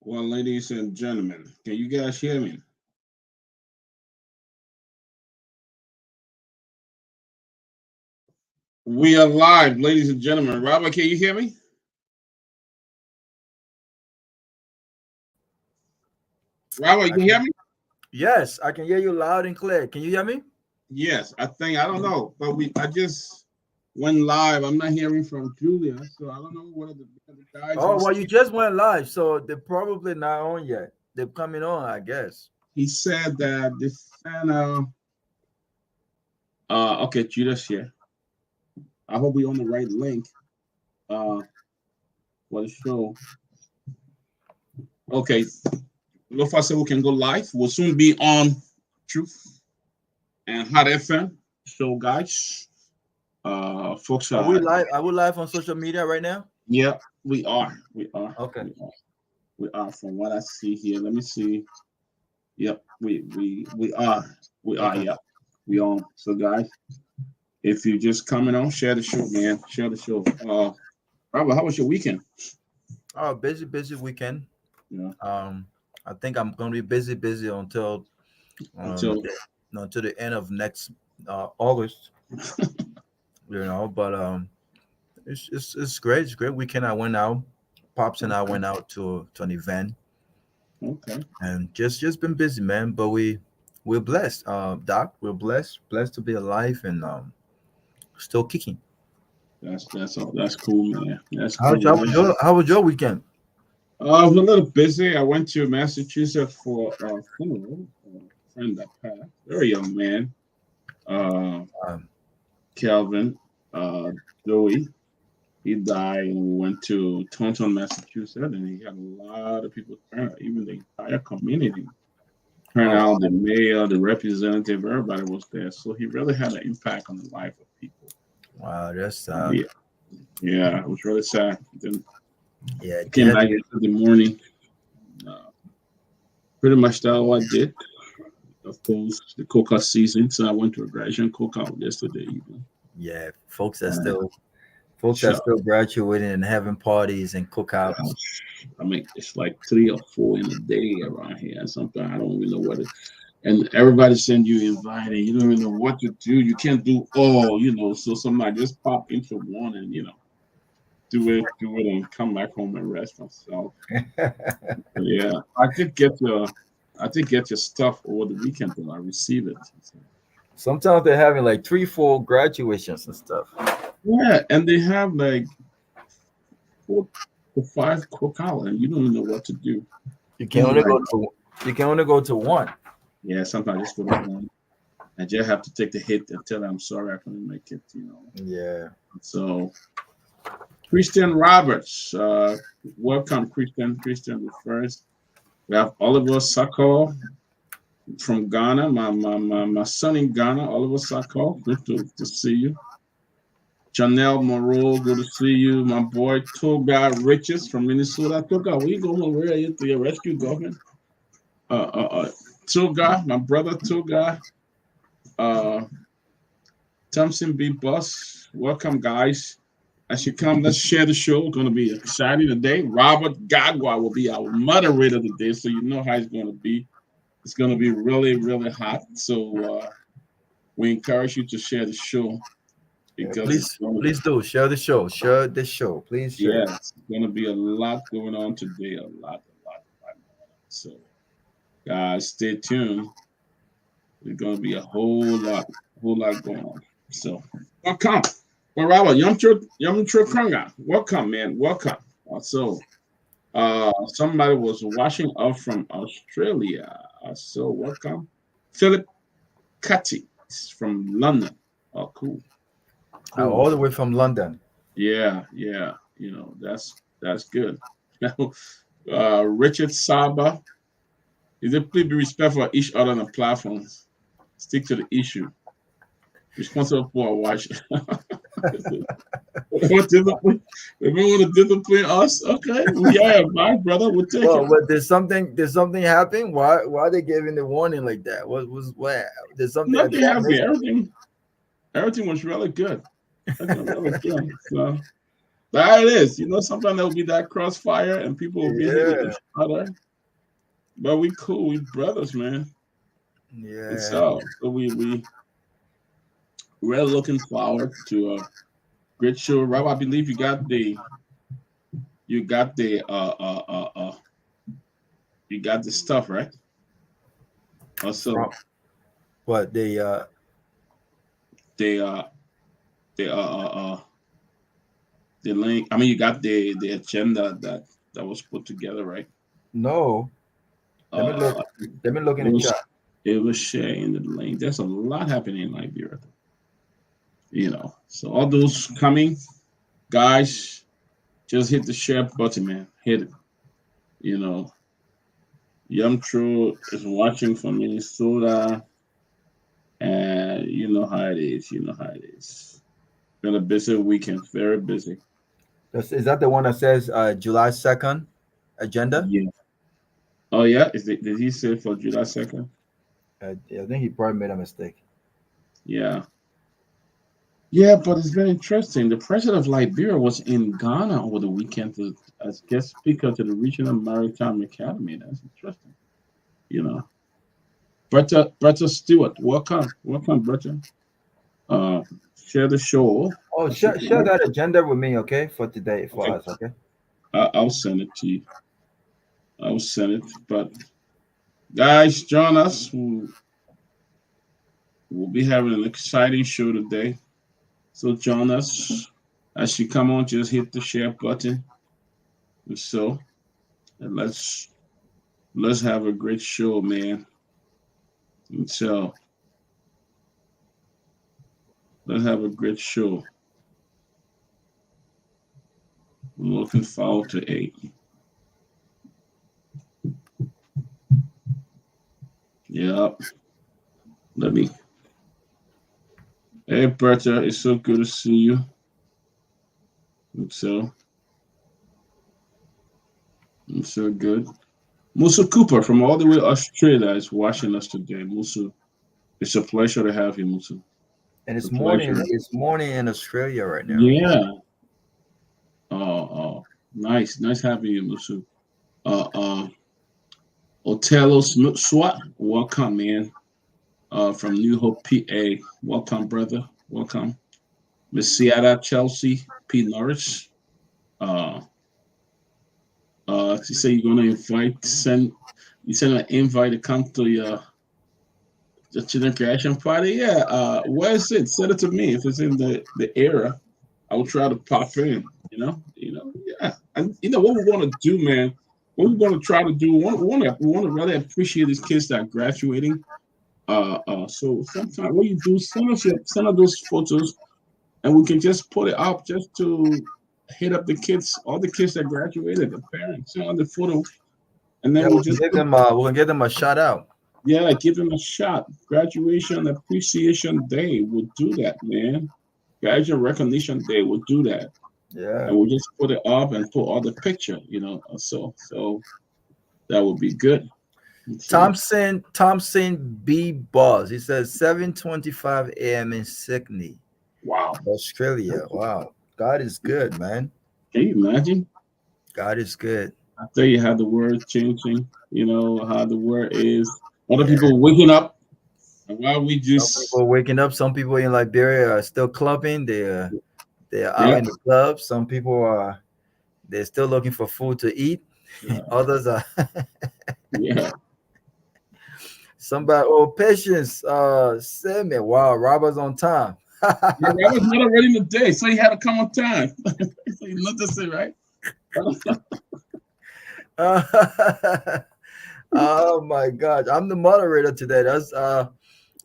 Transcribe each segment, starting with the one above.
Well, ladies and gentlemen, can you guys hear me? We are live, ladies and gentlemen. Robert, can you hear me? Robert, you I can hear can. me? Yes, I can hear you loud and clear. Can you hear me? Yes, I don't know, but I just went live. I'm not hearing from Julia, so I don't know whether the guys are Oh, well, you saying. just went live, so they're probably not on yet. They're coming on, I guess. He said that this okay, Julia's here. I hope we on the right link uh for the show. Okay, Lofa said we can go live. We'll soon be on Truth and Hot FM. So guys, folks Are we are live? Are we live on social media right now? yeah, we are. We are. Okay. We are. We are from what I see here. Let me see. Yep, we are. We are, Okay. yep. We on. So guys, if you just coming on, share the show, man. Share the show. Robert, how was your weekend? Oh, busy weekend. Yeah. Um, I think I'm gonna be busy until um Until until the end of next August. But it's great. It's a great weekend. I went out. Pops and I okay. went out to an event Okay. and just been busy, man. But we're blessed, Doc. We're blessed to be alive and still kicking. That's all. That's cool, man. That's How, cool. how was your How was your weekend? I was a little busy. I went to Massachusetts for a funeral. A friend that passed. Very young man. Uh, Um, Calvin. Joey. He died, and we went to Taunton, Massachusetts, and he had a lot of people turn out, even the entire community turn oh out. The mayor, the representative, everybody was there. So he really had an impact on the life of people. wow, that's Yeah, yeah, it was really sad. Then yeah, I came death. back yesterday morning. Uh, Pretty much that's all I did. Of course, the cookout season. So I went to a graduation cookout yesterday evening. Yeah, Uh, folks are sure. still graduating and having parties and cookouts. I mean, it's like 3 or 4 in a day around here. Sometimes I don't even know what it. And everybody send you invite, and you don't even know what to do. You can't do all. So somebody just pop into one and do it, and come back home and rest myself. But yeah, I did get your stuff over the weekend, and I receive it. So, Sometimes they're having like 3, 4 graduations and stuff. yeah, and they have like 4 to 5 cookout, and you don't even know what to do. You can I'm only like, go to you can only go to one. yeah, sometimes I just go to one. I just have to take the hit and tell them I'm sorry I couldn't make it. Yeah. So Christian Roberts, welcome, Christian. Christian the first. We have Oliver Sacco from Ghana. My son in Ghana, Oliver Sacco. Good to see you. Janelle Moreau, good to see you. My boy Toga Riches from Minnesota. Toga, where you going? Where are you to your rescue government? Toga, my brother Toga. Uh, Thompson B. Bus. Welcome, guys. As you come, let's share the show. Going to be exciting today. Robert Gagwa will be our moderator today, so you know how it's going to be. It's going to be really, really hot. So we encourage you to share the show Yeah, because it's please, going to, please do share the show. Share the show. Please share. yeah, it's going to be a lot going on today. A lot, a lot, a lot going on. So, guys, stay tuned. There's going to be a whole lot going on. So, welcome. Well, Robert, Yum Tru Kranga. Welcome, man. Welcome. Somebody was watching up from Australia. Welcome. Philip Cutty from London. Oh, cool. Cool. All the way from London. Yeah, yeah. That's good. Richard Saba. Is it please be respectful of each other on the platforms? Stick to the issue. Responsible for our watch. What discipline? If you want to discipline us, okay. Yeah, my brother, we'll take Well, it. but there's something happening. Why are they giving the warning like that? What there's something Nothing did I happened. miss? Everything was really good. Everything was really good. So That it is. You know, sometimes there'll be that crossfire and people will be hitting Yeah, each other. But we cool, we brothers, man. And yeah. so we're looking forward to a great show. Rob, I believe you got the you got the stuff, right? Also From what the the the link. I mean, you got the agenda that was put together, right? no. Let me look. Uh, Let me look in it the was chat. it was sharing the link. There's a lot happening in Liberia, you know. So all those coming guys, just hit the share button, man. Hit it. You know, Yum True is watching from Minnesota, and you know how it is. You know how it is. Been a busy weekend, very busy. Is that the one that says July 2nd agenda? Yeah. Oh yeah, did he say for July 2nd? I think he probably made a mistake. Yeah. Yeah, but it's been interesting. The president of Liberia was in Ghana over the weekend as guest speaker to the Regional Maritime Academy. That's interesting. You know, Bretta Stewart, welcome, Bretta. Uh, share the show. Oh, share that agenda with me, okay, for today for Okay, us, okay? I'll send it to you. I'll send it. But guys, join us. We'll be having an exciting show today. So join us as you come on. Just hit the share button. And so, and let's have a great show, man. And so let's have a great show. I'm looking forward to 8. Yep. Let me. Hey, Berta, it's so good to see you. So, it's so good. Musa Cooper from all the way Australia is watching us today. Musa, it's a pleasure to have you, Musa. And It's a it's morning. pleasure. It's morning in Australia right now. Yeah. Oh, nice having you, Musa. Uh, uh, Otello Swat, welcome, man. From New Hope, PA. Welcome, brother. Welcome. Miss Seattle Chelsea P. Norris. Uh, she said you're gonna send an invite to come to your the children creation party. Yeah. Where is it? Send it to me if it's in the area. I will try to pop in. Yeah. And you know what we want to do, man. What we're going to try to do. We want to really appreciate these kids that are graduating. So sometimes what you do, send us those photos, and we can just put it up just to hit up the kids, all the kids that graduated, the parents, send on the photo, and Yeah, then we just we can give them a shout out. yeah, give them a shot. Graduation appreciation day would do that, man. Graduation recognition day would do that, Yeah. and we'll just put it up and put all the picture, so that would be good. So, Thompson B. Buzz. He says 7:25 a.m. in Sydney, wow, Australia. Wow. God is good, man. can you imagine? God is good. I tell you how the word changing. You know how the word is. Other Yeah. people waking up, and while we Some just people waking up. Some people in Liberia are still clubbing. They're out yeah, in the clubs. Some people are they're still looking for food to eat. yeah, Others are yeah. somebody. Oh, patience. Sammy. Wow, Robert's on time. Yeah, that was not already in the day, so he had to come on time. So you notice it, right? Oh my God, I'm the moderator today.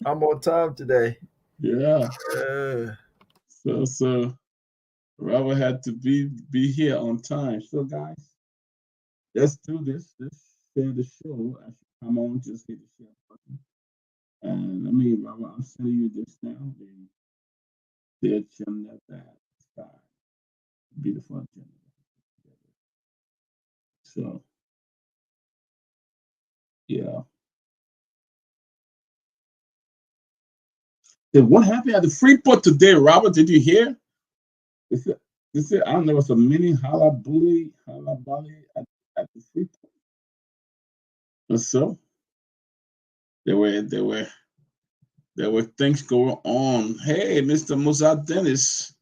I'm on time today. Yeah. Uh, So Robert had to be here on time. So guys, let's do this. Let's share the show. As you come on, just hit the share button. And Robert, I'm sending you this now. The agenda that beautiful agenda. So yeah. Then what happened at the Freeport today, Robert? Did you hear? They said I don't know. It's a mini halabuli at the Freeport. And so there were there were there were things going on. Hey, Mr. Musa Dennis,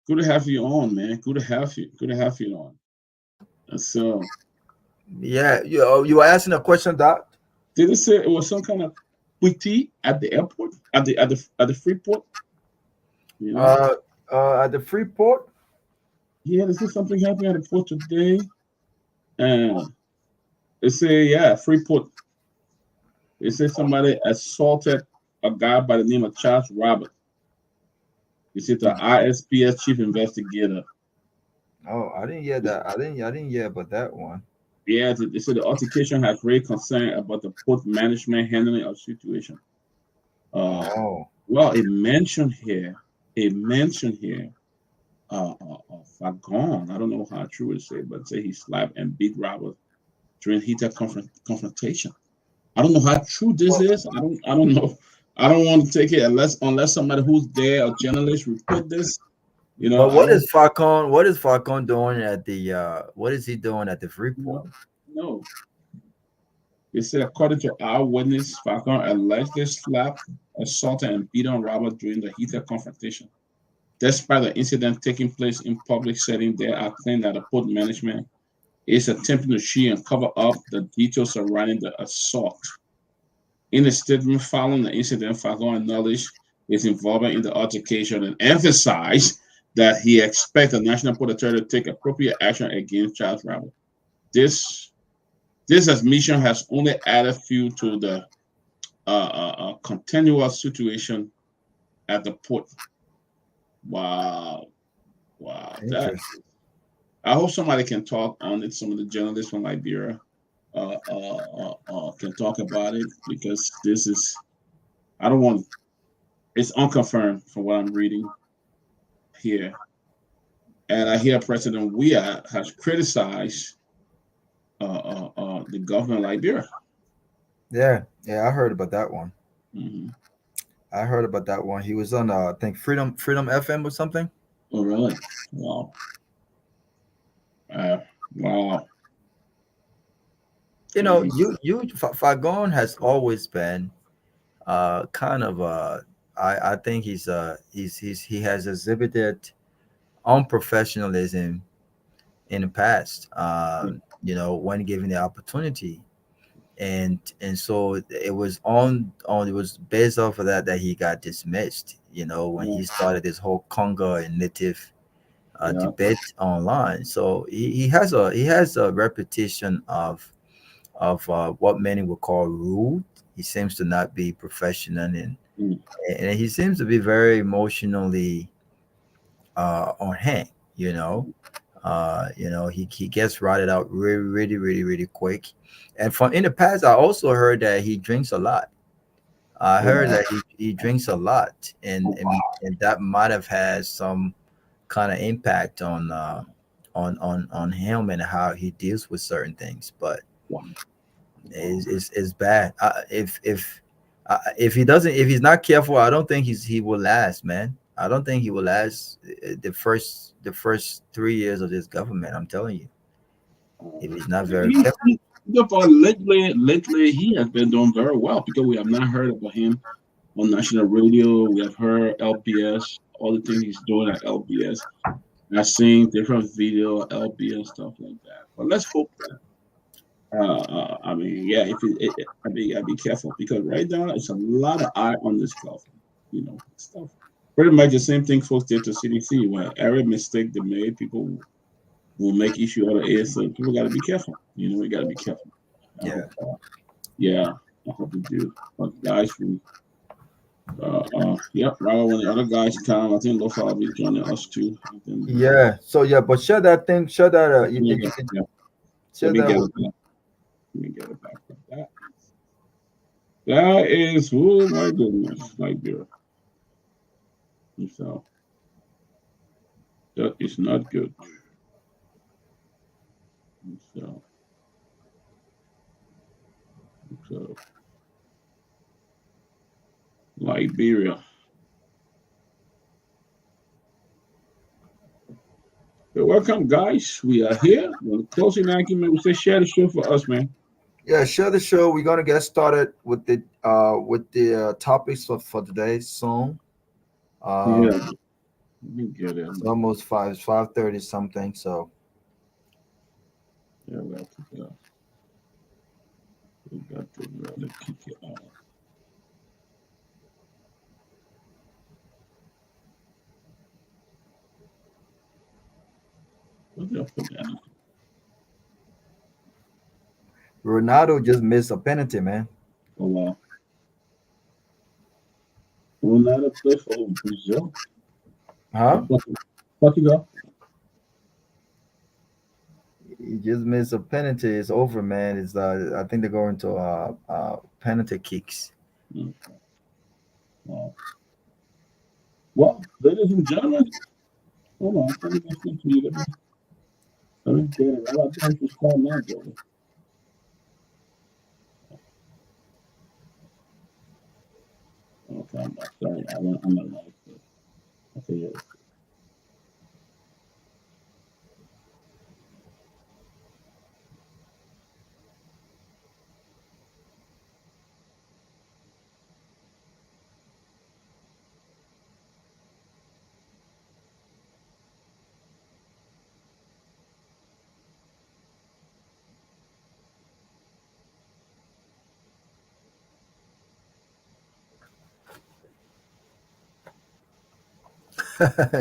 good to have you on, man. Good to have you. Good to have you on. And so Yeah, you were asking a question, Doc. did it say it was some kind of quitti at the airport at the Freeport? You know, Uh, at the Freeport. yeah, this is something happening at the port today, and it say yeah, Freeport. It says somebody assaulted a guy by the name of Charles Robert. You see, the ISPS chief investigator. Oh, I didn't hear that. I didn't hear about that one. Yeah, they said the altercation has raised concern about the port management handling of situation. Uh, Oh, well, it mentioned here, Fagon. I don't know how true it say, but say he slapped and beat Robert during heated confrontation. I don't know how true this well, is. I don't know. I don't want to take it unless somebody who's there, a journalist, report this. but I what don't is Falcon? What is Falcon doing at the? What is he doing at the Freeport? know. They said according to our witness, Falcon allegedly slapped, assaulted, and beat on Robert during the heated confrontation. Despite the incident taking place in public setting, there are claims that the port management is attempting to shield and cover up the details surrounding the assault. In a statement following the incident, Falcon acknowledged his involvement in the altercation and emphasized that he expects the National Port Authority to take appropriate action against Charles Robert. This this admission has only added fuel to the continuous situation at the port. Wow, wow. That Interesting. I hope somebody can talk on it. Some of the journalists from Liberia can talk about it because this is. I don't want. It's unconfirmed from what I'm reading here, and I hear President Weah has criticized the government of Liberia. Yeah, yeah, I heard about that one. Hmm. I heard about that one. He was on, I think Freedom FM or something. Oh, really? Wow. Uh, wow. You know, And Fagon has always been kind of I think he has exhibited unprofessionalism in the past. You know, when given the opportunity, and so it was based off of that he got dismissed. You know, when yeah, he started this whole Conga and Native yeah. debate online. So he has a reputation of what many would call rude. He seems to not be professional, Mm. and he seems to be very emotionally on hand. He gets rotted out really, really, really, really quick. And from in the past, I also heard that he drinks a lot. I heard Wow. that he drinks a lot, and that might have had some kind of impact on him and how he deals with certain things. But Wow. Wow. it's bad. If he doesn't, if he's not careful, I don't think he will last, man. I don't think he will last the first 3 years of this government. I'm telling you, if he's not very careful. But lately, he has been doing very well because we have not heard about him on national radio. We have heard LBS, all the things he's doing at LBS. I've seen different video, LBS stuff like that. But let's hope that. I mean, yeah. If I be careful because right now it's a lot of eye on this government. Stuff. Pretty much the same thing folks did to CDC. When every mistake they made, people will make issue out of it. So people got to be careful. We got to be careful. I Yeah. hope, yeah, I hope we do. But guys, yep, Robert, when the other guys come, I think Lofa will be joining us too. I think, Yeah. So yeah, but share that thing. Share that. If you could yeah, let share me that get with it back. Let me get it back. That is, oh my goodness, my dear. So that is not good. So, so Liberia. You're welcome, guys. We are here. We're closing argument. We say share the show for us, man. Yeah, share the show. We're gonna get started with the topics for today soon. Yeah. Um, Let me get it. it's almost 5:30 something. So Yeah, we got to really kick it off. What did I put down? Ronaldo just missed a penalty, man. Oh, wow. Ronaldo play for Brazil or Huh? Portugal. He just missed a penalty. It's over, man. It's I think they're going to penalty kicks. Okay. Wow. Well, ladies and gentlemen, hold on. Let me get to you. Let me get it. I got to just call now, brother. Okay, I'm sorry. I'm not right. Okay, yeah.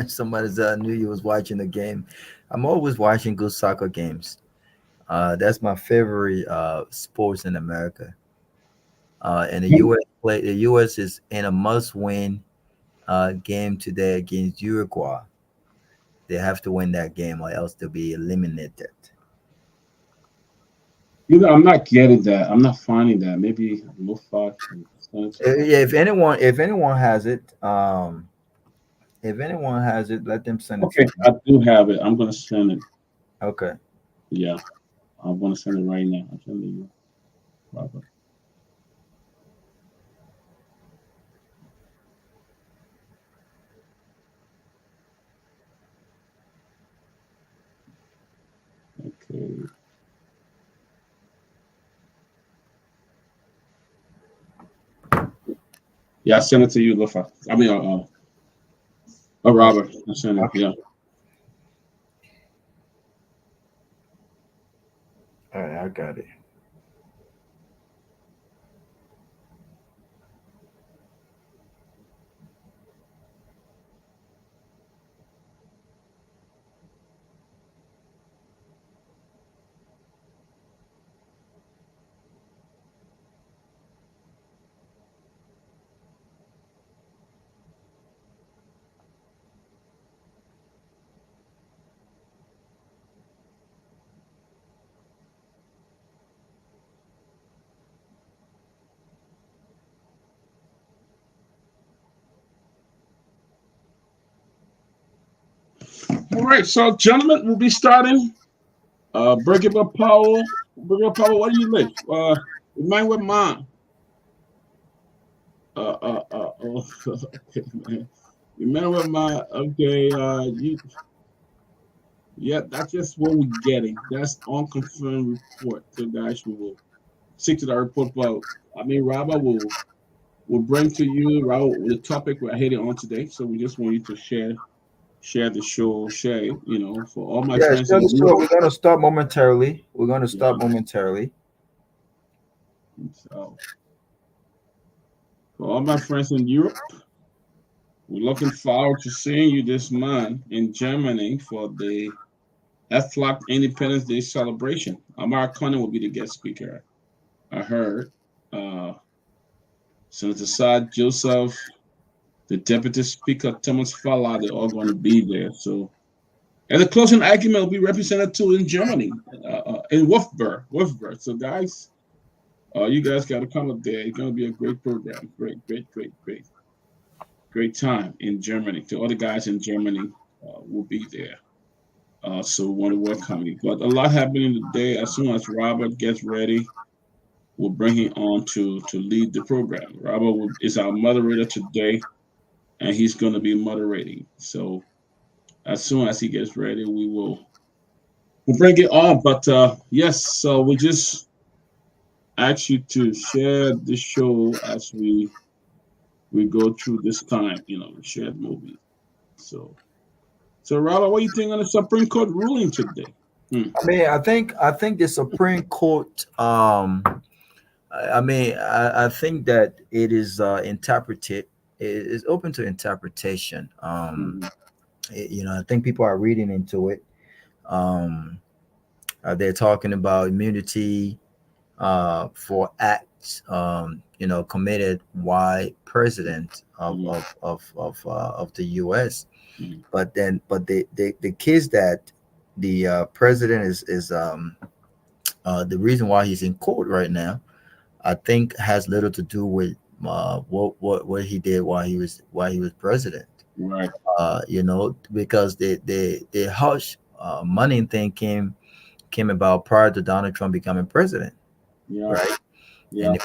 Somebody knew you was watching the game. I'm always watching good soccer games. That's my favorite sports in America. And the U.S. is in a must-win game today against Uruguay. They have to win that game, or else they'll be eliminated. You know, I'm not getting that. I'm not finding that. Maybe Mufa can send it to us. Yeah, if anyone has it, let them send it to Okay, me. I do have it. I'm gonna send it. Okay. Yeah, I'm gonna send it right now. I'm sending you, Robert. Okay. Yeah, I sent it to you, Lufa. I mean, Oh, Robert. I sent it. okay. Yeah. All right, I got it. All right. So, gentlemen, we'll be starting. Burger Power. Burger Power. Where do you live? Mine with mine. Okay, man. Remember with my okay. Yeah, that's just what we're getting. That's unconfirmed report. So, guys, we will stick to that report. But I mean, Rabba will bring to you Raul, the topic we're heading on today. So we just want you to share the show, share it, for all my Yeah, friends share in the show. Europe. We're gonna start momentarily. We're gonna Yeah. start momentarily. So for all my friends in Europe, we're looking forward to seeing you this month in Germany for the FLOC Independence Day celebration. Amar Khan will be the guest speaker. I heard Senator Saad Joseph, the Deputy Speaker Thomas Falla, they're all going to be there. So, and the closing argument will be represented too in Germany, in Wolfsburg. Wolfsburg. So, guys, you guys got to come up there. It's going to be a great program. Great, great, great, great, great time in Germany. To all the guys in Germany will be there. So, we want to welcome you. But a lot happening today. As soon as Robert gets ready, we'll bring him on to lead the program. Robert is our moderator today, and he's going to be moderating. So, as soon as he gets ready, we'll bring it on. But yes, so we just ask you to share this show as we go through this time. We shared movies. So Robert, what do you think on the Supreme Court ruling today? I mean, I think the Supreme Court. I think that it is interpreted. It is open to interpretation. Mhm. I think people are reading into it. Um, they're talking about immunity for acts, committed by president Mhm. of the U.S. Mhm. But the case that the president is the reason why he's in court right now, I think has little to do with what he did while he was president. Right. Because the hush money thing came about prior to Donald Trump becoming president, Yeah. right? And Yeah. the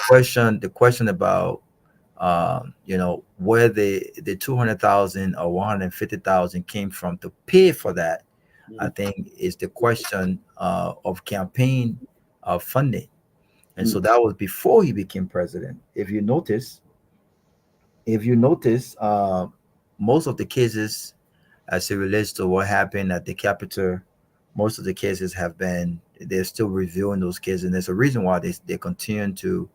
question about where the 200,000 or 150,000 came from to pay for that, I Mhm. think is the question of campaign funding. And Mhm. so that was before he became president. If you notice, most of the cases as it relates to what happened at the Capitol, most of the cases they're still reviewing those cases. And there's a reason why they continue to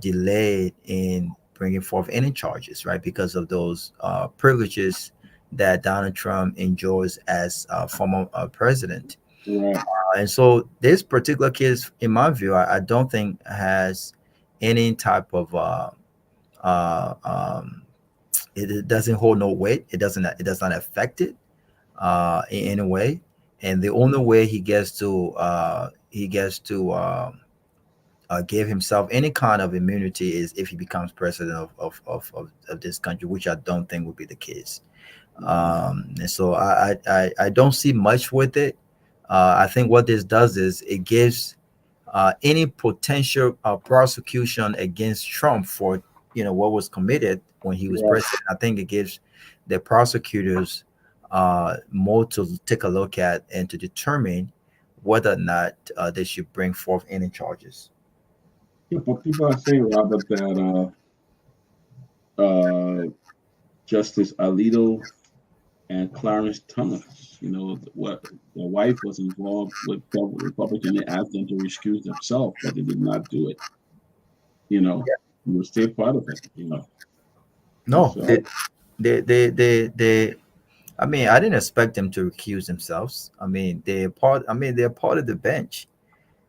delay in bringing forth any charges, right? Because of those privileges that Donald Trump enjoys as former president. Right. And so this particular case, in my view, I don't think has any type of uh, um, it doesn't hold no weight. It does not affect it in any way. And the only way he gets to give himself any kind of immunity is if he becomes president of this country, which I don't think would be the case. And so I don't see much with it. I think what this does is it gives any potential prosecution against Trump for what was committed when he was Right. president. I think it gives the prosecutors more to take a look at and to determine whether or not they should bring forth any charges. Yeah, but people are saying, Robert, that Justice Alito and Clarence Thomas, what the wife was involved with Republican. They asked them to recuse themselves, but they did not do it. You know, you will stay part of it. No, So they I mean, I didn't expect them to recuse themselves. I mean, they're part of the bench.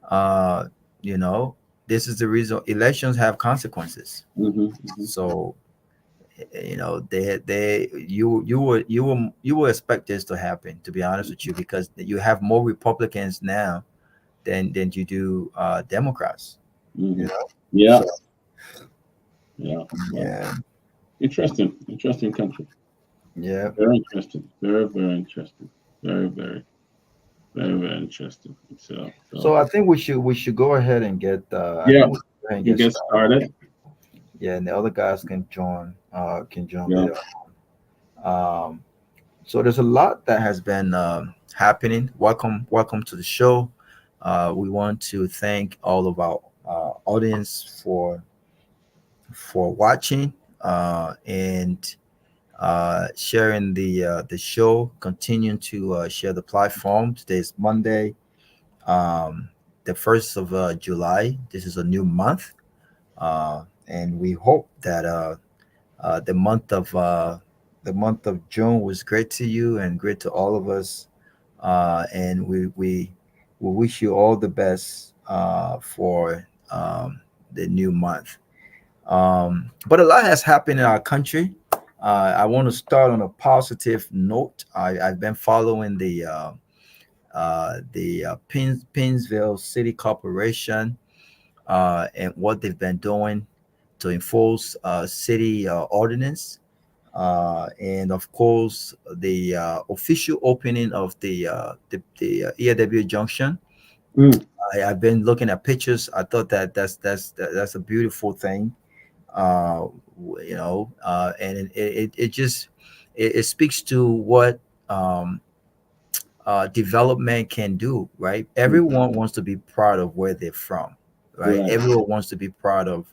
Uh, you know, this is the reason elections have consequences. hmm hmm So, you will expect this to happen, to be honest with you, because you have more Republicans now than you do Democrats. You hmm know, yeah, so yeah. Well, yeah, interesting country. yeah. Very interesting. Very, very interesting. Very, very, very, very interesting. So So I think we should go ahead and get. I yeah, think we should go ahead and we get get started. started. Yeah, and the other guys can join Yeah. later. Um, so there's a lot that has been happening. Welcome to the show. We want to thank all of our audience for watching and sharing the show. Continuing to share the platform. Today's Monday, um, the 1st of July. This is a new month, and we hope that uh, the month of uh, the month of June was great to you and great to all of us. And we wish you all the best for the new month. But a lot has happened in our country. I want to start on a positive note. I've been following the Pennsville City Corporation and what they've been doing to enforce city ordinance, and of course the official opening of the ERW Junction. Mm. I've been looking at pictures. I thought that's a beautiful thing. uh, and it just it speaks to what development can do, right? Everyone wants to be proud of where they're from, right? Right. Everyone wants to be proud of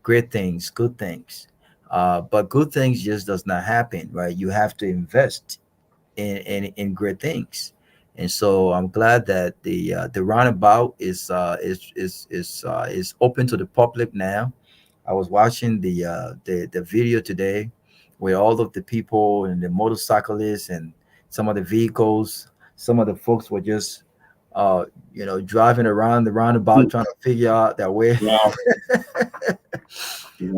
great things, good things. But good things just does not happen, right? You have to invest in great things. And so I'm glad that the roundabout is open to the public now. I was watching the video today where all of the people and the motorcyclists and some of the vehicles, some of the folks were just uh driving around the roundabout trying to figure out their way. Wow.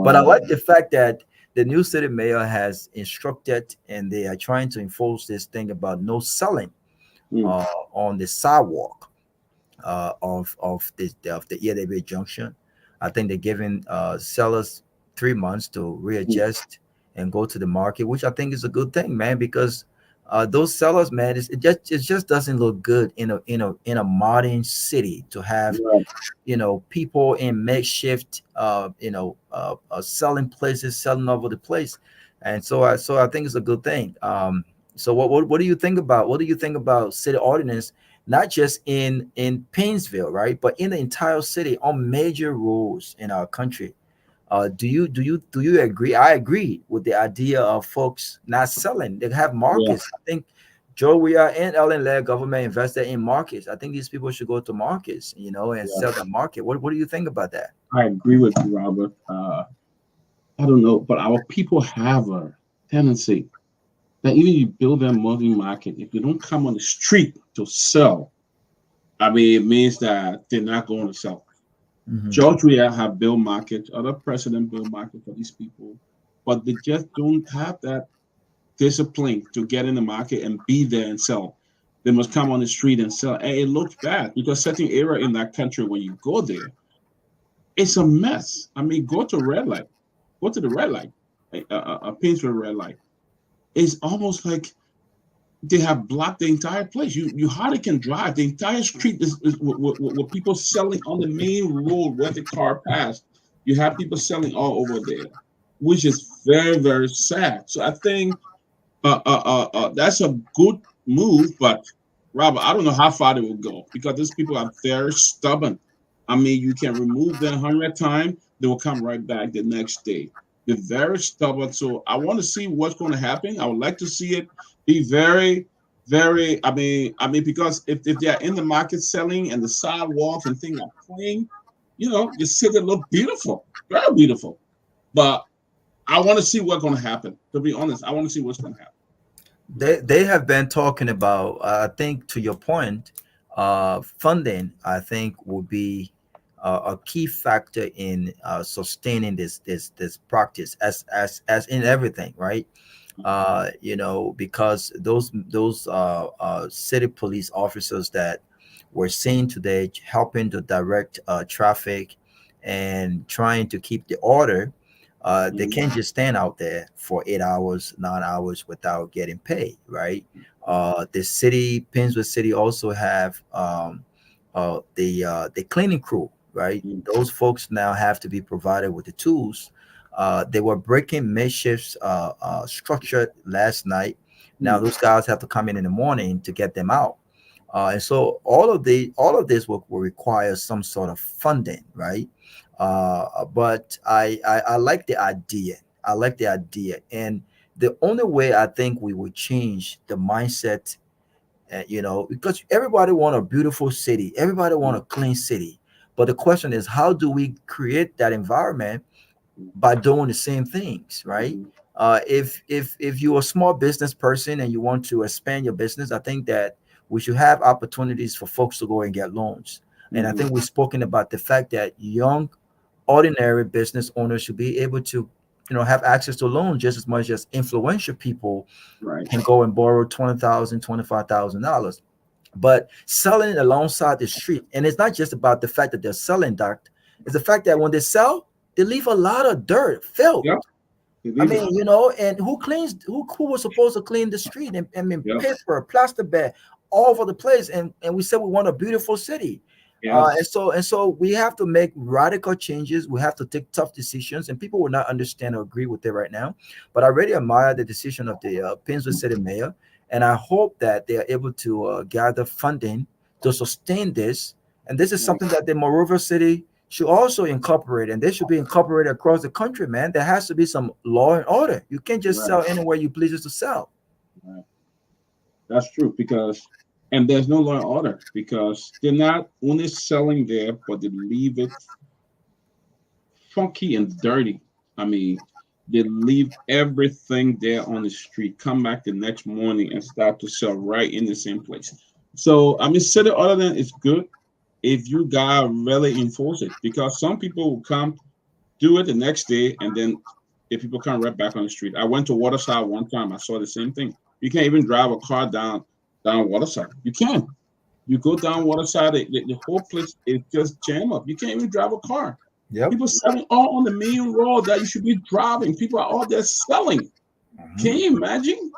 But I Wow. like the fact that the new city mayor has instructed and they are trying to enforce this thing about no selling Mm, on the sidewalk of the ELW junction. I think they're giving sellers 3 months to mm. readjust and go to the market, which I think is a good thing, man, because those sellers, man, it just doesn't look good in a modern city to have Right. people in makeshift selling places, selling over the place. And so I think it's a good thing. So what do you think about city ordinance, not just in Painesville, right, but in the entire city on major roads in our country? Do you agree? I agree with the idea of folks not selling. They have Yeah. markets. I think Joe, we are in Ellen led government invested in markets. I think these people should go to markets, and Yeah. sell the market. What do you think about that? I agree with you, Robert. I don't know, but our people have a tendency that even you build them multi-market, if you don't come on the street to sell, I mean, it means that they're not going to sell. Hmm. George Weah have built markets, other president built market for these people, but they just don't have that discipline to get in the market and be there and sell. They must come on the street and sell. And it looks bad because certain area in that country, when you go there, it's a mess. I mean, go to red light, go to the red light, a Painesville red light. It's almost like they have blocked the entire place. You hardly can drive. The entire street is with people selling on the main road where the car passed. You have people selling all over there, which is very, very sad. So I think that's a good move, but Robert, I don't know how far they will go because these people are very stubborn. I mean, you can remove them 100 times, they will come right back the next day. They're very stubborn. So I want to see what's going to happen. I would like to see it be very, very. I mean, because if they are in the market selling and the sidewalks and things are clean, the city look beautiful, very beautiful. But I want to see what's going to happen. To be honest, I want to see what's going to happen. They have been talking about. I think to your point, funding. I think will be a key factor in sustaining this practice, as in everything, right? Because those city police officers that we're seeing today helping to direct traffic and trying to keep the order, they Mhm. can't just stand out there for 8 hours, 9 hours without getting paid, right? The city, Pennsville City, also have the cleaning crew, right? Mhm. Those folks now have to be provided with the tools. They were breaking makeshift structure last night. Now Mhm. those guys have to come in the morning to get them out. And so all of this will require some sort of funding, right? But I like the idea. I like the idea, and the only way I think we will change the mindset, because everybody want a beautiful city, everybody want a clean city, but the question is, how do we create that environment by doing the same things, right? Mhm. If you're a small business person and you want to expand your business, I think that we should have opportunities for folks to go and get loans. And I Mhm. think we've spoken about the fact that young, ordinary business owners should be able to, have access to loans just as much as influential people Right. can go and borrow $20,000, $25,000. But selling it alongside the street, and it's not just about the fact that they're selling, Doc. It's the fact that when they sell, they leave a lot of dirt, filth. Yep. I Believe it. mean, and who cleans? Who was supposed to clean the street? And I mean, Yep. paper, plastic bag, all over the place. And we said we want a beautiful city. And Yes. so we have to make radical changes. We have to take tough decisions, and people will not understand or agree with it right now. But I really admire the decision of the Pennsylvania City Mayor, and I hope that they are able to gather funding to sustain this. And this is Right. something that the Monrovia City should also incorporate, and they should be incorporated across the country, man. There has to be some law and order. You can't just Right. sell anywhere you please to sell. Right. That's true because, and there's no law and order because they're not only selling there, but they leave it funky and dirty. I mean, they leave everything there on the street, come back the next morning and start to sell right in the same place. So, I mean, city ordinance is good if you guys really enforce it because some people will come do it the next day and then if people come right back on the street. I went to Waterside one time, I saw the same thing. You can't even drive a car down Waterside. You can. You go down Waterside, the whole place is just jam up. You can't even drive a car. Yep. People selling all on the main road that you should be driving. People are all there selling. Can you imagine?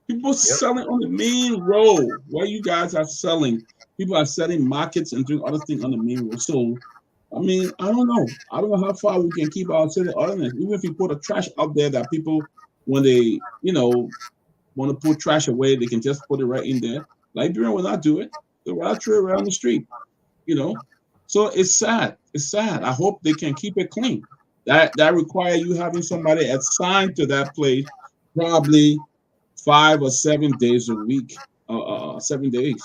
People selling on the main road where you guys are selling. People are selling markets and doing other things on the main road. So, I mean, I don't know. I don't know how far we can keep our city ordinance. Even if you put a trash out there that people, when they, want to put trash away, they can just put it right in there. Liberian will not do it. They'll rather throw it around the street, you know. So it's sad. It's sad. I hope they can keep it clean. That require you having somebody assigned to that place probably 5 or 7 days a week, 7 days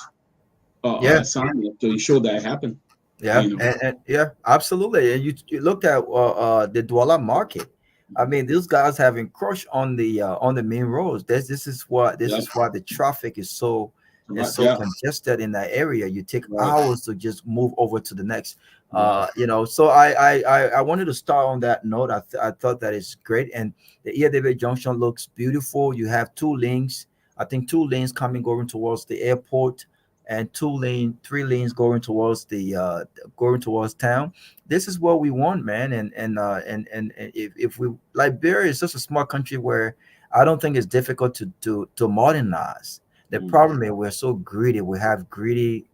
Yeah. assignment to show that happened. Yeah, You know, and yeah, absolutely. And you look at the Douala market. I mean, these guys have encroached on the main roads. This yeah, is why the traffic is so yeah, congested in that area. You take right. hours to just move over to the next. Yeah. So I wanted to start on that note. I thought that is great, and the EAW Junction looks beautiful. You have two lanes. I think two lanes going towards the airport and three lanes going towards town. This is what we want, man. And if we Liberia is such a small country where I don't think it's difficult to modernize. The Mhm. problem is we're so greedy. We have greedy,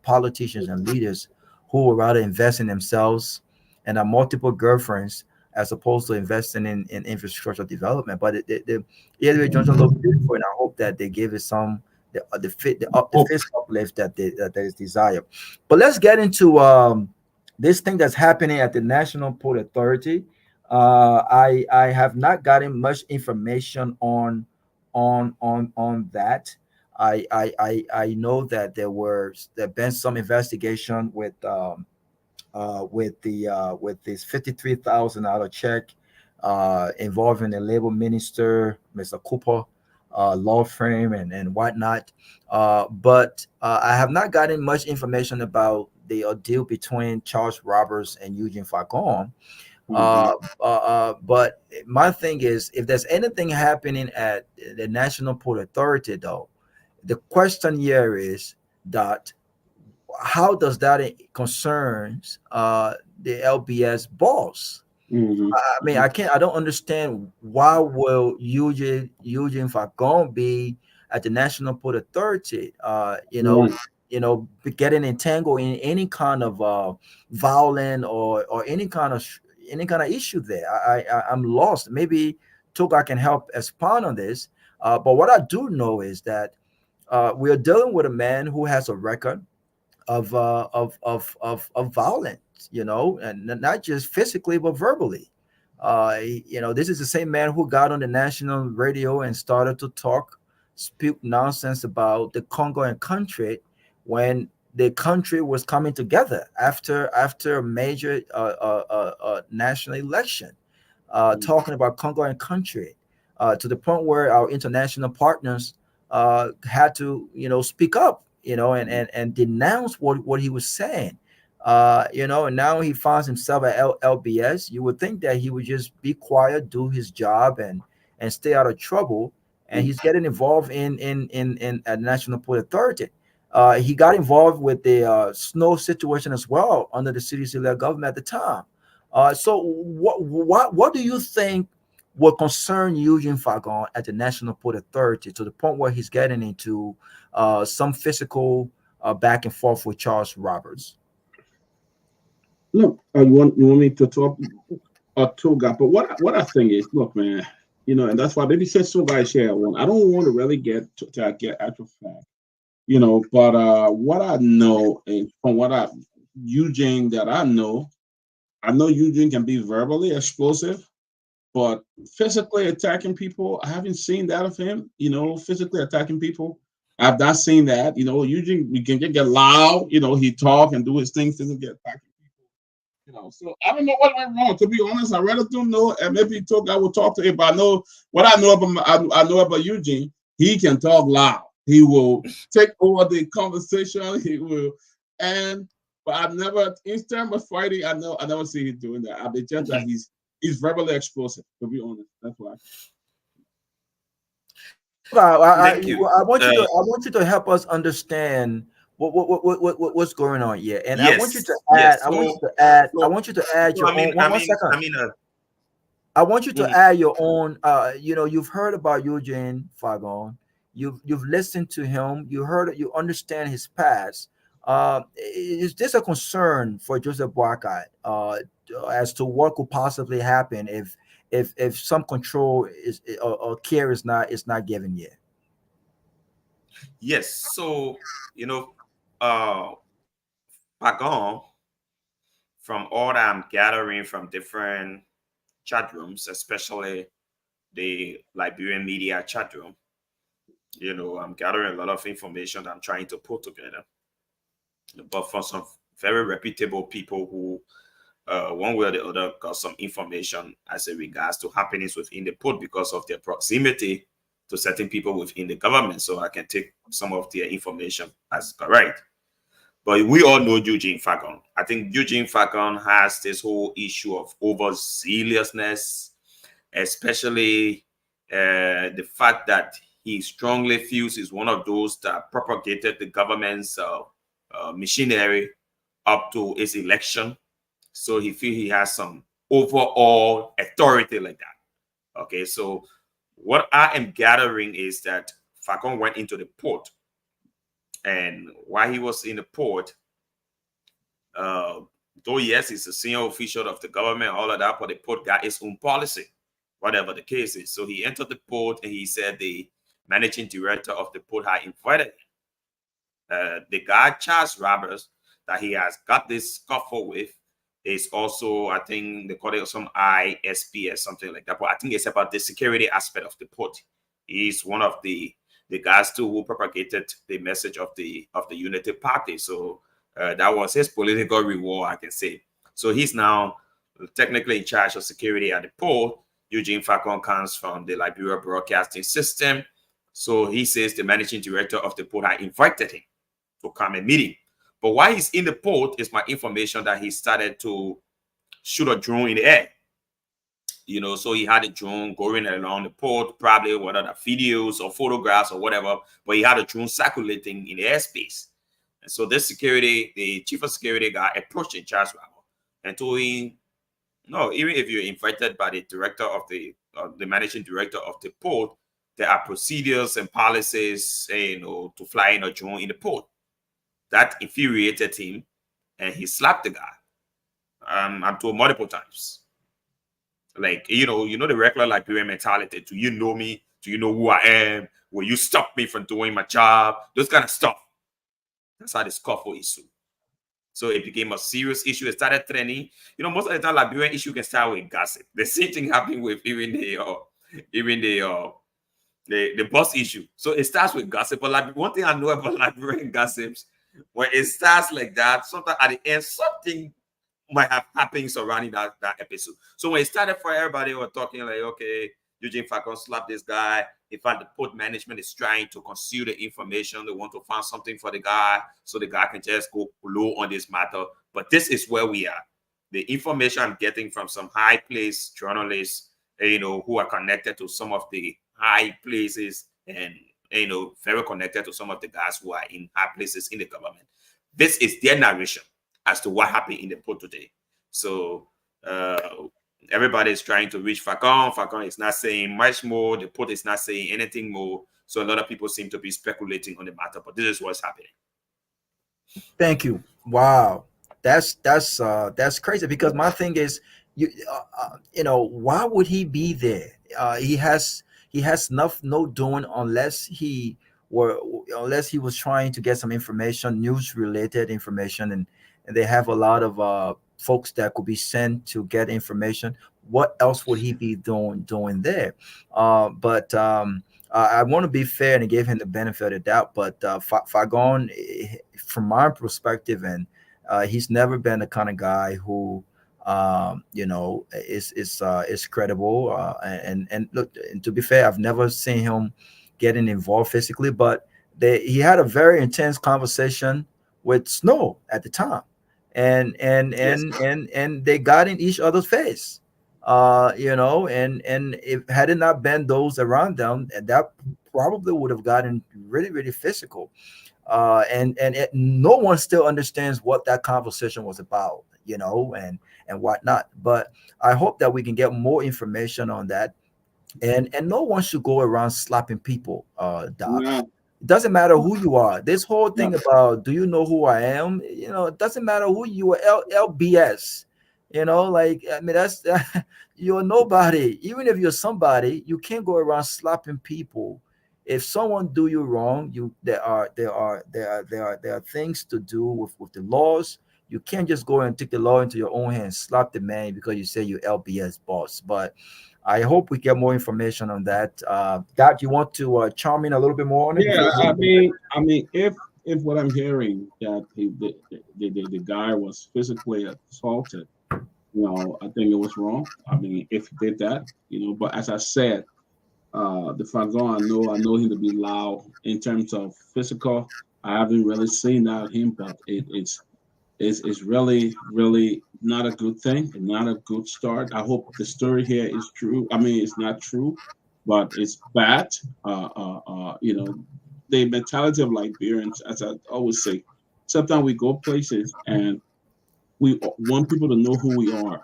politicians and leaders who would rather invest in themselves and have multiple girlfriends as opposed to investing in infrastructure development. But the Gateway Junction looks beautiful, and I hope that they give it some the Oh, fiscal uplift that is desired. But let's get into this thing that's happening at the National Port Authority. I have not gotten much information on that. I know that there been some investigation with this $53,000 check involving the labor minister, Mr. Cooper, law firm and whatnot. But I have not gotten much information about the deal between Charles Roberts and Eugene Falcon. mhm. But my thing is, if there's anything happening at the National Port Authority, though, the question here is that how does that concerns the LBS boss? Mhm. I mean, I don't understand why will Eugene Falcon be at the National Port Authority, Right. getting entangled in any kind of violent or any kind of issue there. I'm lost. Maybe Toga can help expound on this. But what I do know is that we are dealing with a man who has a record of violence, and not just physically but verbally. This is the same man who got on the national radio and started to speak nonsense about the Congo and country when the country was coming together after a major national election, talking about Congo and country, to the point where our international partners had to, speak up, and denounce what he was saying. And now he finds himself at LBS. You would think that he would just be quiet, do his job, and stay out of trouble. And he's getting involved in a National Port Authority. He got involved with the snow situation as well under the CDC-led government at the time. So what do you think will concern Eugene Fagon at the National Port Authority to the point where he's getting into some physical back and forth with Charles Roberts? Look, you want me to talk or Toga, but what I think is, look, man. and that's why maybe said so by share one. I don't want to really get to get actual fact, but what I know and from what Eugene that I know Eugene can be verbally explosive, but physically attacking people, I haven't seen that of him. Physically attacking people, I've not seen that. Eugene, we can get loud. He talk and do his things, doesn't get attacking people. So I don't know what went wrong. To be honest, I really don't know. And maybe I will talk to him. But I know what I know about. I know about Eugene. He can talk loud. He will take over the conversation. He will, and but I never in terms of fighting. I never see him doing that. I mean, just that he's verbally explosive. To be honest, that's why. I Thank you. want you to help us understand what's going on here, and I want you Yes, to add. yes. I want you to add. I want you to add your I mean, own. One second. I want you to mhm. add your own. You've heard about Eugene Fagon. You've listened to him. You understand his past. Is this a concern for Joseph Boakai as to what could possibly happen if some control or care is not given yet? Yes. So, uh, Pagon, from all that I'm gathering from different chat rooms, especially the Liberian media chat room, I'm gathering a lot of information that I'm trying to put together. But from some very reputable people who, one way or the other, got some information as it regards to happenings within the port because of their proximity to certain people within the government. So I can take some of their information as correct. But we all know Eugene Fagon. I think Eugene Fagon has this whole issue of overzealousness, especially the fact that he strongly feels he's one of those that propagated the government's machinery up to his election. So he feels he has some overall authority like that. Okay, so what I am gathering is that Fagon went into the port, and while he was in the port, though yes, he's a senior official of the government, all of that, but the port got its own policy, whatever the case is. So he entered the port, and he said the managing director of the port had invited him. The guy Charles Roberts that he has got this scuffle with is also, I think they call it some ISP, something like that. But I think it's about the security aspect of the port. He's one of the guys too who propagated the message of the Unity Party. So that was his political reward, I can say. So he's now technically in charge of security at the port. Eugene Fagon comes from the Liberia Broadcasting System. So he says the managing director of the port had invited him to come and meet him. But while he's in the port, is my information that he started to shoot a drone in the air. So he had a drone going around the port, probably whether the videos or photographs or whatever, but he had a drone circulating in the airspace. And so the chief of security guy approached Charles Rabo and told him, no, even if you're invited by the director of the managing director of the port, there are procedures and policies, to fly in a drone in the port. That infuriated him, and he slapped the guy. I'm told multiple times. Like, the regular Liberian mentality. Do you know me? Do you know who I am? Will you stop me from doing my job? Those kind of stuff. That's how the scuffle issue. So it became a serious issue. It started trending. Most of the time, Liberian issue can start with gossip. The same thing happened with even the bus issue. So it starts with gossip. But one thing I know about Liberian gossips, when it starts like that, sometimes at the end, something might have happened surrounding that episode. So when it started for everybody, were talking like, okay, Eugene Fagon slapped this guy. In fact, the port management is trying to conceal the information. They want to find something for the guy so the guy can just go low on this matter. But this is where we are. The information I'm getting from some high-placed journalists, who are connected to some of the high places and, very connected to some of the guys who are in high places in the government. This is their narration as to what happened in the port today. So everybody is trying to reach Fagon. Fagon is not saying much more. The port is not saying anything more. So a lot of people seem to be speculating on the matter, but this is what's happening. Thank you. Wow, that's crazy, because my thing is, why would he be there? he has no doing unless he was trying to get some information, news related information, and they have a lot of folks that could be sent to get information. What else would he be doing there? But I want to be fair and give him the benefit of the doubt. But Fagon, from my perspective, and he's never been the kind of guy who is credible. And look, and to be fair, I've never seen him getting involved physically, but he had a very intense conversation with Snow at the time, and they got in each other's face. And if had it not been those around them, that probably would have gotten really, really physical. No one still understands what that conversation was about, and whatnot. But I hope that we can get more information on that. And no one should go around slapping people, Doc. Yeah. It doesn't matter who you are. This whole thing about, do you know who I am? It doesn't matter who you are. LBS. Like, I mean, that's you're nobody. Even if you're somebody, you can't go around slapping people. If someone do you wrong, there are things to do with the laws. You can't just go and take the law into your own hands, slap the man because you say you LBS boss. But I hope we get more information on that. Doc, you want to chime in a little bit more on it? Yeah, I mean, if what I'm hearing that the guy was physically assaulted, I think it was wrong. I mean, if he did that, but as I said, the Fagon, I know him to be loud in terms of physical. I haven't really seen that of him, but it's really, really not a good thing and not a good start. I hope the story here is true. I mean, it's not true, but it's bad. The mentality of Liberians, as I always say, sometimes we go places and we want people to know who we are,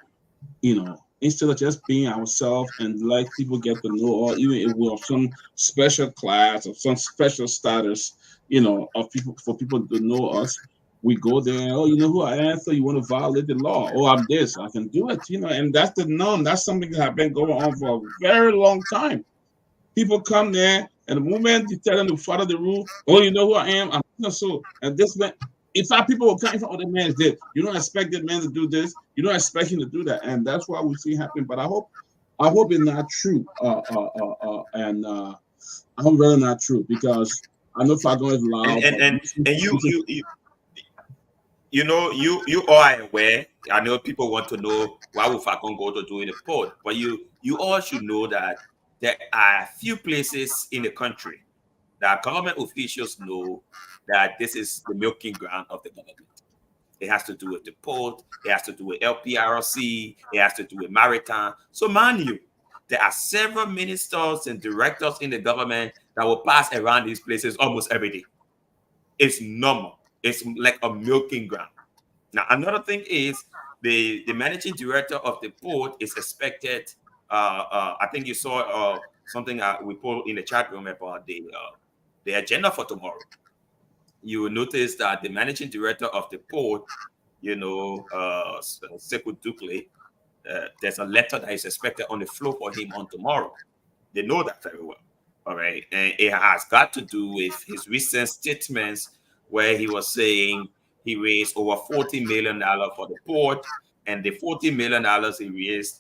instead of just being ourselves and let people get to know, or even if we're some special class or some special status, of people, for people to know us. We go there, oh, you know who I am, so you want to violate the law. Oh, I'm this, I can do it, and that's the norm. That's something that has been going on for a very long time. People come there, and the moment you tell them to follow the rule, oh, you know who I am, I'm so, and this man, in fact, people will come from other man's did. You don't expect that man to do this. You don't expect him to do that, and that's what we see happen. But I hope it's not true. And I hope really not true, because I know Fagon is loud. And you are aware. I know people want to know why would Fagon go to do in the port, but you all should know that there are few places in the country that government officials know that this is the milking ground of the government. It has to do with the port, it has to do with LPRC, it has to do with maritime. So mind you, there are several ministers and directors in the government that will pass around these places almost every day. It's normal. It's like a milking ground. Now, another thing is the managing director of the port is expected. I think you saw something we put in the chat room about the agenda for tomorrow. You will notice that the managing director of the port, Sekou Dukle, there's a letter that is expected on the floor for him on tomorrow. They know that very well. All right. And it has got to do with his recent statements where he was saying he raised over $40 million for the port, and the $40 million he raised,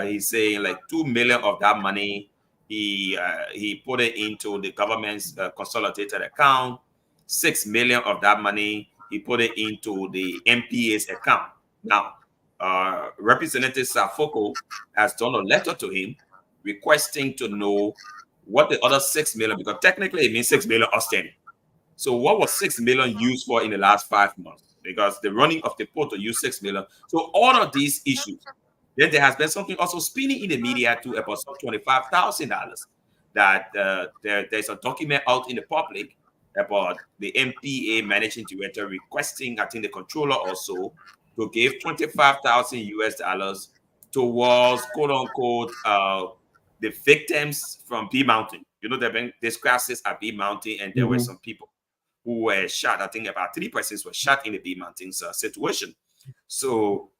he's saying like $2 million of that money he put it into the government's consolidated account. $6 million of that money he put it into the MPA's account. Now, Representative Safoko has done a letter to him requesting to know what the other $6 million, because technically it means $6 million outstanding. So what was $6 million used for in the last 5 months? Because the running of the port to use $6 million. So all of these issues. Then there has been something also spinning in the media too about $25,000 that there's a document out in the public about the MPA managing director requesting, I think the controller also, to give $25,000 towards quote unquote the victims from B Mountain. There have been these crashes at B Mountain, and there were some people who were shot. I think about 3 persons were shot in the B Mountains situation. So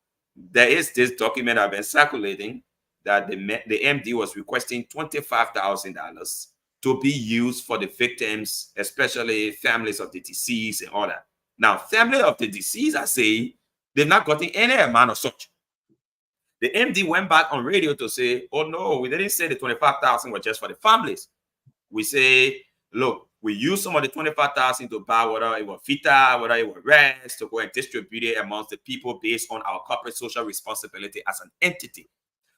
there is this document I've been circulating that the MD was requesting $25,000 to be used for the victims, especially families of the deceased and all that. Now, family of the deceased, I say, they've not gotten any amount of such. The MD went back on radio to say, oh no, we didn't say the 25,000 was just for the families. We say, look, we use some of the 25,000 to buy whether it was FITA, whether it was rest, to go and distribute it amongst the people based on our corporate social responsibility as an entity.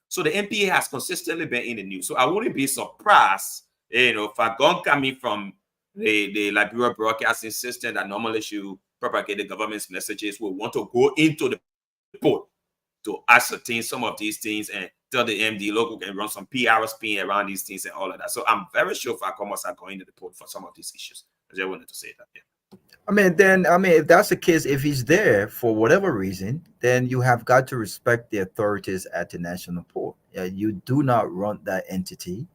So the MPA has consistently been in the news. So I wouldn't be surprised, if a gun coming from the Liberia broadcasting system that normally should propagate the government's messages will want to go into the port to ascertain some of these things and tell the MD, look, we can run some PR spin around these things and all of that. So I'm very sure Farcomas are going to the port for some of these issues. I just wanted to say that. Yeah. If that's the case, if he's there for whatever reason, then you have got to respect the authorities at the national port. You do not run that entity,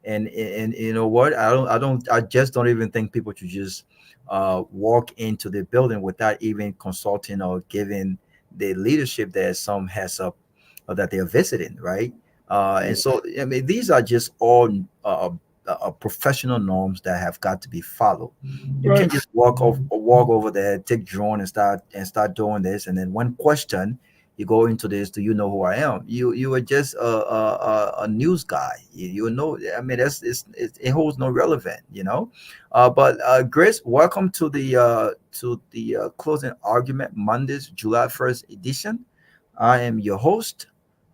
and you know what? I just don't even think people should just walk into the building without even consulting or giving the leadership there some heads up that they're visiting, right? And so, these are just all professional norms that have got to be followed. You can't just walk over there, take drone and start doing this, and then when questioned, you go into this. Do you know who I am? You are just a news guy. You know, it holds no relevance, But Grace, welcome to the closing argument Mondays, July 1st edition. I am your host,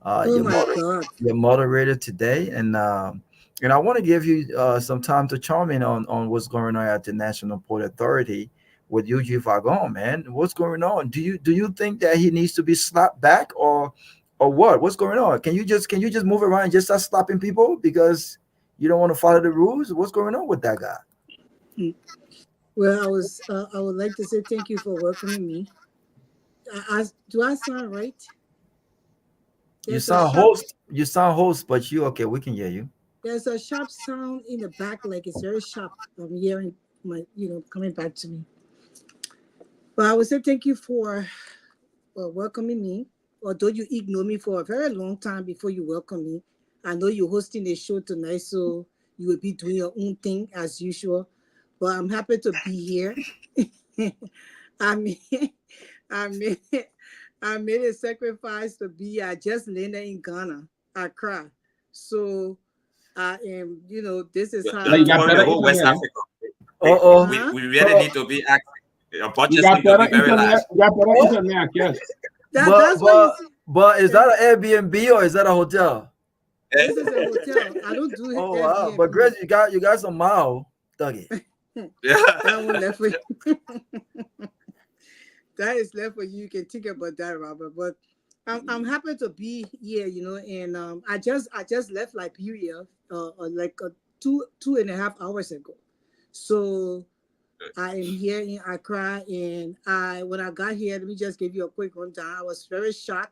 your moderator today, and I want to give you some time to chime in on what's going on at the National Port Authority with Eugene Fargon, man. What's going on? Do you think that he needs to be slapped back or what? What's going on? Can you just move around and just start slapping people because you don't want to follow the rules? What's going on with that guy? Well, I would like to say thank you for welcoming me. Do I sound right? You sound host, but you okay? We can hear you. There's a sharp sound in the back, like it's very sharp. I'm hearing coming back to me. But I would say thank you for welcoming me. Although you ignored me for a very long time before you welcome me. I know you're hosting the show tonight, so you will be doing your own thing as usual. But I'm happy to be here. I made a sacrifice to be. I just landed in Ghana, Accra. So I am, this is how you got better West Africa. We really need to be active. Your budget needs to be very large. Yes. But is that an Airbnb or is that a hotel? This is a hotel. I don't do it. Oh wow! But Grace, you got some mile, Dougie. That one left for you. That is left for you. You can think about that, Robert. But I'm happy to be here, and I just left Liberia like 2.5 hours ago. So I am here in Accra, and when I got here, let me just give you a quick rundown. I was very shocked.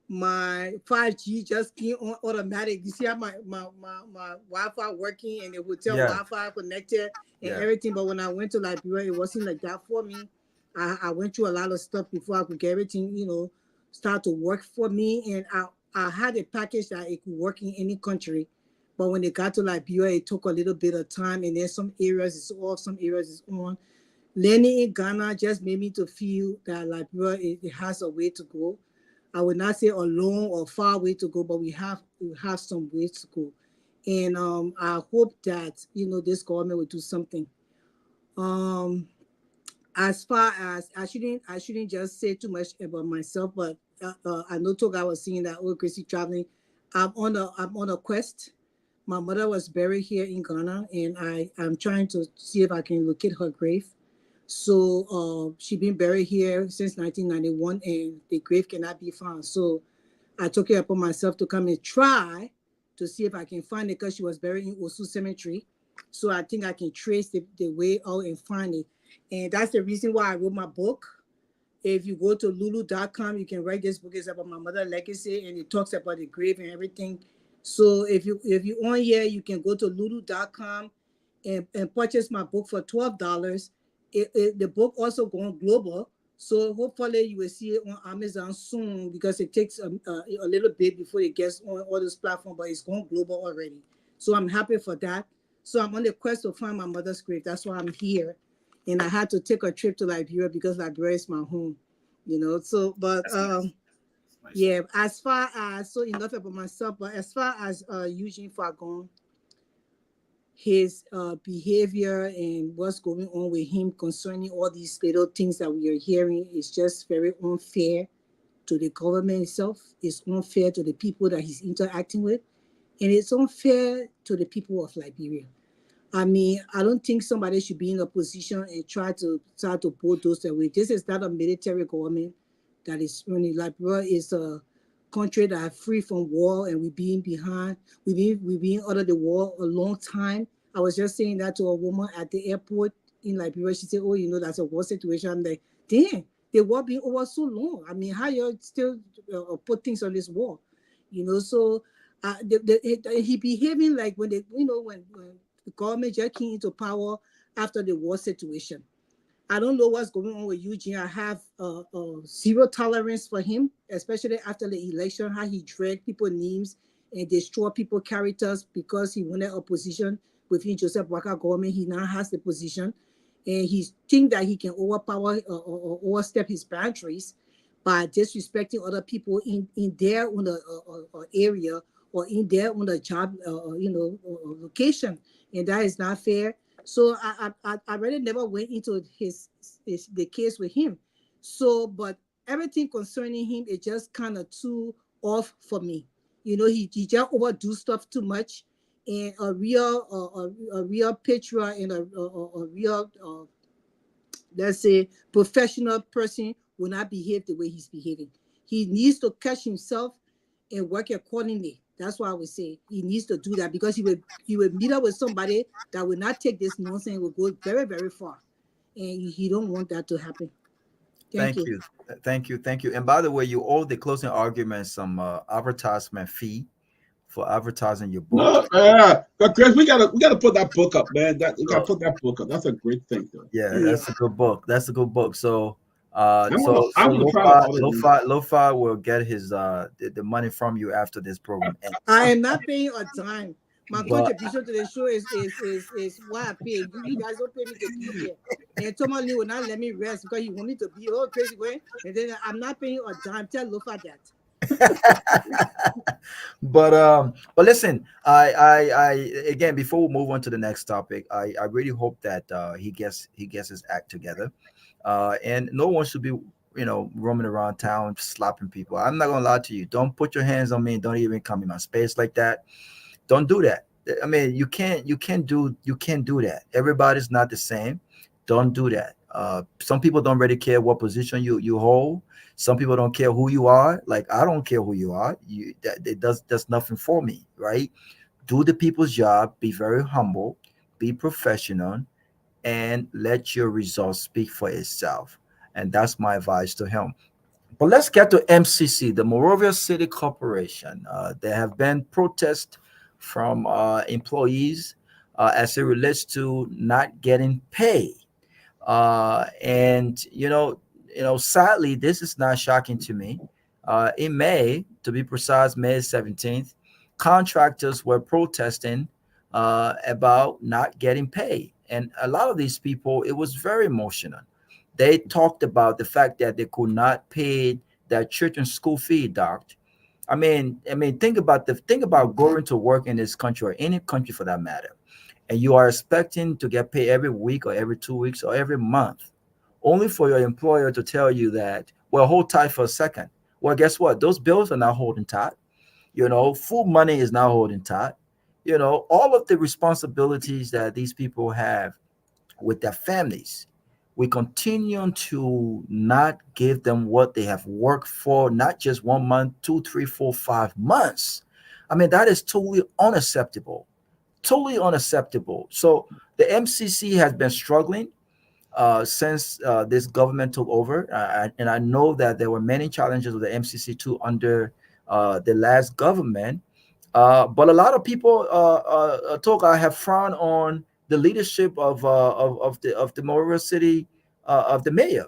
My 5G just came on automatic. You see how my Wi-Fi working and the hotel Wi-Fi connected and everything. But when I went to Liberia, it wasn't like that for me. I went through a lot of stuff before I could get everything, start to work for me. And I had a package that it could work in any country. But when it got to Liberia, it took a little bit of time. And then some areas it's off, some areas it's on. Landing in Ghana just made me to feel that Liberia, it has a way to go. I would not say a long or far way to go, but we have some ways to go. And I hope that, this government will do something. As far as I shouldn't just say too much about myself, but I know Toga was saying that Chrissy traveling. I'm on a quest. My mother was buried here in Ghana, and I'm trying to see if I can locate her grave. So she's been buried here since 1991, and the grave cannot be found. So I took it upon myself to come and try to see if I can find it because she was buried in Osu Cemetery. So I think I can trace the way out and find it. And that's the reason why I wrote my book. If you go to lulu.com, you can write this book. It's about my mother's legacy, and it talks about the grave and everything. So if you on here, you can go to lulu.com and purchase my book for $12. The book also going global. So hopefully you will see it on Amazon soon because it takes a little bit before it gets on all those platforms, but it's going global already. So I'm happy for that. So I'm on the quest to find my mother's grave. That's why I'm here. And I had to take a trip to Liberia because Liberia is my home, you know. So, but That's nice. Nice. yeah, as far as, so enough about myself, but as far as Eugene Fagon, his behavior and what's going on with him concerning all these little things that we are hearing is just very unfair to the government itself. It's unfair to the people that he's interacting with, and it's unfair to the people of Liberia. I mean, I don't think somebody should be in a position and try to bulldoze their way. This is not a military government that is running. Liberia is a country that is free from war, and we've been behind. We've been under the war a long time. I was just saying that to a woman at the airport in Liberia. She said, "Oh, you know, that's a war situation." I'm like, "Damn, the war been over so long. I mean, how you still put things on this war?" You know, so he behaving like when when the government just came into power after the war situation. I don't know what's going on with Eugene. I have zero tolerance for him, especially after the election, how he dragged people's names and destroy people's characters because he wanted a position within Joseph Walker government. He now has the position, and he thinks that he can overpower or overstep his boundaries by disrespecting other people in their own area or in their own job, location, and that is not fair. So I really never went into the case with him. So, but everything concerning him is just kind of too off for me. You know, he just overdo stuff too much, and a real patriot and a real let's say professional person will not behave the way he's behaving. He needs to catch himself and work accordingly. That's why I would say he needs to do that because he will meet up with somebody that will not take this nonsense and will go very, very far. And he don't want that to happen. Thank Thank you. you. Thank you. And by the way, you owe the closing argument some advertisement fee for advertising your book. No, but Chris, we gotta put that book up, man. That we gotta put that book up. That's a great thing, though. Yeah, Yeah. that's a good book. That's a good book. So I'm gonna try to order them. Lo-Fi will get his the money from you after this program ends. I am not paying a dime. My But contribution to the show is what I pay. You guys don't pay me to be here. And Thomas Lee will not let me rest because he want me to be all crazy way. And then I'm not paying a dime. Tell Lofa that. but listen, I again, before we move on to the next topic, I really hope that he gets his act together, and no one should be roaming around town slapping people. I'm not gonna lie to you. Don't put your hands on me. Don't even come in my space like that. Don't do that. I mean, you can't do that. Everybody's not the same. Don't do that. Some people don't really care what position you hold. Some people don't care who you are. Like, I don't care who you are. It does nothing for me, right? Do the people's job. Be very humble. Be professional, and let your results speak for itself. And that's my advice to him. But let's get to MCC, the Monrovia City Corporation. There have been protests from employees as it relates to not getting paid. And sadly, this is not shocking to me. In May, to be precise, May 17th, contractors were protesting about not getting paid. And a lot of these people, it was very emotional. They talked about the fact that they could not pay their church and school fee, doc. I mean, think about going to work in this country or any country for that matter, and you are expecting to get paid every week or every 2 weeks or every month, only for your employer to tell you that, well, hold tight for a second. Well, guess what? Those bills are not holding tight. Food money is not holding tight. All of the responsibilities that these people have with their families, we continue to not give them what they have worked for, not just 1 month, 2, 3, 4, 5 months. I mean, that is totally unacceptable. Totally unacceptable. So the MCC has been struggling since this government took over. And I know that there were many challenges with the MCC too under the last government. But a lot of people have frowned on the leadership of the Monrovia City of the mayor.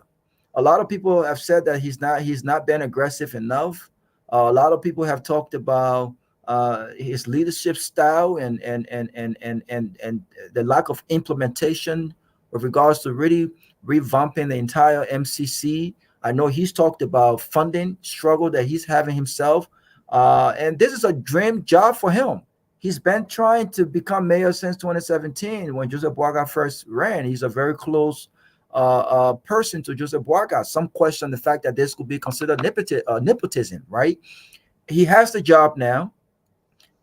A lot of people have said that he's not been aggressive enough. A lot of people have talked about his leadership style and the lack of implementation with regards to really revamping the entire MCC. I know he's talked about funding struggle that he's having himself, and this is a dream job for him. He's been trying to become mayor since 2017 when Joseph Boaga first ran. He's a very close person to Joseph Boaga. Some question the fact that this could be considered nepotism, right? He has the job now.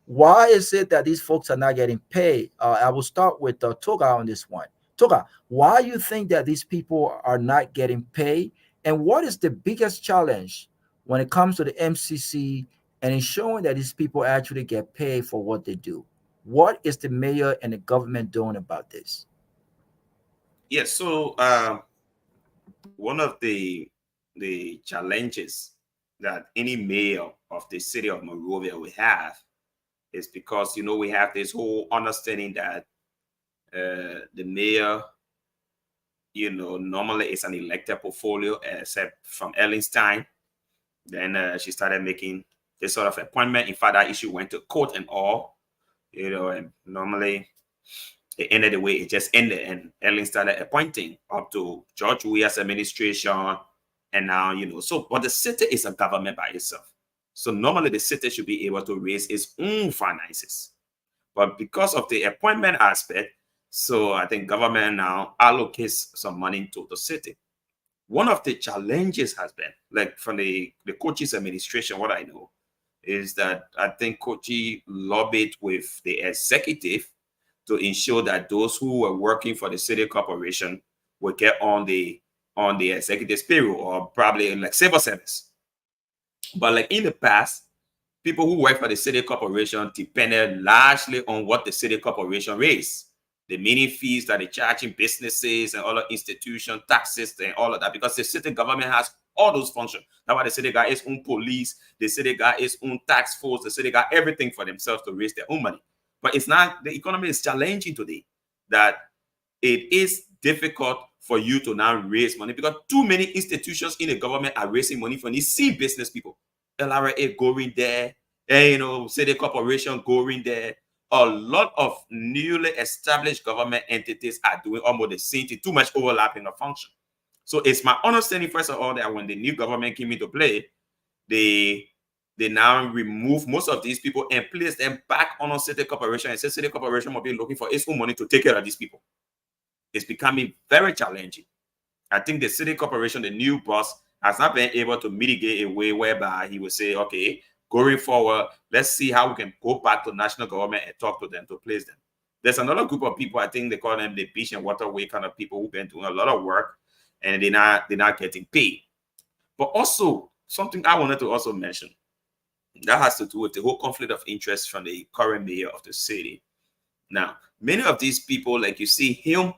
Why is it that these folks are not getting paid? I will start with Toga on this one. Toga, why you think that these people are not getting paid? And what is the biggest challenge when it comes to the MCC and ensuring that these people actually get paid for what they do? What is the mayor and the government doing about this? Yes, so one of the challenges that any mayor of the city of Monrovia will have is because, you know, we have this whole understanding that the mayor, you know, normally is an elected portfolio, except from Ellen's time. Then she started making this sort of appointment. In fact, that issue went to court and all, you know, and normally it ended the way it just ended. And Ellen started appointing up to George Weah's administration. And now, you know, so, but the city is a government by itself. So normally the city should be able to raise its own finances. But because of the appointment aspect, so I think government now allocates some money to the city. One of the challenges has been, like from the Kochi's administration, what I know is that I think Kochi lobbied with the executive to ensure that those who were working for the city corporation would get on the executive payroll, or probably like civil service. But like in the past, people who work for the city corporation depended largely on what the city corporation raised, the many fees that they charge in businesses and other institutions, taxes and all of that, because the city government has all those functions. That's why the city got its own police, the city got its own tax force, the city got everything for themselves to raise their own money. But it's not, the economy is challenging today, that it is difficult for you to now raise money because too many institutions in the government are raising money from these same business people. LRA going there, you know, city corporation going there. A lot of newly established government entities are doing almost the same thing, too much overlapping of function. So it's my understanding, first of all, that when the new government came into play, they now remove most of these people and place them back on a city corporation, and say city corporation will be looking for its own money to take care of these people. It's becoming very challenging. I think the city corporation, the new boss, has not been able to mitigate a way whereby he will say, okay, going forward, let's see how we can go back to national government and talk to them to place them. There's another group of people, I think they call them the beach and waterway kind of people who've been doing a lot of work and they're not getting paid. But also, something I wanted to also mention that has to do with the whole conflict of interest from the current mayor of the city. Now, many of these people, like you see him,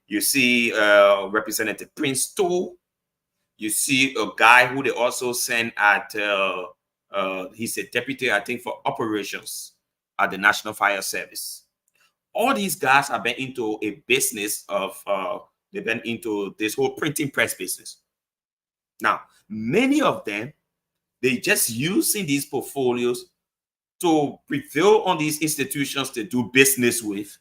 you see Representative Prince Toh, you see a guy who they also sent at, he's a deputy, I think, for operations at the National Fire Service. All these guys have been into a business of, they've been into this whole printing press business. Now, many of them, they just using these portfolios to prevail on these institutions to do business with,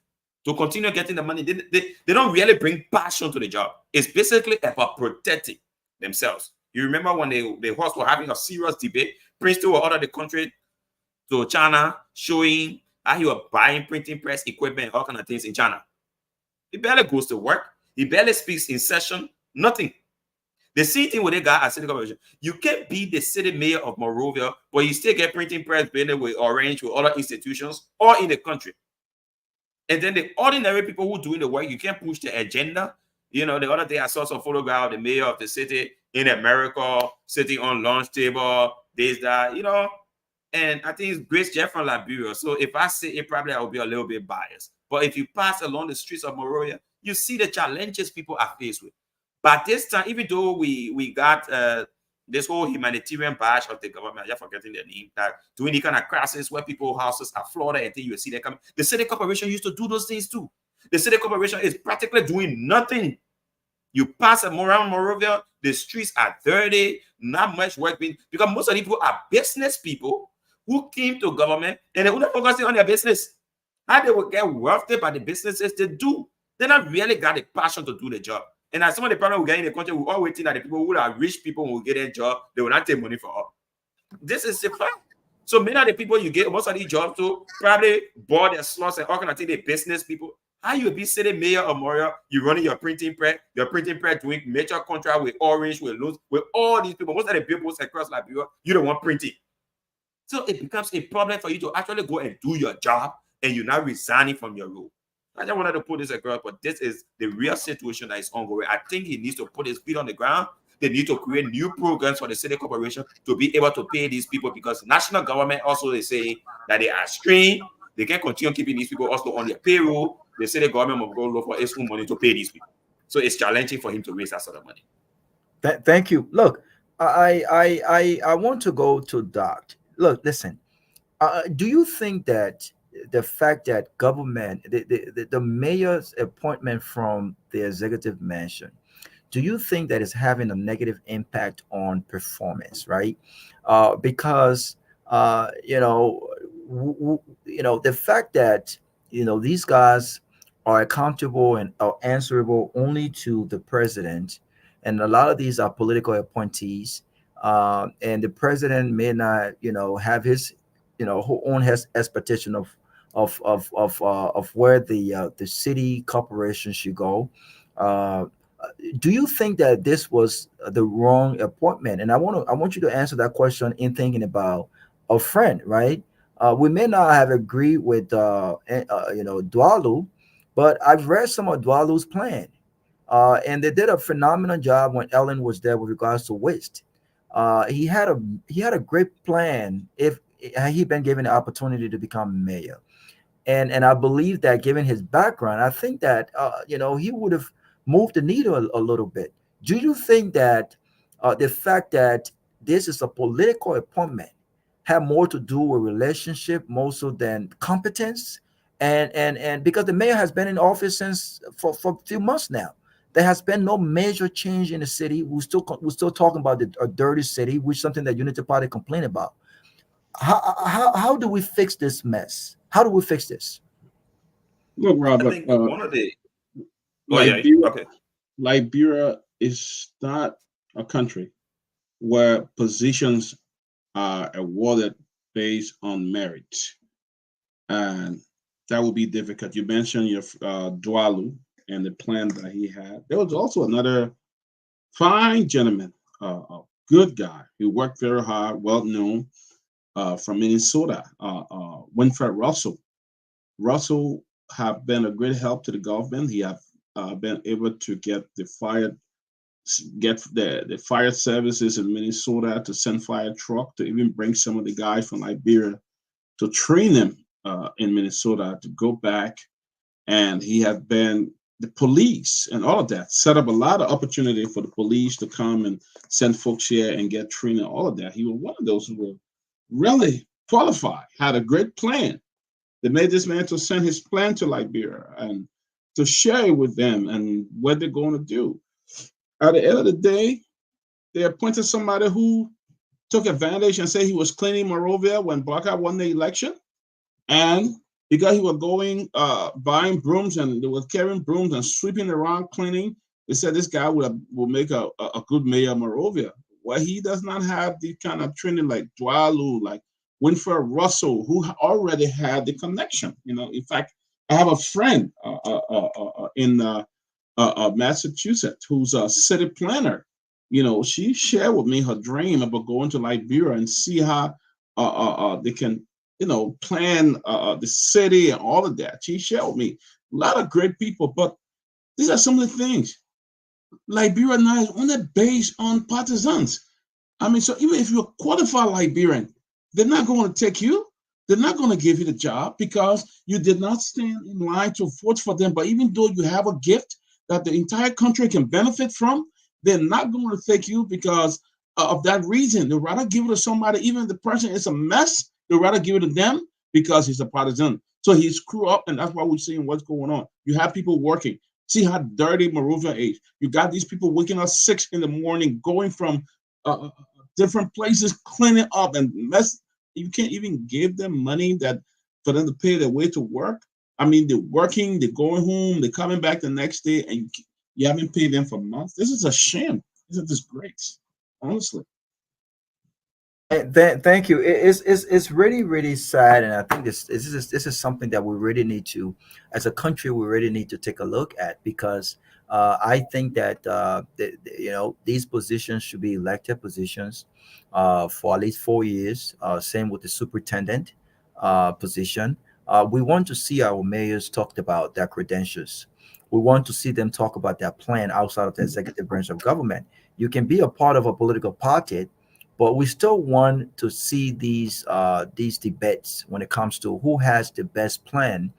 to continue getting the money. They don't really bring passion to the job. It's basically about protecting themselves. You remember when the hosts were having a serious debate, Prince Toh ordered the country to China, showing how he was buying printing press equipment, all kind of things in China. He barely goes to work. He barely speaks in session, nothing. The same thing with the guy at city corporation. You can't be the city mayor of Monrovia, but you still get printing press business with Orange, with other institutions, all in the country. And then the ordinary people who doing the work, you can't push the agenda. You know, the other day I saw some photograph of the mayor of the city in America, sitting on lunch table, this, that, you know. And I think it's Grace Jeff from Liberia. So if I say it, probably I will be a little bit biased. But if you pass along the streets of Monrovia, you see the challenges people are faced with. But this time, even though we got this whole humanitarian badge of the government, I'm forgetting their name, that doing the kind of crisis where people's houses are flooded and then you see them coming. The city corporation used to do those things too. The city corporation is practically doing nothing. You pass around Monrovia, the streets are dirty, not much work being, because most of the people are business people who came to government and they're only focusing on their business. How they will get wealthy by the businesses they do. They not really got the passion to do the job. And as some of the problems we get in the country, we all waiting that the people who are rich people will get a job, they will not take money for all. This is the fact. So many of the people you get most of these jobs to probably bought their slots and all kind of things, the business people. How you be sitting mayor of Montreal, you running your printing press doing major contract with Orange, with Lowe's, with all these people. Most of the people across Liberia, you don't want printing. So it becomes a problem for you to actually go and do your job and you're not resigning from your role. I just wanted to put this across, but this is the real situation that is ongoing. I think he needs to put his feet on the ground. They need to create new programs for the city corporation to be able to pay these people, because national government also, they say that they are strained. They can't continue keeping these people also on their payroll. They say the government will go look for its own money to pay these people. So it's challenging for him to raise that sort of money. Thank you. Look, I want to go to Doc. Look, listen. Do you think that the fact that government, the mayor's appointment from the executive mansion, do you think that is having a negative impact on performance, right? Because the fact that these guys are accountable and are answerable only to the president, and a lot of these are political appointees, and the president may not have his own expectation of where the city corporation should go. Do you think that this was the wrong appointment? And I want you to answer that question in thinking about a friend, right? We may not have agreed with Dwalu, but I've read some of Dwalu's plan, and they did a phenomenal job when Ellen was there with regards to waste. He had a great plan if he'd been given the opportunity to become mayor, and I believe that given his background, I think that he would have moved the needle a little bit. Do you think that the fact that this is a political appointment have more to do with relationship more so than competence? And because the mayor has been in office for a few months now, there has been no major change in the city. We're still talking about a dirty city, which is something that Unity Party complain about. How do we fix this mess? How do we fix this? Look, Robert, I think one of the Liberia is not a country where positions are awarded based on merit, and that will be difficult. You mentioned your Dwalu and the plan that he had. There was also another fine gentleman, a good guy. He worked very hard, well known, from Minnesota, Winfred Russell. Russell have been a great help to the government. He have been able to get the fire services in Minnesota to send fire truck, to even bring some of the guys from Liberia to train them in Minnesota to go back. And he has been the police and all of that, set up a lot of opportunity for the police to come and send folks here and get training, all of that. He was one of those who were really qualified, had a great plan. They made this man to send his plan to Liberia and to share it with them and what they're going to do. At the end of the day, they appointed somebody who took advantage and said he was cleaning Monrovia when Barker won the election. And because he was going, buying brooms, and they were carrying brooms and sweeping around cleaning, they said this guy will make a good mayor of Monrovia. Well, he does not have the kind of training like Dwalu, like Winfred Russell, who already had the connection. In fact, I have a friend in Massachusetts who's a city planner. She shared with me her dream about going to Liberia and see how they can, plan the city and all of that. She shared with me a lot of great people, but these are some of the things. Liberia now is only based on partisans. I mean, so even if you're a qualified Liberian, they're not going to take you. They're not going to give you the job because you did not stand in line to vote for them. But even though you have a gift that the entire country can benefit from, they're not going to take you because of that reason. They'd rather give it to somebody, even if the person is a mess, they'd rather give it to them because he's a partisan. So he's screwed up, and that's why we're seeing what's going on. You have people working. See how dirty Monrovia is. You got these people waking up 6 in the morning, going from different places, cleaning up and mess. You can't even give them money that for them to pay their way to work. I mean, they're working, they're going home, they're coming back the next day, and you haven't paid them for months. This is a shame. This is a disgrace, honestly. Thank you. It's really really sad, and I think this is something that we really need to, as a country, we really need to take a look at, because I think that these positions should be elected positions for at least 4 years. Same with the superintendent position. We want to see our mayors talked about their credentials. We want to see them talk about their plan outside of the executive branch of government. You can be a part of a political party, but we still want to see these debates when it comes to who has the best plan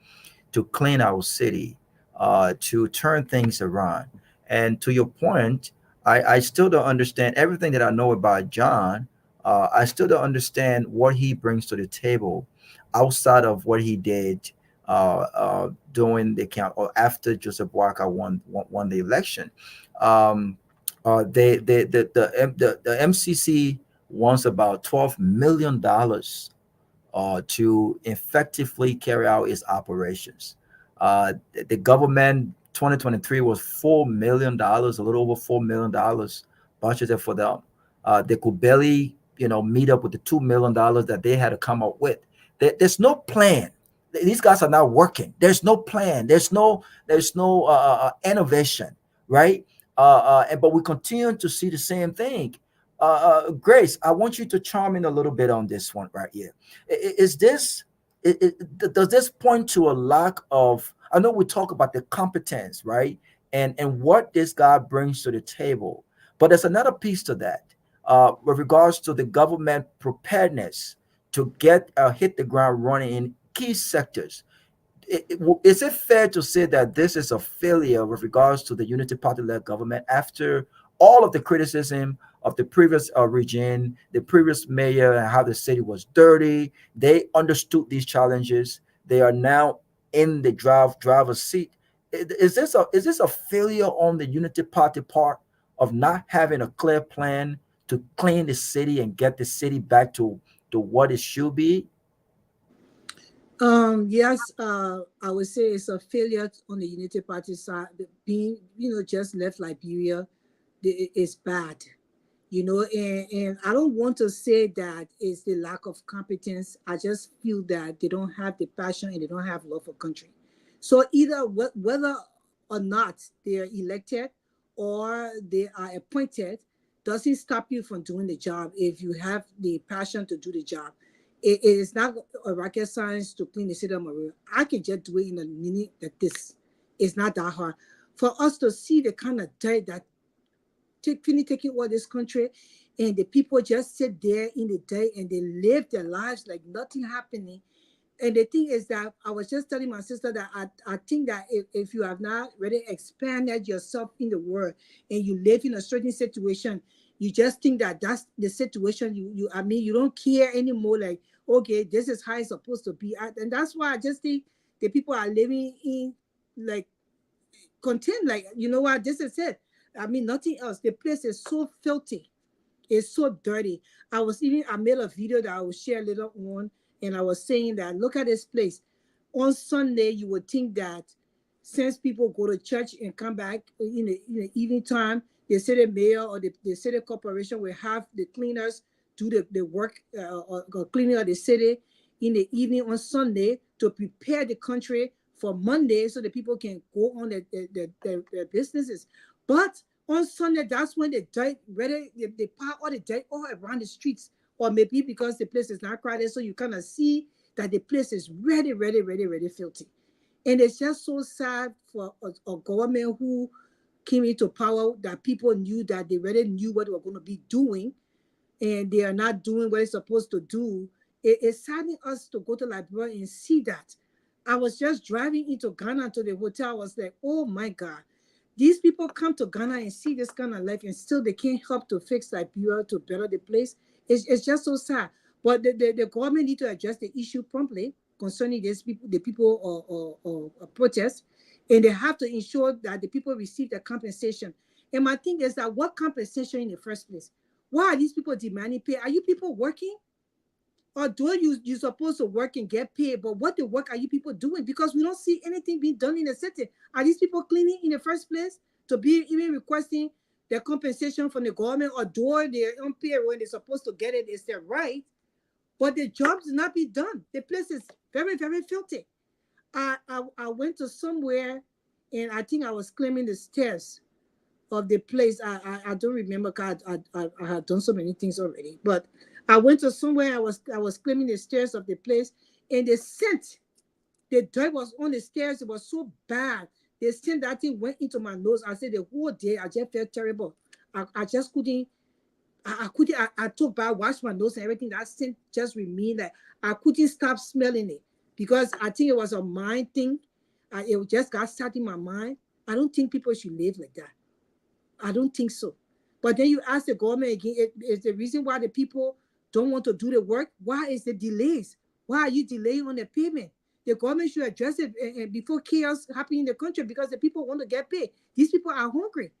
to clean our city, to turn things around. And to your point, I still don't understand everything that I know about John. I still don't understand what he brings to the table outside of what he did during the count or after Joseph Walker won the election. The MCC wants about $12 million to effectively carry out its operations. The government 2023 was $4 million, a little over $4 million budgeted for them. They could barely, meet up with the $2 million that they had to come up with. There's no plan. These guys are not working. There's no plan. There's no innovation, right? But we continue to see the same thing. Grace, I want you to chime in a little bit on this one right here. Does this point to a lack of? I know we talk about the competence, right, and what this guy brings to the table, but there's another piece to that with regards to the government preparedness to hit the ground running in key sectors. Is it fair to say that this is a failure with regards to the Unity Party-led government after all of the criticism of the previous regime, the previous mayor, and how the city was dirty? They understood these challenges. They are now in the driver's seat. Is this a failure on the Unity Party part of not having a clear plan to clean the city and get the city back to what it should be? Yes, I would say it's a failure on the Unity Party side. Being, just left Liberia is bad, and I don't want to say that it's the lack of competence. I just feel that they don't have the passion and they don't have love for country. So either whether or not they are elected or they are appointed doesn't stop you from doing the job if you have the passion to do the job. It is not a rocket science to clean the city of Monrovia. I can just do it in a minute like this. It's not that hard. For us to see the kind of dirt that taking over this country, and the people just sit there in the dirt and they live their lives like nothing happening. And the thing is that I was just telling my sister that I think that if you have not really expanded yourself in the world and you live in a certain situation, you just think that that's the situation you don't care anymore. Like, okay, this is how it's supposed to be. And that's why I just think the people are living in like content. Like, you know what, this is it. I mean, nothing else. The place is so filthy. It's so dirty. I made a video that I will share later on, and I was saying that look at this place. On Sunday, you would think that since people go to church and come back in the evening time, the city mayor or the city corporation will have the cleaners do the work or cleaning of the city in the evening on Sunday to prepare the country for Monday so the people can go on their businesses. But on Sunday, that's when they park all the dirt all around the streets, or maybe because the place is not crowded, so you kind of see that the place is really, really, really, really filthy. And it's just so sad for a government who came into power that people knew that they really knew what they were going to be doing, and they are not doing what it's supposed to do. It's saddening us to go to Liberia and see that. I was just driving into Ghana to the hotel. I was like, oh my God. These people come to Ghana and see this kind of life, and still they can't help to fix Liberia to better the place. It's just so sad. But the government need to address the issue promptly concerning these people, the people or protests, and they have to ensure that the people receive the compensation. And my thing is that what compensation in the first place? Why are these people demanding pay? Are you people working? Although you're supposed to work and get paid, but what the work are you people doing? Because we don't see anything being done in the city. Are these people cleaning in the first place to be even requesting their compensation from the government, or do their own pay when they're supposed to get it? It's their right, but the job does not be done. The place is very, very filthy. I went to somewhere, and I think I was climbing the stairs of the place. I don't remember, because I had done so many things already. But I went to somewhere. I was climbing the stairs of the place, and the scent, the dirt was on the stairs. It was so bad. The scent, that thing went into my nose. I said the whole day I just felt terrible. I just couldn't. I took bath, washed my nose and everything. That scent just remained. Like I couldn't stop smelling it, because I think it was a mind thing. It just got stuck in my mind. I don't think people should live like that. I don't think so. But then you ask the government again, is the reason why the people don't want to do the work? Why is the delays? Why are you delaying on the payment? The government should address it before chaos happens in the country, because the people want to get paid. These people are hungry.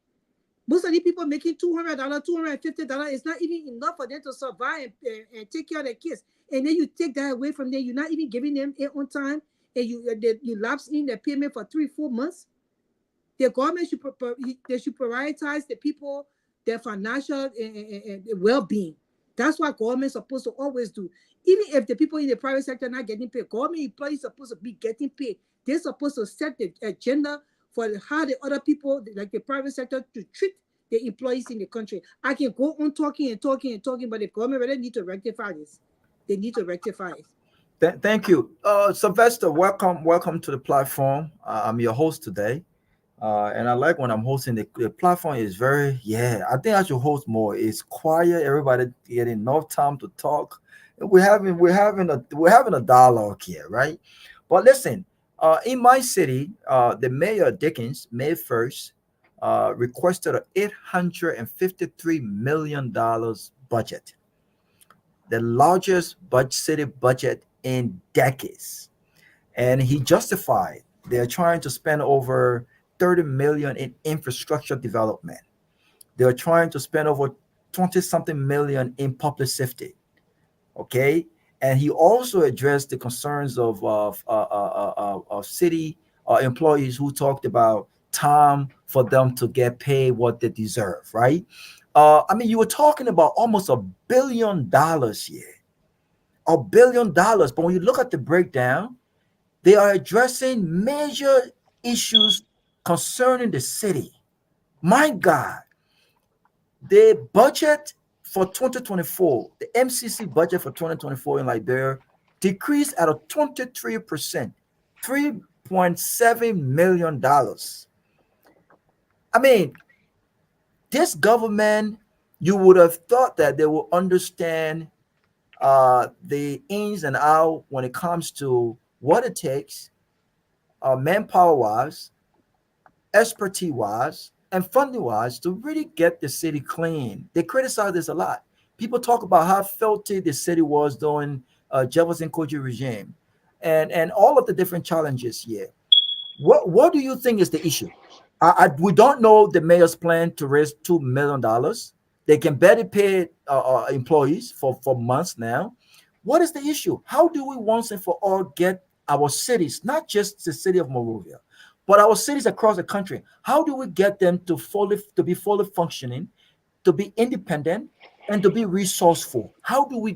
Most of the people making $200, $250 is not even enough for them to survive and take care of their kids. And then you take that away from them. You're not even giving them it on time, and you lapse in the payment for 3-4 months. The government should prioritize the people, their financial well-being. That's what government's supposed to always do. Even if the people in the private sector are not getting paid, government employees are supposed to be getting paid. They're supposed to set the agenda for how the other people, like the private sector, to treat the employees in the country. I can go on talking, but the government really need to rectify this. They need to rectify it. Thank you, Sylvester. Welcome to the platform. I'm your host today. And I like when I'm hosting, the platform is very, I think I should host more. It's quiet, everybody get enough time to talk. We're having a dialogue here, right? But listen, in my city, the mayor Dickens, May 1st, requested an $853 million budget, the largest city budget in decades. And he justified they're trying to spend over 30 million in infrastructure development. They're trying to spend over 20 something million in public safety. Okay. And he also addressed the concerns of city employees who talked about time for them to get paid what they deserve, right? I mean, you were talking about almost $1 billion here. $1 billion. But when you look at the breakdown, they are addressing major issues concerning the city. My God, the budget for 2024, the MCC budget for 2024 in Liberia decreased at a 23%, $3.7 million. I mean, this government, you would have thought that they will understand the ins and outs when it comes to what it takes, manpower wise, expertise wise, and funding wise, to really get the city clean. They criticize this a lot. People talk about how filthy the city was during Jefferson Koji regime, and all of the different challenges here. What do you think is the issue? We don't know the mayor's plan to raise $2 million. They can barely pay employees for months now. What is the issue? How do we once and for all get our cities, not just the city of Monrovia, but our cities across the country, how do we get them to be fully functioning, to be independent, and to be resourceful? How do we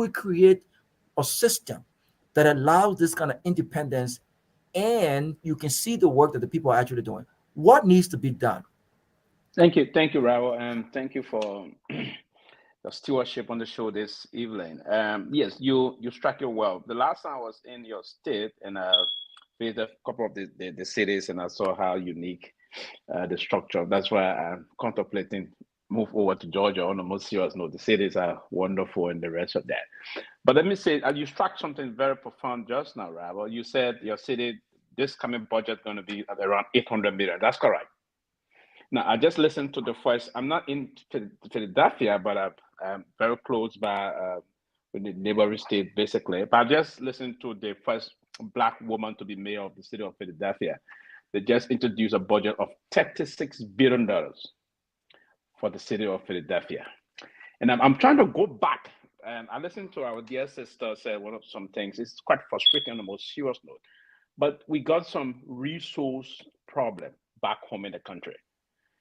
create a system that allows this kind of independence, and you can see the work that the people are actually doing? What needs to be done? Thank you, Raul, and thank you for the stewardship on the show this evening. Yes, you struck it well. The last time I was in your state, and I visited a couple of the cities, and I saw how unique the structure. That's why I'm contemplating move over to Georgia on a more serious note. The cities are wonderful, and the rest of that. But let me say, you struck something very profound just now, Raul. You said your city, this coming budget going to be at around 800 million. That's correct. Now, I just listened to the first. I'm not in Philadelphia, but I'm very close by with the neighboring state, basically. But I just listened to the first Black woman to be mayor of the city of Philadelphia. they just introduced a budget of $36 billion for the city of Philadelphia. And I'm trying to go back, and I listened to our dear sister say some things. It's quite frustrating on the most serious note. But we got some resource problem back home in the country.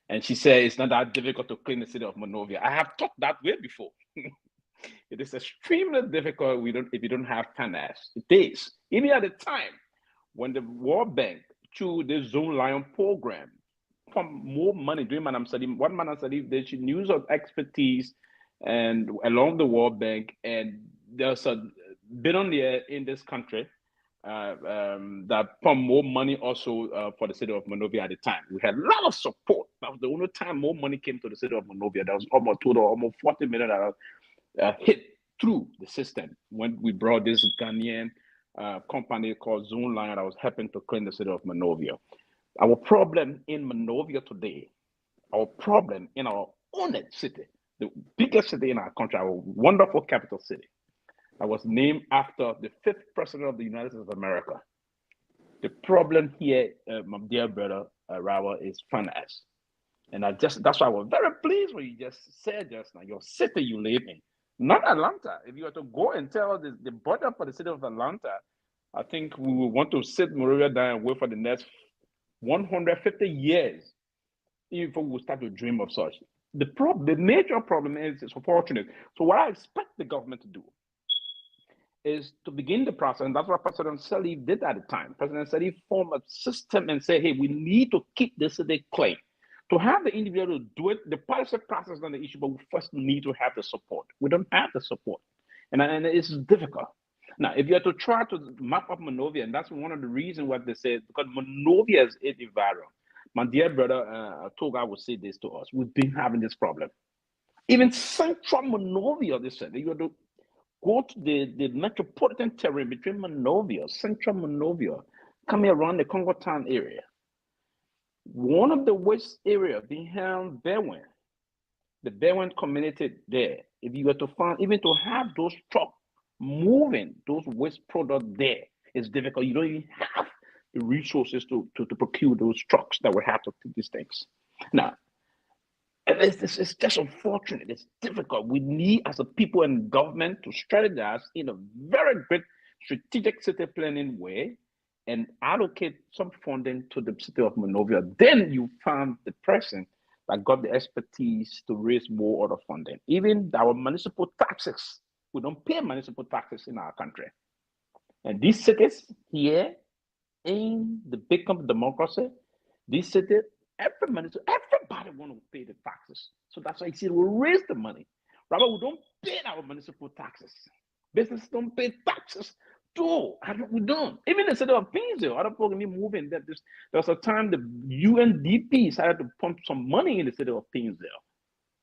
And she said it's not that difficult to clean the city of Monrovia. I have talked that way before. It is extremely difficult if you don't have finance. It is. Even at the time when the World Bank, through the Zone Lion program, pump more money during Madam Salim, what Madam Salim did, she used her expertise and along the World Bank, and there's a billionaire in this country that pumped more money also for the city of Monrovia at the time. We had a lot of support. That was the only time more money came to the city of Monrovia. That was almost $40 million hit through the system when we brought this Ghanaian company called Zone Lion that was helping to clean the city of Monrovia. Our problem in Monrovia today, our problem in our own city, the biggest city in our country, our wonderful capital city, that was named after the 5th president of the United States of America. The problem here, my dear brother Rawa, is finance. And that's why I was very pleased when you just said just now, your city you live in, not Atlanta. If you were to go and tell the budget for the city of Atlanta, I think we will want to sit Monrovia down and wait for the next 150 years before we start to dream of such. The major problem is it's unfortunate. So what I expect the government to do is to begin the process, and that's what President Salih did at the time. President Salih formed a system and said, hey, we need to keep the city clean. To have the individual do it, the policy process is not the issue, but we first need to have the support. We don't have the support, and it's difficult. Now, if you are to try to map up Monrovia, and that's one of the reasons what they say, because Monrovia is a environment. My dear brother Toga will say this to us. We've been having this problem. Even central Monrovia, they said, you have to go to the metropolitan terrain between Monrovia, central Monrovia, coming around the Congo Town area. One of the west area behind Berwyn, the Berwyn community there, if you were to find, even to have those trucks moving those waste products there, it's difficult. You don't even have the resources to procure those trucks that would have to take these things. Now, it's just unfortunate. It's difficult. We need, as a people and government, to strategize in a very great strategic city planning way and allocate some funding to the city of Monrovia. Then you found the person that got the expertise to raise more other funding. Even our municipal taxes, we don't pay municipal taxes in our country. And these cities here in the big democracy, these cities, everybody want to pay the taxes. So that's why you see we raise the money. Rather, we don't pay our municipal taxes. Businesses don't pay taxes too. We don't. Even the city of Painesville, other people can be moving. There was a time the UNDP decided to pump some money in the city of Painesville,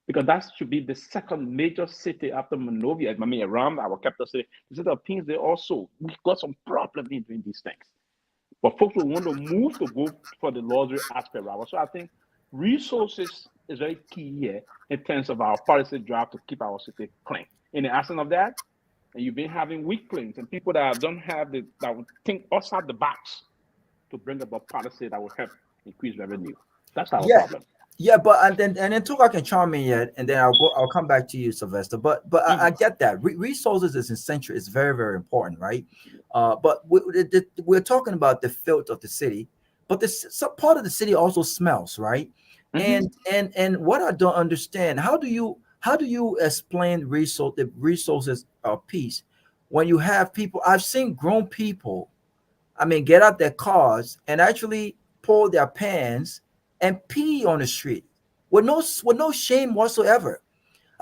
because that should be the second major city after Monrovia. I mean, around our capital city, the city of Painesville also. We got some problem in doing these things. But folks will want to move to go for the luxury aspect, right? So I think resources is very key here in terms of our policy drive to keep our city clean. In the absence of that, and you've been having weaklings and people that don't have that would think outside the box to bring about policy that will help increase revenue. That's our problem. Yeah, but and then Tuga can chime in yet, and then I'll come back to you, Sylvester. But I get that resources is essential. It's very, very important, right? But we're talking about the filth of the city, but some part of the city also smells, right? Mm-hmm. And what I don't understand, how do you explain the resources of peace when you have people? I've seen grown people, get out their cars and actually pull their pants and pee on the street with no shame whatsoever.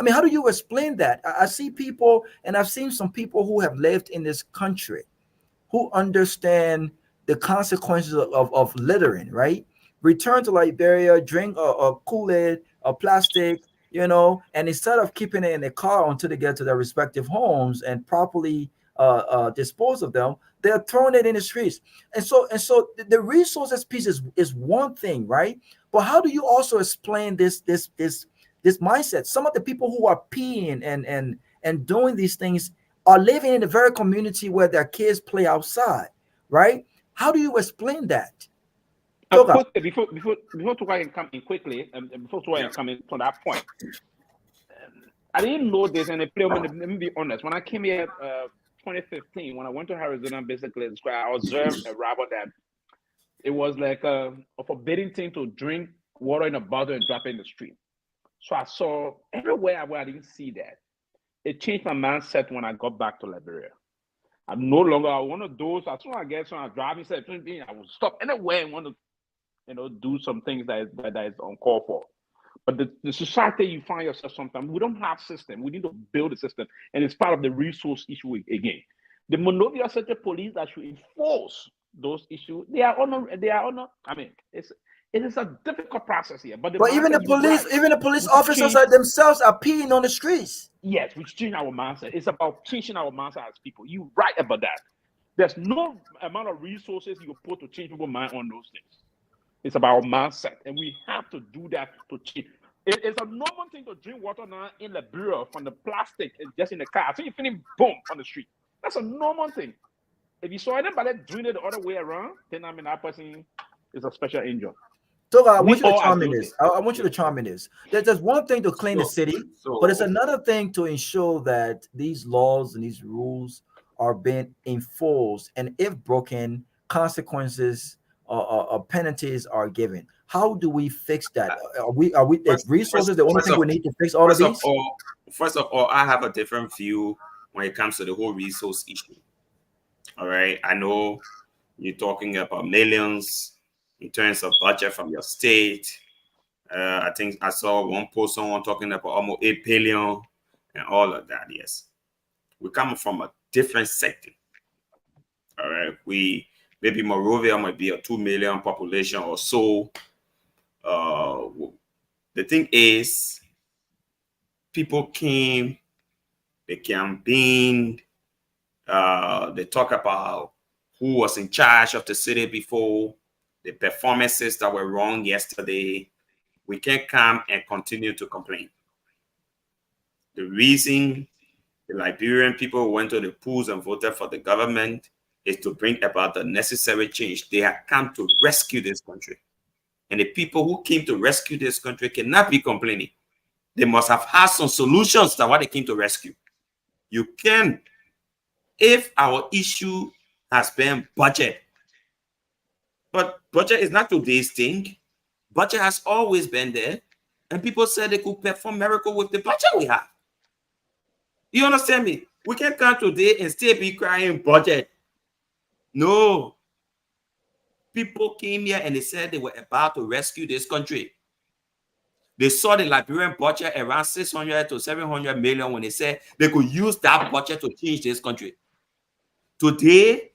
How do you explain that? I see people, and I've seen some people who have lived in this country who understand the consequences of littering, right? Return to Liberia, drink a Kool-Aid, a plastic, and instead of keeping it in the car until they get to their respective homes and properly dispose of them, they're throwing it in the streets. And so the resources piece is one thing, right? But how do you also explain this mindset? Some of the people who are peeing and doing these things are living in the very community where their kids play outside, right? How do you explain that? Toga. Quickly, before Tuka can come in quickly, before Tuka can come in to that point, I didn't know this, and let me be honest. When I came here, 2015, when I went to Arizona, basically, I observed a rabble that it was like a forbidden thing to drink water in a bottle and drop it in the street. So I saw everywhere where I didn't see that. It changed my mindset when I got back to Liberia. I'm no longer one of those. As soon as I get on a driving set, I will stop anywhere and want to, do some things that is uncalled for. But the society you find yourself sometimes, we don't have system. We need to build a system, and it's part of the resource issue again. The Monrovia City Police that should enforce those issues, they are on. I mean, it is a difficult process here. But even the police officers themselves are peeing on the streets. Yes, we change our mindset. It's about changing our mindset as people. You're right about that. There's no amount of resources you put to change people's mind on those things. It's about mindset, and we have to do that to change. It's a normal thing to drink water now in Liberia from the plastic and just in the car. So you finish, boom, on the street. That's a normal thing. If you saw anybody doing it the other way around, then I mean that person is a special angel. So I want you to chime in this. I want you to chime in this. There's one thing to clean the city, but it's another thing to ensure that these laws and these rules are being enforced, and if broken, consequences or penalties are given. How do we fix that? Are we resources the only thing we need to fix all of these? First of all, I have a different view when it comes to the whole resource issue. All right, I know you're talking about millions in terms of budget from your state. I think I saw one post someone talking about almost 8 billion and all of that. Yes, we come from a different sector. All right, maybe Monrovia might be a 2 million population or so. The thing is, people came, they campaigned, they talk about who was in charge of the city before, the performances that were wrong yesterday. We can't come and continue to complain. The reason the Liberian people went to the polls and voted for the government is to bring about the necessary change. They have come to rescue this country. And the people who came to rescue this country cannot be complaining. They must have had some solutions to what they came to rescue. You can, if our issue has been budget, but budget is not today's thing. Budget has always been there. And people said they could perform miracle with the budget we have. You understand me? We can't come today and still be crying budget. No. People came here and they said they were about to rescue this country. They saw the Liberian budget around 600 to 700 million when they said they could use that budget to change this country. Today,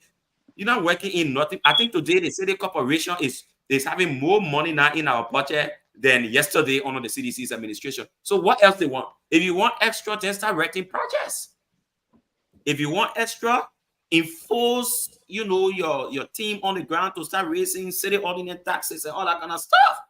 you're not working in nothing. I think today the city corporation is having more money now in our budget than yesterday under the CDC's administration. So what else they want? If you want extra, then start writing projects. If you want extra, enforce, your team on the ground to start raising city ordinance taxes and all that kind of stuff.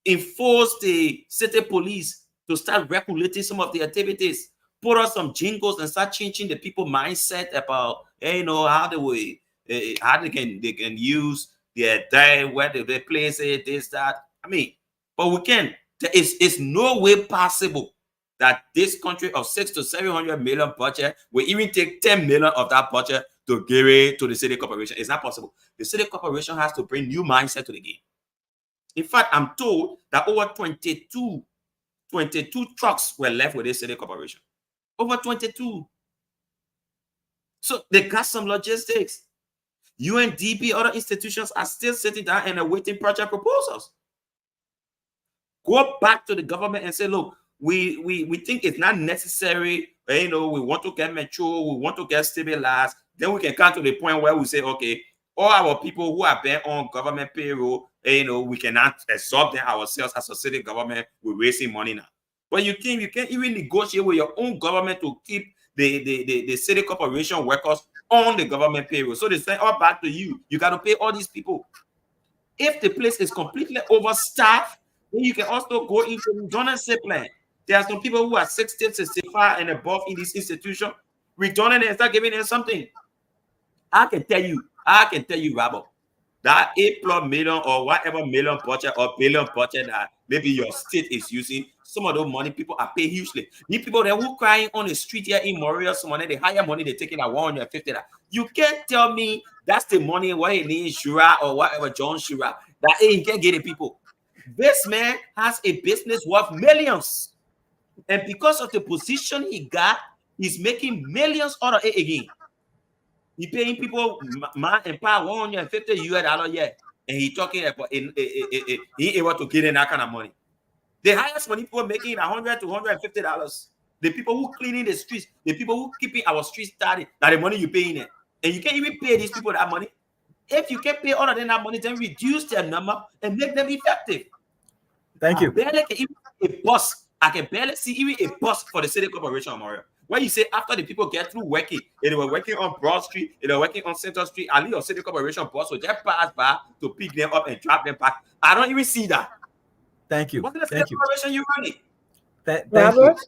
Enforce the city police to start regulating some of the activities. Put out some jingles and start changing the people's mindset about, how they can use their day, where they place it, this, that. I mean, but we can. It's no way possible that this country of 600 to 700 million budget will even take 10 million of that budget to give it to the city corporation. It's not possible. The city corporation has to bring new mindset to the game. In fact, I'm told that over 22 trucks were left with this city corporation. Over 22. So they got some logistics. UNDP, other institutions are still sitting down and awaiting project proposals. Go back to the government and say, look, we think it's not necessary. We want to get mature. We want to get stabilized. Then we can come to the point where we say, okay, all our people who have been on government payroll, we cannot absorb them ourselves as a city government. We're wasting money now. But you can't even negotiate with your own government to keep the city corporation workers on the government payroll. So they send all back to you. You got to pay all these people. If the place is completely overstaffed, then you can also go into the redundancy plan. There are some people who are 60, 65 and above in this institution. Redundant and start giving them something. I can tell you, Robert, that $8+ million or whatever million budget or billion budget that maybe your state is using, some of those money people are paid hugely. These people that who crying on the street here in Montreal, some money, they hire money, they taking at 150. You can't tell me that's the money what he needs Shura or whatever John Shura that he can get the people. This man has a business worth millions, and because of the position he got, he's making millions out of it again. He paying people man and power $150 a year, and he talking about he able to get in that kind of money. The highest money people making $100 to $150. The people who cleaning the streets, the people who keeping our streets started, that the money you paying it, and you can't even pay these people that money. If you can't pay all of them that money, then reduce their number and make them effective. Thank you. Barely can even a bus. I can barely see even a bus for the city corporation of Montreal. When you say after the people get through working, they were working on Broad Street, they were working on Central Street, at least your city corporation bus will just pass by to pick them up and drop them back. I don't even see that. Thank you. What is the Thank city you. corporation you running? Thank you. Robert,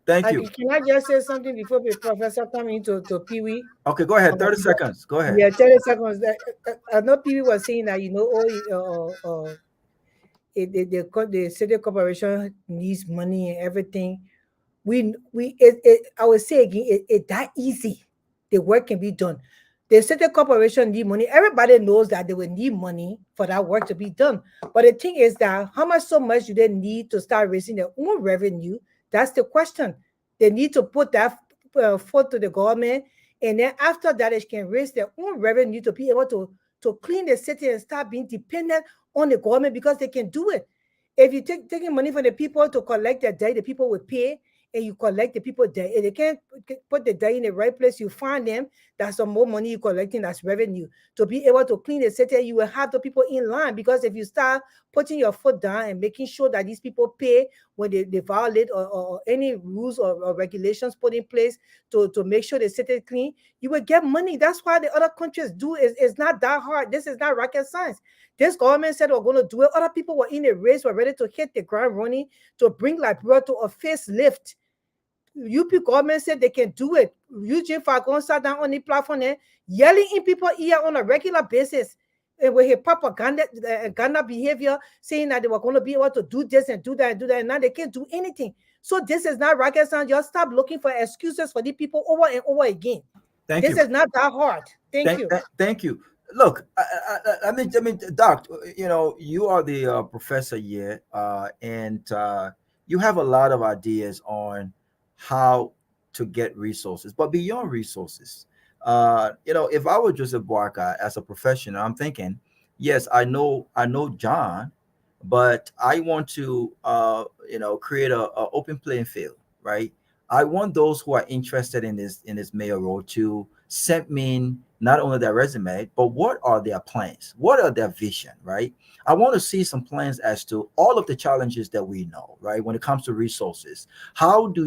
Thank you. can I just say something before the professor come into Pee Wee? Okay, go ahead. 30 seconds. Go ahead. Yeah, 30 seconds. I know Pee Wee was saying that, the city corporation needs money and everything. I would say again, it that easy. The work can be done. The city corporation need money. Everybody knows that they will need money for that work to be done. But the thing is that how much do they need to start raising their own revenue? That's the question. They need to put that forth to the government, and then after that, they can raise their own revenue to be able to clean the city and start being dependent on the government, because they can do it. If you taking money from the people to collect their debt, the people will pay, and you collect the people debt. If they can't put the debt in the right place, you find them. That's some more money you're collecting, that's revenue. To be able to clean the city, you will have the people in line, because if you start putting your foot down and making sure that these people pay when they violate or any rules or regulations put in place to make sure the city is clean, you will get money. That's why the other countries do it. It's not that hard. This is not rocket science. This government said we're going to do it. Other people were in the race, were ready to hit the ground running to bring Liberia to a facelift. UP government said they can do it. Eugene Falcon sat down on the platform there, yelling in people's ear on a regular basis with his propaganda behavior, saying that they were going to be able to do this and do that and do that, and now they can't do anything. So this is not rocket science. Just stop looking for excuses for the people over and over again. Thank this you. is not that hard. Thank you. Thank you. Look, I mean, Doc, you are the professor here, and you have a lot of ideas on how to get resources, but beyond resources, if I were Joseph Boakai as a professional, I'm thinking, yes, I know John, but I want to, create a open playing field, right? I want those who are interested in this mayor role to send me not only their resume, but what are their plans? What are their vision, right? I want to see some plans as to all of the challenges that we know, right? When it comes to resources, what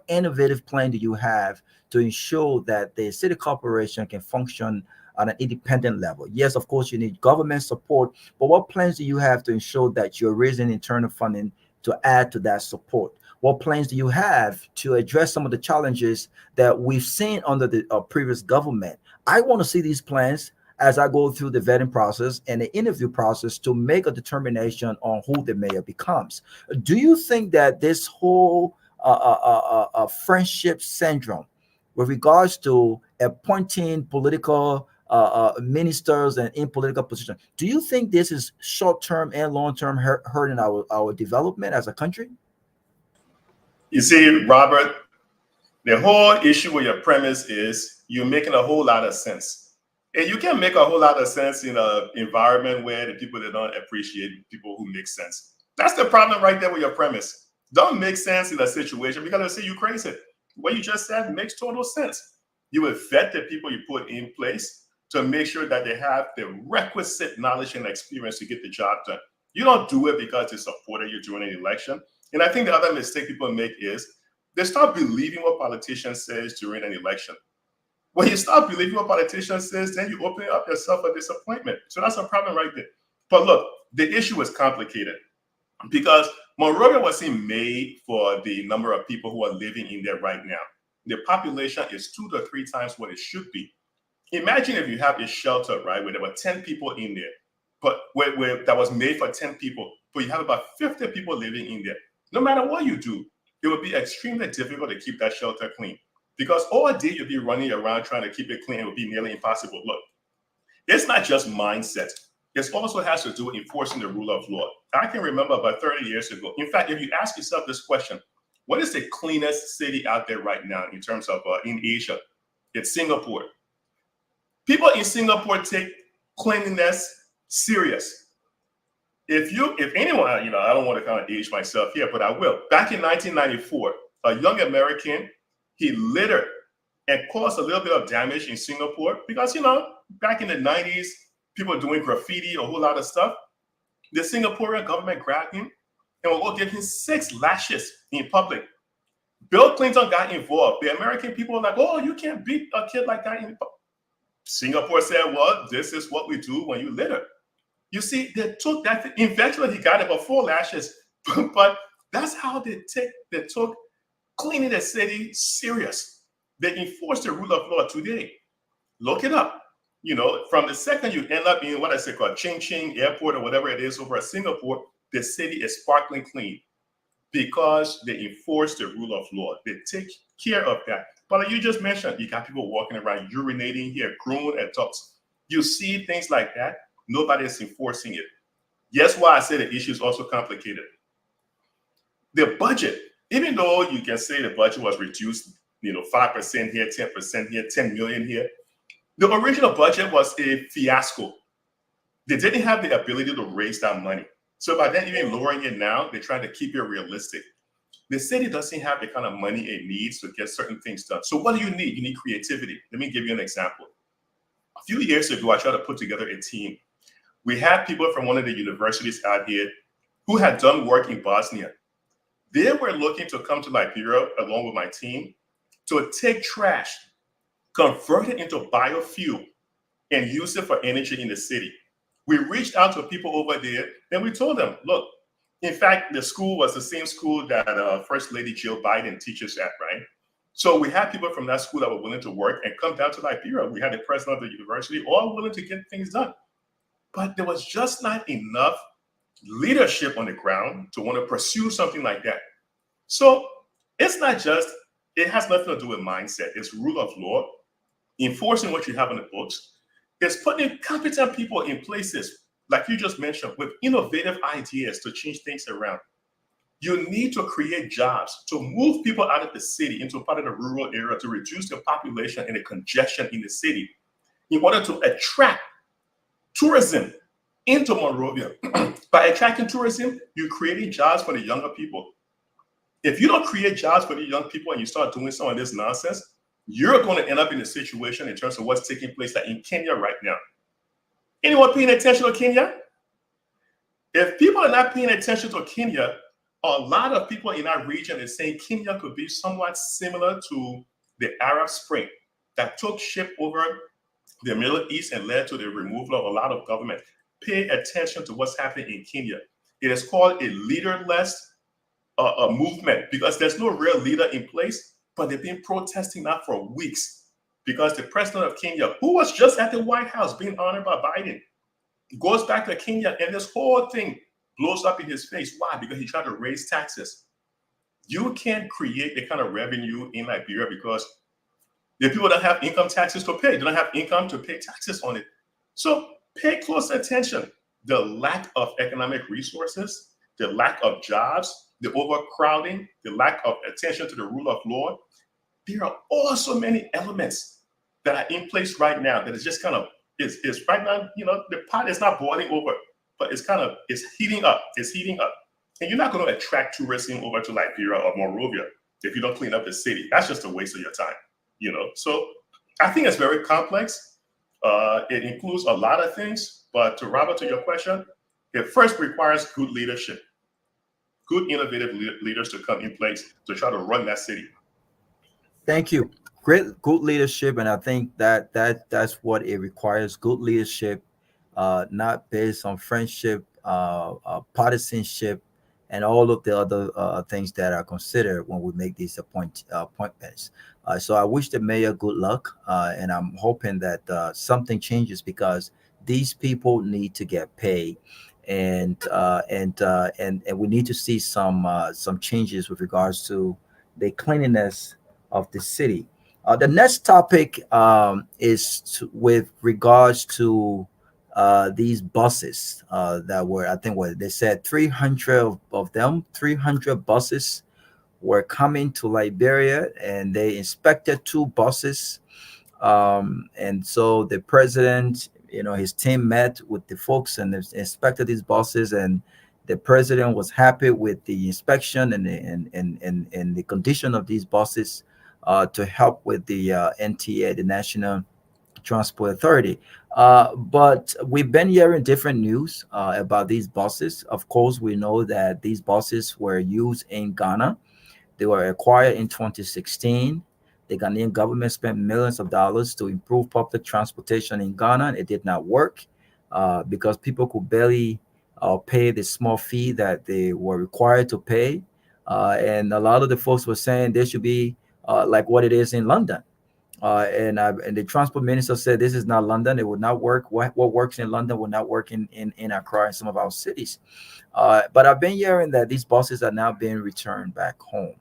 innovative plan do you have to ensure that the city corporation can function on an independent level? Yes, of course, you need government support, but what plans do you have to ensure that you're raising internal funding to add to that support? What plans do you have to address some of the challenges that we've seen under the previous government? I want to see these plans as I go through the vetting process and the interview process to make a determination on who the mayor becomes. Do you think that this whole friendship syndrome with regards to appointing political ministers and in political positions, do you think this is short-term and long-term hurting our development as a country? You see, Robert, the whole issue with your premise is you're making a whole lot of sense. And you can make a whole lot of sense in an environment where the people that don't appreciate people who make sense. That's the problem right there with your premise. Don't make sense in a situation because they say you're crazy. What you just said makes total sense. You will vet the people you put in place to make sure that they have the requisite knowledge and experience to get the job done. You don't do it because they supported you during an election. And I think the other mistake people make is they start believing what politicians say during an election. When you start believing what politicians say, then you open up yourself a disappointment. So that's a problem right there. But look, the issue is complicated because Monrovia wasn't made for the number of people who are living in there right now. The population is 2 to 3 times what it should be. Imagine if you have a shelter, right, where there were 10 people in there, but where that was made for 10 people, but you have about 50 people living in there. No matter what you do, it would be extremely difficult to keep that shelter clean, because all day you'll be running around trying to keep it clean. It would be nearly impossible. Look, it's not just mindset. It also has to do with enforcing the rule of law. I can remember about 30 years ago. In fact, if you ask yourself this question, what is the cleanest city out there right now in terms of in Asia? It's Singapore. People in Singapore take cleanliness serious. If anyone, I don't want to kind of age myself here, but I will. Back in 1994, a young American, he littered and caused a little bit of damage in Singapore because, back in the 90s, people were doing graffiti, a whole lot of stuff. The Singaporean government grabbed him and will give him 6 lashes in public. Bill Clinton got involved. The American people were like, oh, you can't beat a kid like that in public. Singapore said, well, this is what we do when you litter. You see, they took that. Eventually, he got it for 4 lashes. But that's how they took cleaning the city serious. They enforce the rule of law today. Look it up. From the second you end up in what I say called Ching Ching Airport or whatever it is over at Singapore, the city is sparkling clean because they enforce the rule of law. They take care of that. But like you just mentioned, you got people walking around urinating here, grown adults. You see things like that. Nobody is enforcing it. Guess why I say the issue is also complicated. The budget, even though you can say the budget was reduced, 5% here, 10% here, 10 million here, the original budget was a fiasco. They didn't have the ability to raise that money. So by then, even lowering it now, they're trying to keep it realistic. The city doesn't have the kind of money it needs to get certain things done. So what do you need? You need creativity. Let me give you an example. A few years ago, I tried to put together a team. We had people from one of the universities out here who had done work in Bosnia. They were looking to come to Liberia along with my team to take trash, convert it into biofuel, and use it for energy in the city. We reached out to people over there and we told them, look, in fact, the school was the same school that First Lady Jill Biden teaches at, right? So we had people from that school that were willing to work and come down to Liberia. We had the president of the university, all willing to get things done. But there was just not enough leadership on the ground to want to pursue something like that. So it's not just, it has nothing to do with mindset. It's rule of law, enforcing what you have in the books. It's putting competent people in places, like you just mentioned, with innovative ideas to change things around. You need to create jobs to move people out of the city into part of the rural area to reduce the population and the congestion in the city in order to attract tourism into Monrovia. By attracting tourism, you're creating jobs for the younger people. If you don't create jobs for the young people and you start doing some of this nonsense, you're going to end up in a situation in terms of what's taking place like in Kenya right now. Anyone paying attention to Kenya? If people are not paying attention to Kenya, a lot of people in our region are saying Kenya could be somewhat similar to the Arab Spring that took shape over the Middle East and led to the removal of a lot of government. Pay attention to what's happening in Kenya. It is called a leaderless movement because there's no real leader in place, but they've been protesting now for weeks because the president of Kenya, who was just at the White House being honored by Biden, goes back to Kenya and this whole thing blows up in his face. Why? Because he tried to raise taxes. You can't create the kind of revenue in Liberia because the people don't have income taxes to pay. They don't have income to pay taxes on it. So pay close attention. The lack of economic resources, the lack of jobs, the overcrowding, the lack of attention to the rule of law. There are also many elements that are in place right now that is just kind of, is right now, the pot is not boiling over, but it's heating up. It's heating up. And you're not going to attract tourism over to Liberia or Monrovia if you don't clean up the city. That's just a waste of your time, So I think it's very complex. It includes a lot of things, but to your question, it first requires good leadership, good innovative leaders to come in place to try to run that city. Thank you. Good leadership, and I think that's what it requires. Good leadership, not based on friendship, partisanship, and all of the other things that are considered when we make these appointments. So I wish the mayor good luck, and I'm hoping that something changes, because these people need to get paid, and we need to see some changes with regards to the cleanliness of the city. The next topic with regards to these buses that were, I think, what they said, 300 of them, 300 buses were coming to Liberia, and they inspected 2 buses. And so the president, his team met with the folks and inspected these buses, and the president was happy with the inspection and the condition of these buses, to help with the NTA, the National Transport Authority. But we've been hearing different news about these buses. Of course, we know that these buses were used in Ghana. They were acquired in 2016. The Ghanaian government spent millions of dollars to improve public transportation in Ghana. It did not work because people could barely pay the small fee that they were required to pay. And a lot of the folks were saying there should be like what it is in London. And the transport minister said this is not London. It would not work. What works in London will not work in Accra and some of our cities. But I've been hearing that these buses are now being returned back home,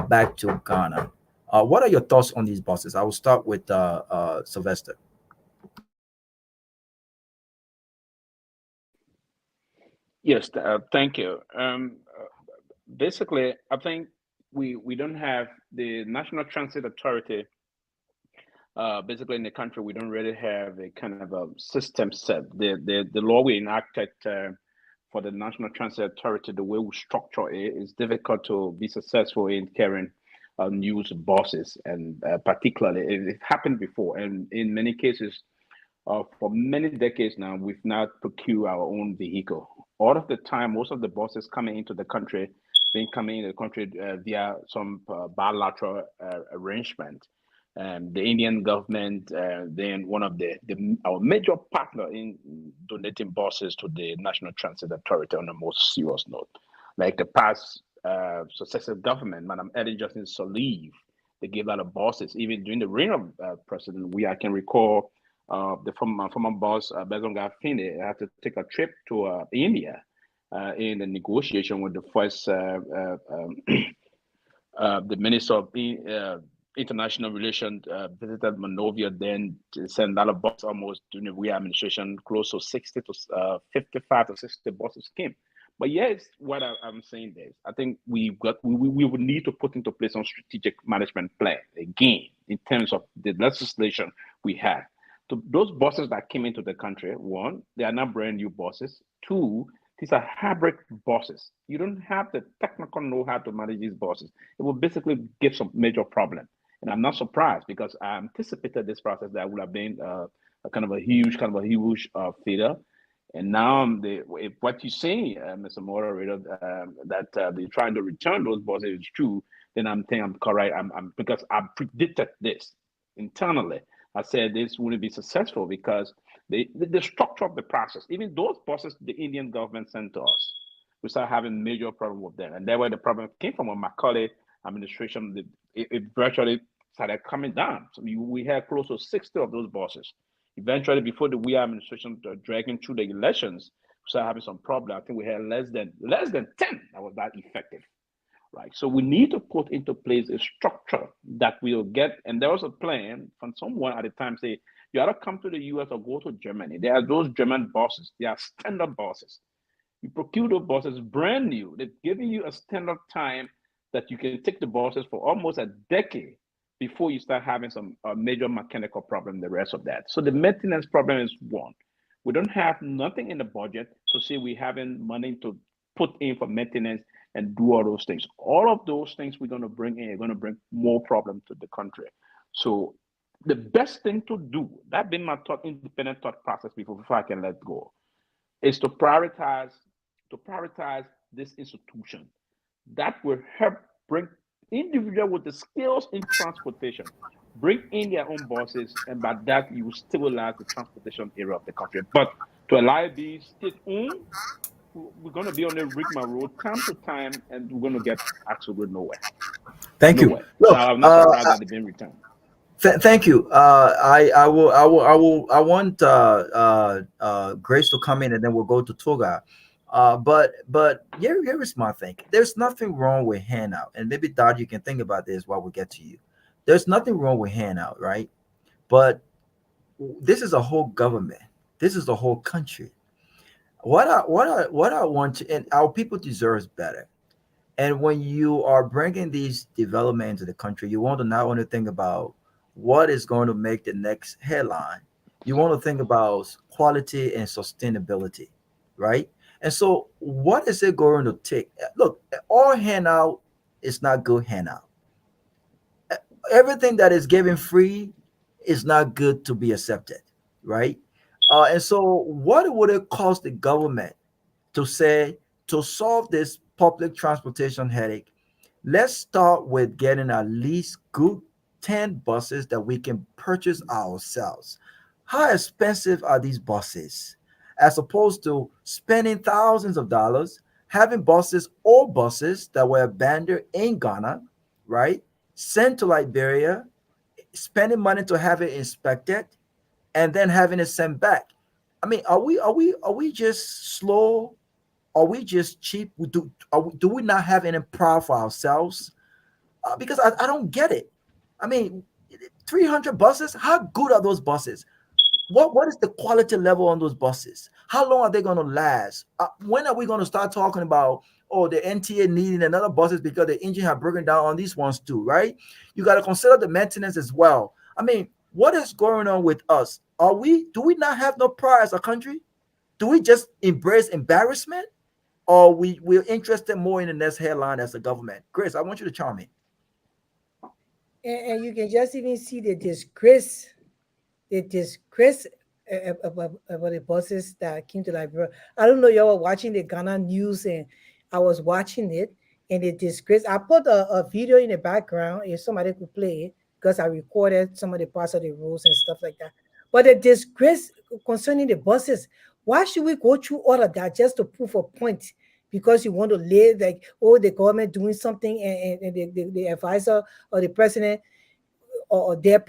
back to Ghana. What are your thoughts on these buses? I will start with Sylvester. Yes, thank you. Basically, I think we don't have the National Transit Authority. Basically, in the country, we don't really have a kind of a system set. The law we enacted for the National Transit Authority, the way we structure it, is difficult to be successful in carrying news buses, and particularly it happened before, and in many cases, for many decades now, we've not procured our own vehicle. All of the time, most of the buses coming into the country, via some bilateral arrangement. The Indian government, then one of our major partner in donating buses to the National Transit Authority on the most serious note. Like the past successive government, Madam Ellen Johnson Sirleaf, they gave out of buses. Even during the reign of President I can recall the former boss, Bezonga Finde, had to take a trip to India in the negotiation with the first, the Minister of International Relations visited Monrovia, then to send out of buses almost during the Weah administration, close to 60 to 55 to 60 buses came. But yes, what I'm saying is, I think we would need to put into place some strategic management plan again in terms of the legislation we have. So those buses that came into the country, one, they are not brand new buses. Two, these are hybrid buses. You don't have the technical know-how to manage these buses. It will basically give some major problem. And I'm not surprised, because I anticipated this process that would have been a kind of a huge failure. And now if what you say, Mr. Moderator, that they're trying to return those buses is true, then I'm correct. Because I predicted this internally. I said this wouldn't be successful because the structure of the process, even those buses the Indian government sent to us, we started having major problem with them. And that's where the problem came from. When Macaulay administration, it virtually started coming down. So we had close to 60 of those buses. Eventually, before the Weah administration dragging through the elections, we started having some problem. I think we had less than 10 that was that effective. Right. So we need to put into place a structure that will get, and there was a plan from someone at the time say, you either come to the US or go to Germany. There are those German buses, they are standard buses. You procure those buses brand new. They're giving you a standard time that you can take the buses for almost a decade before you start having some major mechanical problem, the rest of that. So the maintenance problem is one. We don't have nothing in the budget to say we haven't money to put in for maintenance and do all those things. All of those things we're going to bring in are going to bring more problem to the country. So the best thing to do, that been my independent thought process before I can let go, is to prioritize this institution. That will help bring individuals with the skills in transportation, bring in their own buses, and by that you will stabilize the transportation area of the country. But to allow it be state-owned, we're going to be on the rigmarole road time to time, and we're going to get absolutely nowhere. Thank you. Nowhere. Look, so I'm not surprised that they've been returned. Thank you. I want Grace to come in, and then we'll go to Toga. But here is my thing. There's nothing wrong with handout, and maybe Dad, you can think about this while we get to you. There's nothing wrong with handout, right? But this is a whole government. This is the whole country. What I want to, and our people deserves better. And when you are bringing these development into the country, you want to not only think about what is going to make the next headline, you want to think about quality and sustainability, right? And so, what is it going to take? Look, all handout is not good handout. Everything that is given free is not good to be accepted, right? And so, what would it cost the government to say to solve this public transportation headache? Let's start with getting at least good 10 buses that we can purchase ourselves. How expensive are these buses? As opposed to spending thousands of dollars, having buses, old buses that were abandoned in Ghana, right? Sent to Liberia, spending money to have it inspected, and then having it sent back. I mean, are we just slow? Are we just cheap? Do we not have any pride for ourselves? Because I don't get it. I mean, 300 buses. How good are those buses? What is the quality level on those buses? How long are they going to last? When are we going to start talking about the NTA needing another buses because the engine have broken down on these ones too, right? You got to consider the maintenance as well. I mean, what is going on with us? Do we not have no pride as a country? Do we just embrace embarrassment? Or we're interested more in the next headline as a government? Grace, I want you to chime in. And you can just even see the disgrace about the buses that came to Liberia. I don't know, y'all were watching the Ghana news, and I was watching it, and the disgrace. I put a video in the background if somebody could play it, because I recorded some of the parts of the rules and stuff like that. But the disgrace concerning the buses, why should we go through all of that just to prove a point? Because you want to lay like, the government doing something, and the advisor or the president or they're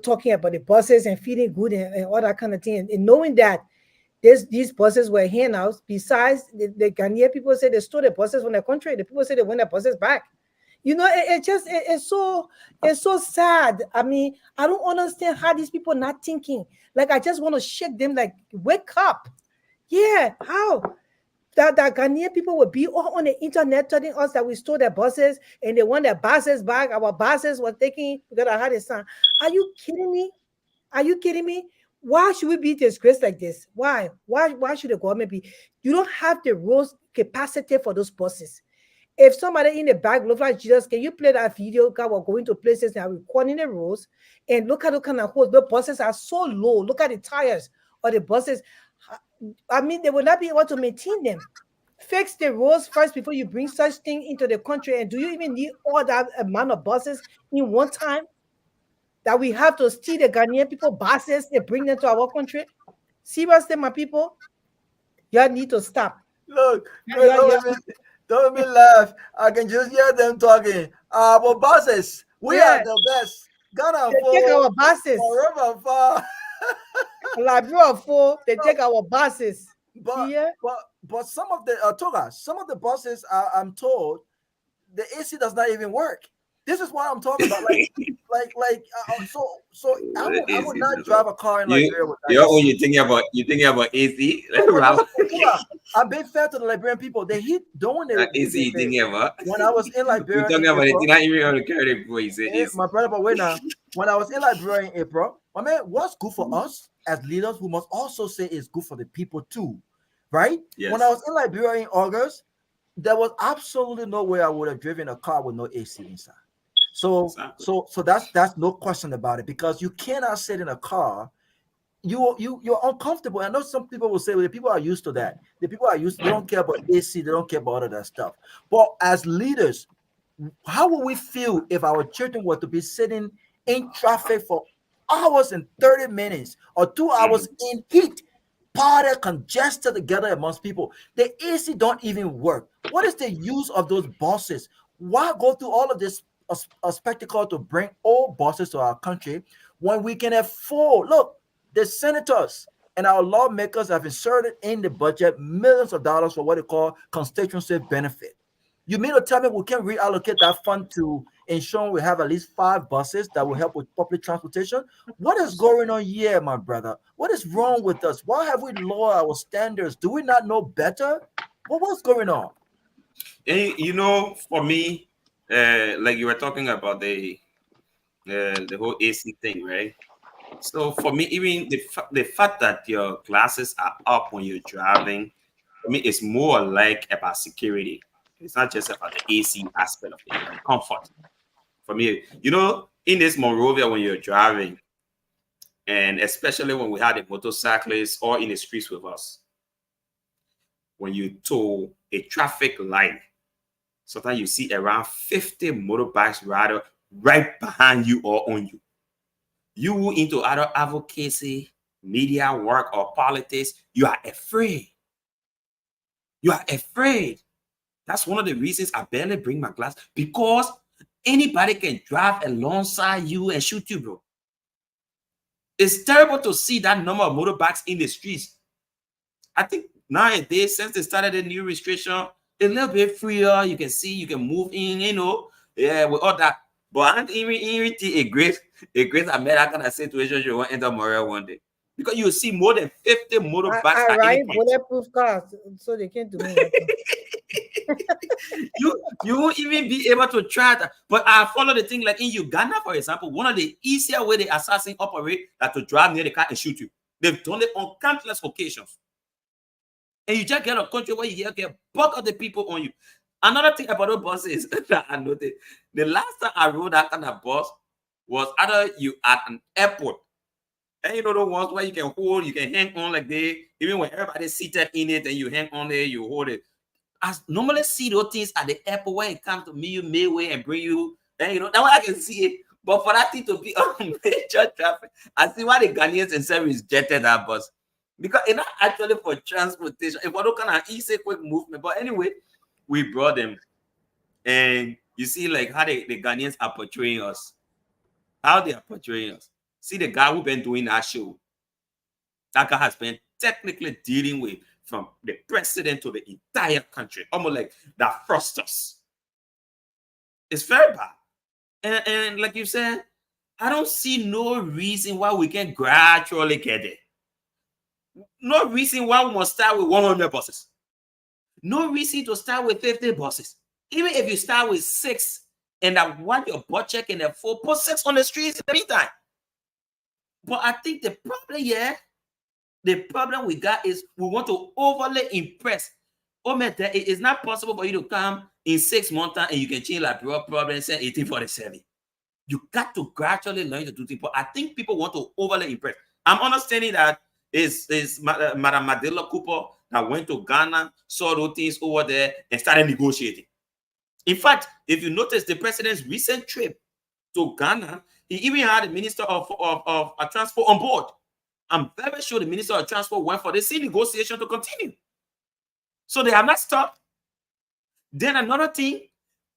talking about the buses and feeling good and all that kind of thing, and knowing that these buses were handouts. Besides, the Ghanaian people say they stole the buses from the country. The people say they want their buses back. It's so sad. I mean, I don't understand how these people not thinking. Like, I just want to shake them, like, wake up. Yeah, how? That Ghanaian people would be all on the internet telling us that we stole their buses and they want their buses back. Our buses were taken because I had a son. Are you kidding me? Are you kidding me? Why should we be disgraced like this? Why? Why should the government be? You don't have the road capacity for those buses. If somebody in the back looks like Jesus, can you play that video? God, we're going to places and recording the roads, and look at the kind of holes. The buses are so low. Look at the tires of the buses. I mean, they will not be able to maintain them. Fix the roads first before you bring such thing into the country. And do you even need all that amount of buses in one time? That we have to steal the Ghanaian people buses and bring them to our country? Seriously, my people, y'all need to stop. Look, don't be laugh. I can just hear them talking. Our buses, we are the best. Ghana, they take our buses. Forever far. Liberia full, they take our buses. But some of the buses, I'm told, the AC does not even work. This is what I'm talking about. So I would not drive a car in Liberia with that. When you thinking about AC, I'm being fair to the Liberian people. They hit doing it. AC you thinking about? When I was in Liberia, you're talking about it. You're not even able to carry the voice. My brother, but wait now. When I was in Liberia in April, I mean, what's good for us as leaders, we must also say it's good for the people too, right? Yes. When I was in Liberia in August, there was absolutely no way I would have driven a car with no AC inside. So that's no question about it, because you cannot sit in a car. You're uncomfortable. I know some people will say, well, the people are used to that. The people are used to, they don't care about AC, they don't care about all of that stuff. But as leaders, how will we feel if our children were to be sitting in traffic for hours and 30 minutes or 2 hours in heat, crowded, congested together amongst people. The AC don't even work. What is the use of those buses? Why go through all of this a spectacle to bring old buses to our country when we can afford? Look, the senators and our lawmakers have inserted in the budget millions of dollars for what they call constituency benefit. You mean to tell me we can reallocate that fund to ensure we have at least 5 buses that will help with public transportation? What is going on here, my brother? What is wrong with us? Why have we lowered our standards? Do we not know better? What's going on? And you know, for me, like you were talking about the whole AC thing, right? So for me, even the fact that your glasses are up when you're driving, for me, it's more like about security. It's not just about the AC aspect of it, and comfort. For me, you know, in this Monrovia, when you're driving, and especially when we had the motorcyclists or in the streets with us, when you tow a traffic light, sometimes you see around 50 motorbikes rider right behind you or on you. You into other advocacy, media work, or politics, you are afraid. You are afraid. That's one of the reasons I barely bring my glass, because anybody can drive alongside you and shoot you, bro. It's terrible to see that number of motorbikes in the streets. I think nowadays, since they started the new restriction, a little bit freer. You can see, you can move in, you know, yeah, with all that. But I even a great American situation you want to enter Montreal one day. Because you see more than 50 motorbikes. I ride bulletproof cars, so they can't do anything. you won't even be able to try that. But I follow the thing, like in Uganda, for example, one of the easier way the assassin operate that to drive near the car and shoot you. They've done it on countless occasions. And you just get a country where you get bulk of the people on you. Another thing about those buses that I noticed, the last time I rode that kind of bus was either you at an airport. And you know the ones where you can hold, you can hang on like they, even when everybody's seated in it and you hang on there, you hold it. I normally see those things at the airport where it comes to meet you midway and bring you, and you know, that way I can see it. But for that thing to be on major traffic, I see why the Ghanaians and service jetted that bus. Because it's not actually for transportation. It's for those kind of easy, quick movement. But anyway, we brought them. And you see like how the Ghanaians are portraying us. How they are portraying us. See the guy who's been doing that show. That guy has been technically dealing with from the president to the entire country. Almost like that frosters. It's very bad. And like you said, I don't see no reason why we can gradually get it. No reason why we must start with 100 buses. No reason to start with 50 buses. Even if you start with 6 and I want your budget and a 4, put 6 on the streets in the meantime. But I think the problem here, the problem we got is we want to overly impress. Oh man, it is not possible for you to come in 6 months and you can change like your problem and say 1847. You got to gradually learn to do things. But I think people want to overly impress. I'm understanding that is Madam Madela Cooper that went to Ghana, saw those things over there and started negotiating. In fact, if you notice the president's recent trip to Ghana, he even had the minister of transport on board. I'm very sure the minister of transport went for the same negotiation to continue. So they have not stopped. Then another thing,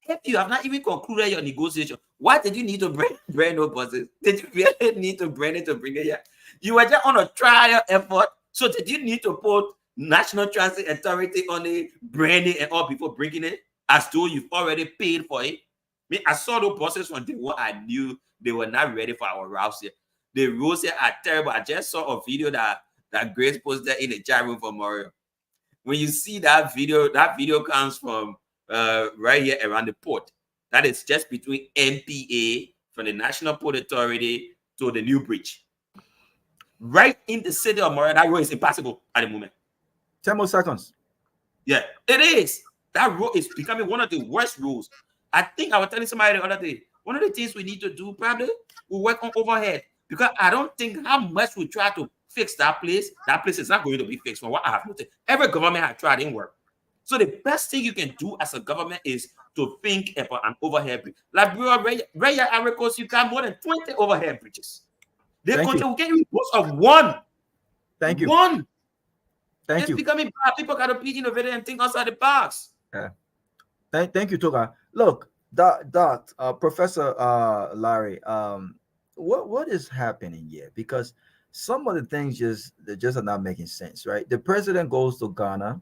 if you have not even concluded your negotiation, why did you need to bring no buses? Did you really need to bring it here? You were just on a trial effort. So did you need to put National Transit Authority on it, branding and all before bringing it? As though you've already paid for it. I saw those buses from day one. I knew they were not ready for our routes here. The roads here are terrible. I just saw a video that Grace posted in the chat room for Mario. When you see that video comes from right here around the port. That is just between NPA from the National Port Authority to the new bridge. Right in the city of Mario, that road is impassable at the moment. 10 more seconds. Yeah, it is. That road is becoming one of the worst roads. I think I was telling somebody the other day, one of the things we need to do probably, we work on overhead. Because I don't think how much we try to fix that place is not going to be fixed. From what I have noticed, every government has tried, didn't work. So the best thing you can do as a government is to think about an overhead bridge. Like Ray Aricos, you got more than 20 overhead bridges. They control getting most of one. Thank you. One. Thank It's you. becoming bad. People got to be innovative and think outside the box. Yeah. Thank you, Toga. Look, Professor Larry, what is happening here? Because some of the things they just are not making sense, right? The president goes to Ghana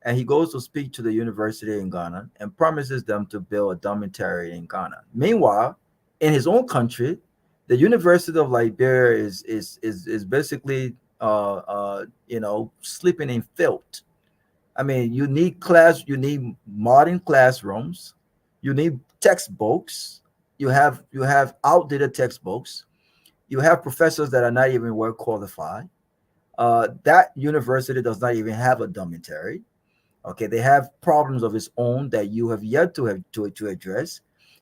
and he goes to speak to the university in Ghana and promises them to build a dormitory in Ghana. Meanwhile, in his own country, the University of Liberia is basically sleeping in filth. I mean, you need modern classrooms, you need textbooks, you have outdated textbooks, you have professors that are not even well qualified. That university does not even have a dormitory. Okay, they have problems of its own that you have yet to address,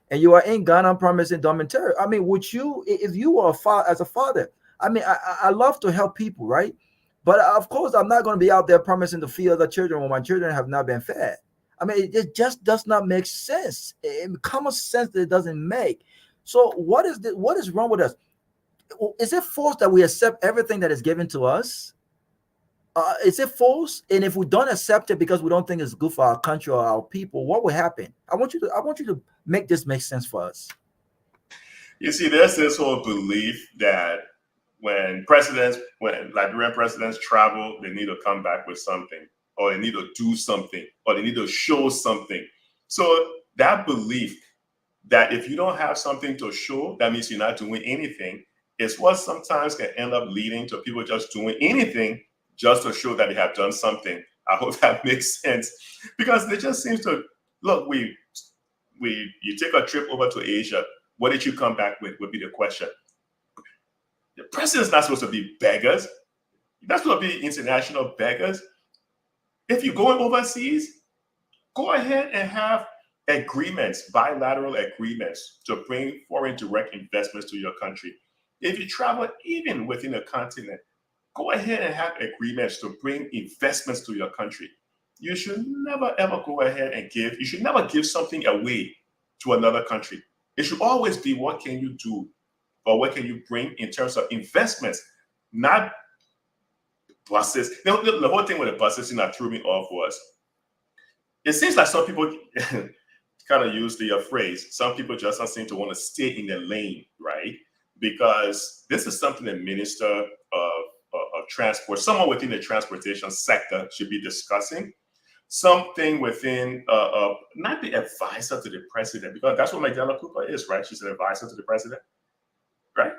and you are in Ghana promising dormitory. I mean, would you, if you were as a father? I mean, I love to help people, right? But of course, I'm not going to be out there promising to feed other children when my children have not been fed. I mean, it just does not make sense. Common sense that it doesn't make. So what is wrong with us? Is it forced that we accept everything that is given to us? Is it false? And if we don't accept it because we don't think it's good for our country or our people, what will happen? I want you to make this make sense for us. You see, there's this whole belief that when Liberian presidents travel, they need to come back with something, or they need to do something, or they need to show something. So that belief that if you don't have something to show, that means you're not doing anything, is what sometimes can end up leading to people just doing anything just to show that they have done something. I hope that makes sense, because it just seems to look. You take a trip over to Asia. What did you come back with? Would be the question. The president's not supposed to be beggars. You're not supposed to be international beggars. If you're going overseas, go ahead and have agreements, bilateral agreements to bring foreign direct investments to your country. If you travel even within a continent, go ahead and have agreements to bring investments to your country. You should never, ever go ahead and you should never give something away to another country. It should always be, what can you do, or what can you bring in terms of investments, not buses. The whole thing with the buses that threw me off was, it seems like some people kind of use the phrase, some people just don't seem to want to stay in their lane, right? Because this is something the Minister of Transport, someone within the transportation sector should be discussing. Something within, not the advisor to the president, because that's what Magdalena Cooper is, right? She's an advisor to the president, right?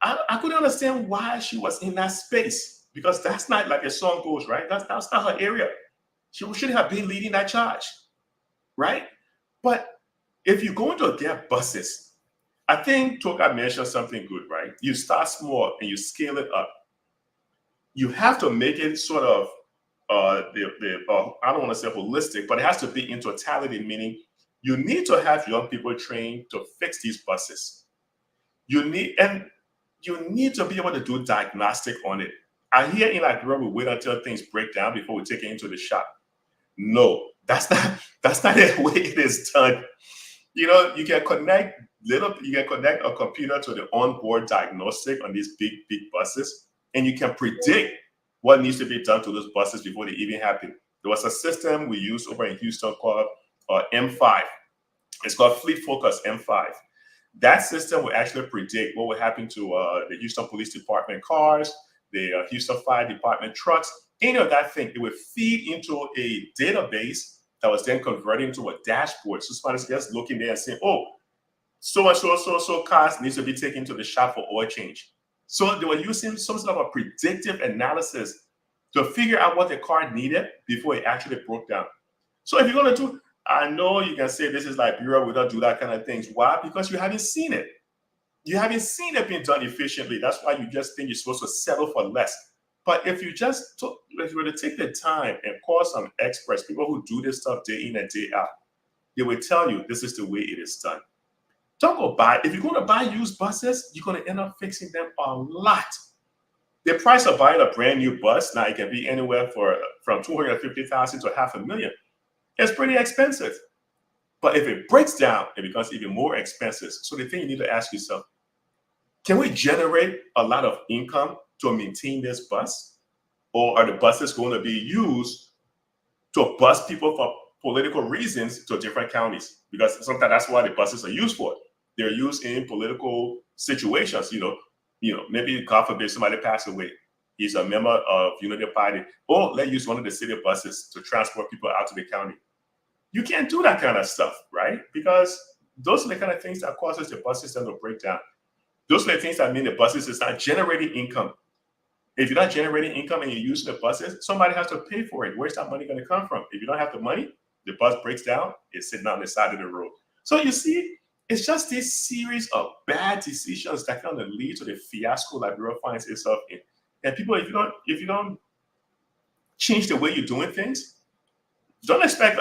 I couldn't understand why she was in that space, because that's not, like a song goes, right? That's not her area. She shouldn't have been leading that charge, right? But if you're going to get buses, I think Toka mentioned something good, right? You start small and you scale it up. You have to make it sort of, I don't want to say holistic, but it has to be in totality, meaning you need to have young people trained to fix these buses. You need to be able to do diagnostic on it. I hear in Liberia we wait until things break down before we take it into the shop. No, that's not the way it is done. You know, you can connect a computer to the onboard diagnostic on these big buses, and you can predict what needs to be done to those buses before they even happen. There was a system we used over in Houston called M5. It's called Fleet Focus M5. That system will actually predict what will happen to the Houston Police Department cars, the Houston Fire Department trucks, any of that thing. It would feed into a database that was then converted into a dashboard. So somebody's just looking there and saying, oh, so cars needs to be taken to the shop for oil change. So they were using some sort of a predictive analysis to figure out what the car needed before it actually broke down. So if you're going to do, I know you can say this is Liberia, we don't do that kind of things. Why? Because you haven't seen it. You haven't seen it being done efficiently. That's why you just think you're supposed to settle for less. But if you were to take the time and call some experts, people who do this stuff day in and day out, they will tell you this is the way it is done. Don't go buy. If you're going to buy used buses, you're going to end up fixing them a lot. The price of buying a brand new bus, now it can be anywhere from $250,000 to $500,000. It's pretty expensive. But if it breaks down, it becomes even more expensive. So the thing you need to ask yourself, can we generate a lot of income to maintain this bus? or are the buses going to be used to bus people for political reasons to different counties? Because sometimes that's what the buses are used for. They're used in political situations. Maybe God forbid somebody passed away. He's a member of Unity Party. Or let's use one of the city buses to transport people out to the county. You can't do that kind of stuff, right? Because those are the kind of things that causes the bus system to break down. Those are the things that mean the buses is not generating income. If you're not generating income and you're using the buses, somebody has to pay for it. Where's that money going to come from? If you don't have the money, the bus breaks down, it's sitting on the side of the road. So you see, it's just this series of bad decisions that kind of lead to the fiasco Liberia finds itself in. And people, if you don't change the way you're doing things, don't expect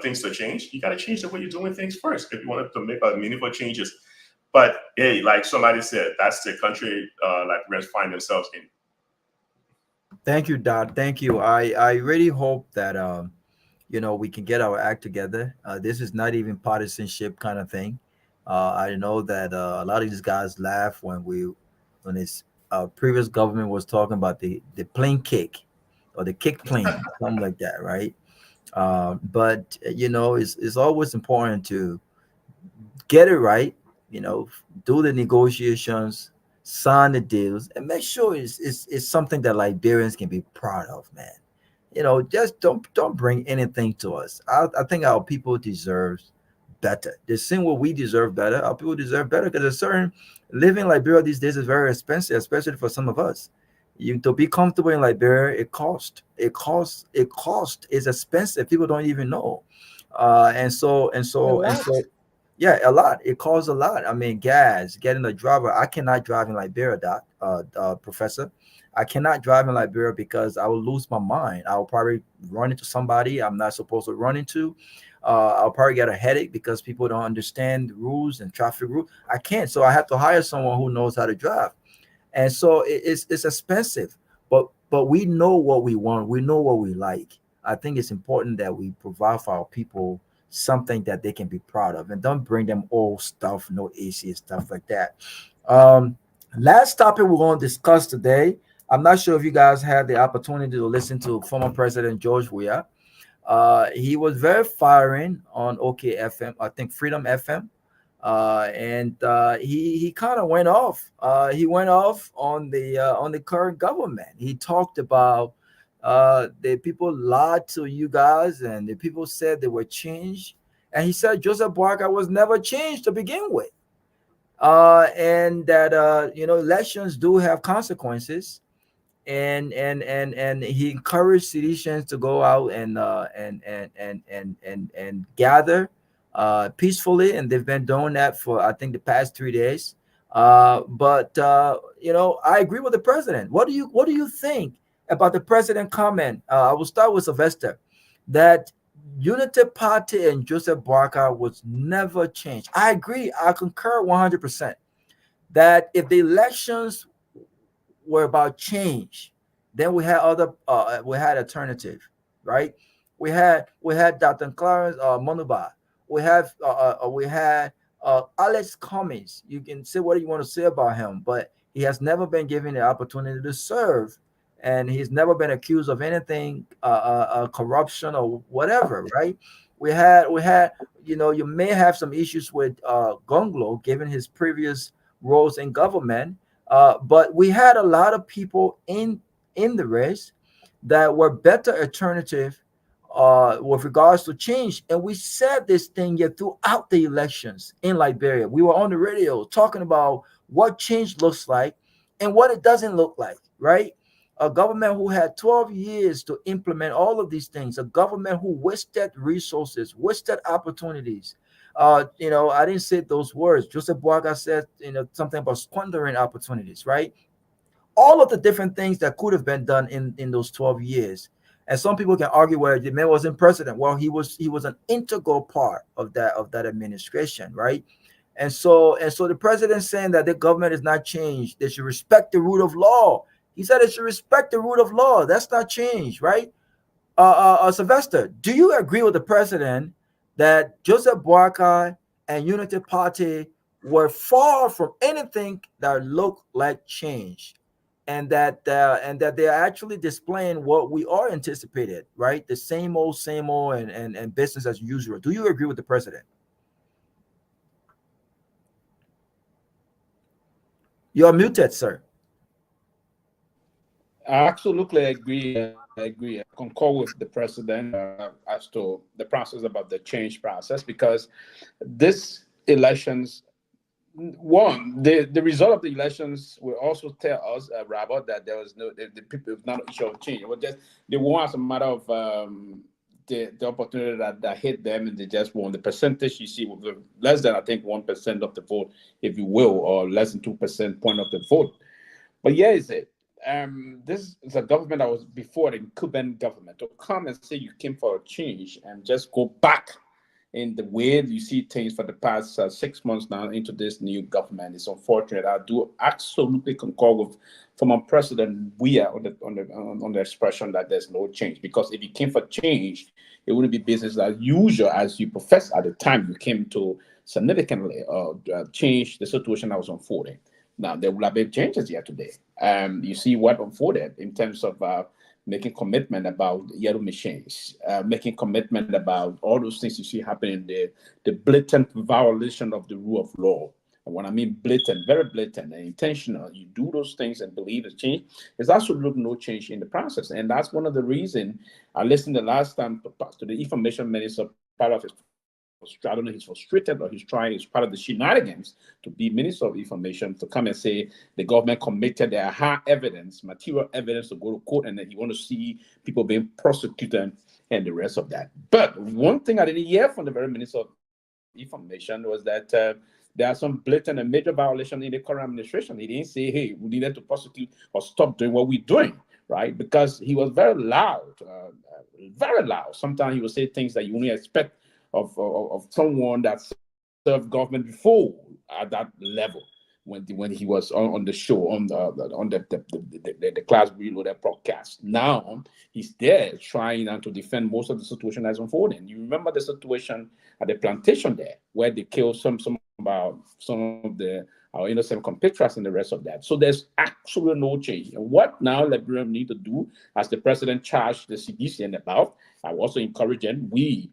things to change. You got to change the way you're doing things first if you want to make meaningful changes. But hey, like somebody said, that's the country Liberians find themselves in. Thank you, Dad. Thank you. I really hope that we can get our act together. This is not even partisanship kind of thing. I know that a lot of these guys laugh when this previous government was talking about the plane kick or the kick plane, something like that, right? But it's always important to get it right. Do the negotiations, sign the deals, and make sure it's something that Liberians can be proud of, man. Just don't bring anything to us. I think our people deserve better. They're saying what we deserve better. Our people deserve better because living in Liberia these days is very expensive, especially for some of us. To be comfortable in Liberia, it costs. It's expensive. People don't even know. And so, yeah, a lot. It costs a lot. I mean, gas, getting a driver. I cannot drive in Liberia, Professor. I cannot drive in Liberia because I will lose my mind. I will probably run into somebody I'm not supposed to run into. I'll probably get a headache because people don't understand the rules and traffic rules. I can't. So I have to hire someone who knows how to drive. And so it's expensive, but we know what we want. We know what we like. I think it's important that we provide for our people something that they can be proud of, and don't bring them old stuff, no AC and stuff like that. Last topic we're going to discuss today. I'm not sure if you guys had the opportunity to listen to former President George Weah. He was very firing on OKFM, I think Freedom FM. And he kind of went off. He went off on the current government. He talked about the people lied to you guys, and the people said they were changed. And he said Joseph Boakai was never changed to begin with, and that elections do have consequences. And he encouraged citizens to go out and gather peacefully, and they've been doing that for I think the past 3 days. But I agree with the president. What do you think about the president comment? I will start with Sylvester, that Unity Party and Joseph Boakai was never changed. I agree. I concur 100% that if the elections were about change, then we had alternative, right? We had Dr. Clarence Monuba. We had Alex Cummings. You can say what you want to say about him, but he has never been given the opportunity to serve, and he's never been accused of anything, corruption or whatever, right? We had you may have some issues with Gonglo given his previous roles in government, but we had a lot of people in the race that were better alternative with regards to change. And we said this thing yet throughout the elections in Liberia. We were on the radio talking about what change looks like and what it doesn't look like, right? A government who had 12 years to implement all of these things, a government who wasted resources, wasted opportunities. I didn't say those words. Joseph Boakai said, something about squandering opportunities, right? All of the different things that could have been done in those 12 years. And some people can argue whether the man wasn't president. Well, he was an integral part of that administration, right? And so the president saying that the government is not changed. They should respect the rule of law. He said they should respect the rule of law. That's not change, right? Sylvester, do you agree with the president that Joseph Boakai and Unity Party were far from anything that looked like change? and that they're actually displaying what we are anticipated, right? The same old, and business as usual. Do you agree with the president? You're muted, sir. I absolutely agree. I agree. I concur with the president as to the process about the change process, because this elections, one, the result of the elections will also tell us, Robert, that there was the people have not issue of change. It was just they won as a matter of the opportunity that hit them, and they just won. The percentage you see with less than, I think, 1% of the vote, if you will, or less than 2% point of the vote. But yeah, is it? This is a government that was before the incumbent government. To come and say you came for a change and just go back in the way you see things for the past 6 months now into this new government is unfortunate. I do absolutely concur with former President Weah on the expression that there's no change. Because if you came for change, it wouldn't be business as usual as you professed at the time you came to significantly change the situation that was unfolding. Now, there will have been changes here today. You see what unfolded in terms of making commitment about yellow machines, making commitment about all those things you see happening, the blatant violation of the rule of law. And when I mean blatant, very blatant and intentional, you do those things and believe it's change, there's absolutely no change in the process. And that's one of the reasons I listened the last time to the information minister, part of his, I don't know, he's frustrated or he's trying, it's part of the shenanigans to be Minister of Information, to come and say the government committed their hard evidence, material evidence to go to court, and then you want to see people being prosecuted and the rest of that. But one thing I didn't hear from the very Minister of Information was that there are some blatant and major violations in the current administration. He didn't say, hey, we needed to prosecute or stop doing what we're doing, right? Because he was very loud, very loud. Sometimes he would say things that you only expect of someone that served government before at that level. When he was on the show on the Class Reloaded podcast. Now he's there trying to defend most of the situation that's unfolding. You remember the situation at the plantation there where they killed some of our innocent compatriots and the rest of that. So there's absolutely no change. And what now Liberians need to do, as the president charged the CDC and about, I also encourage them, we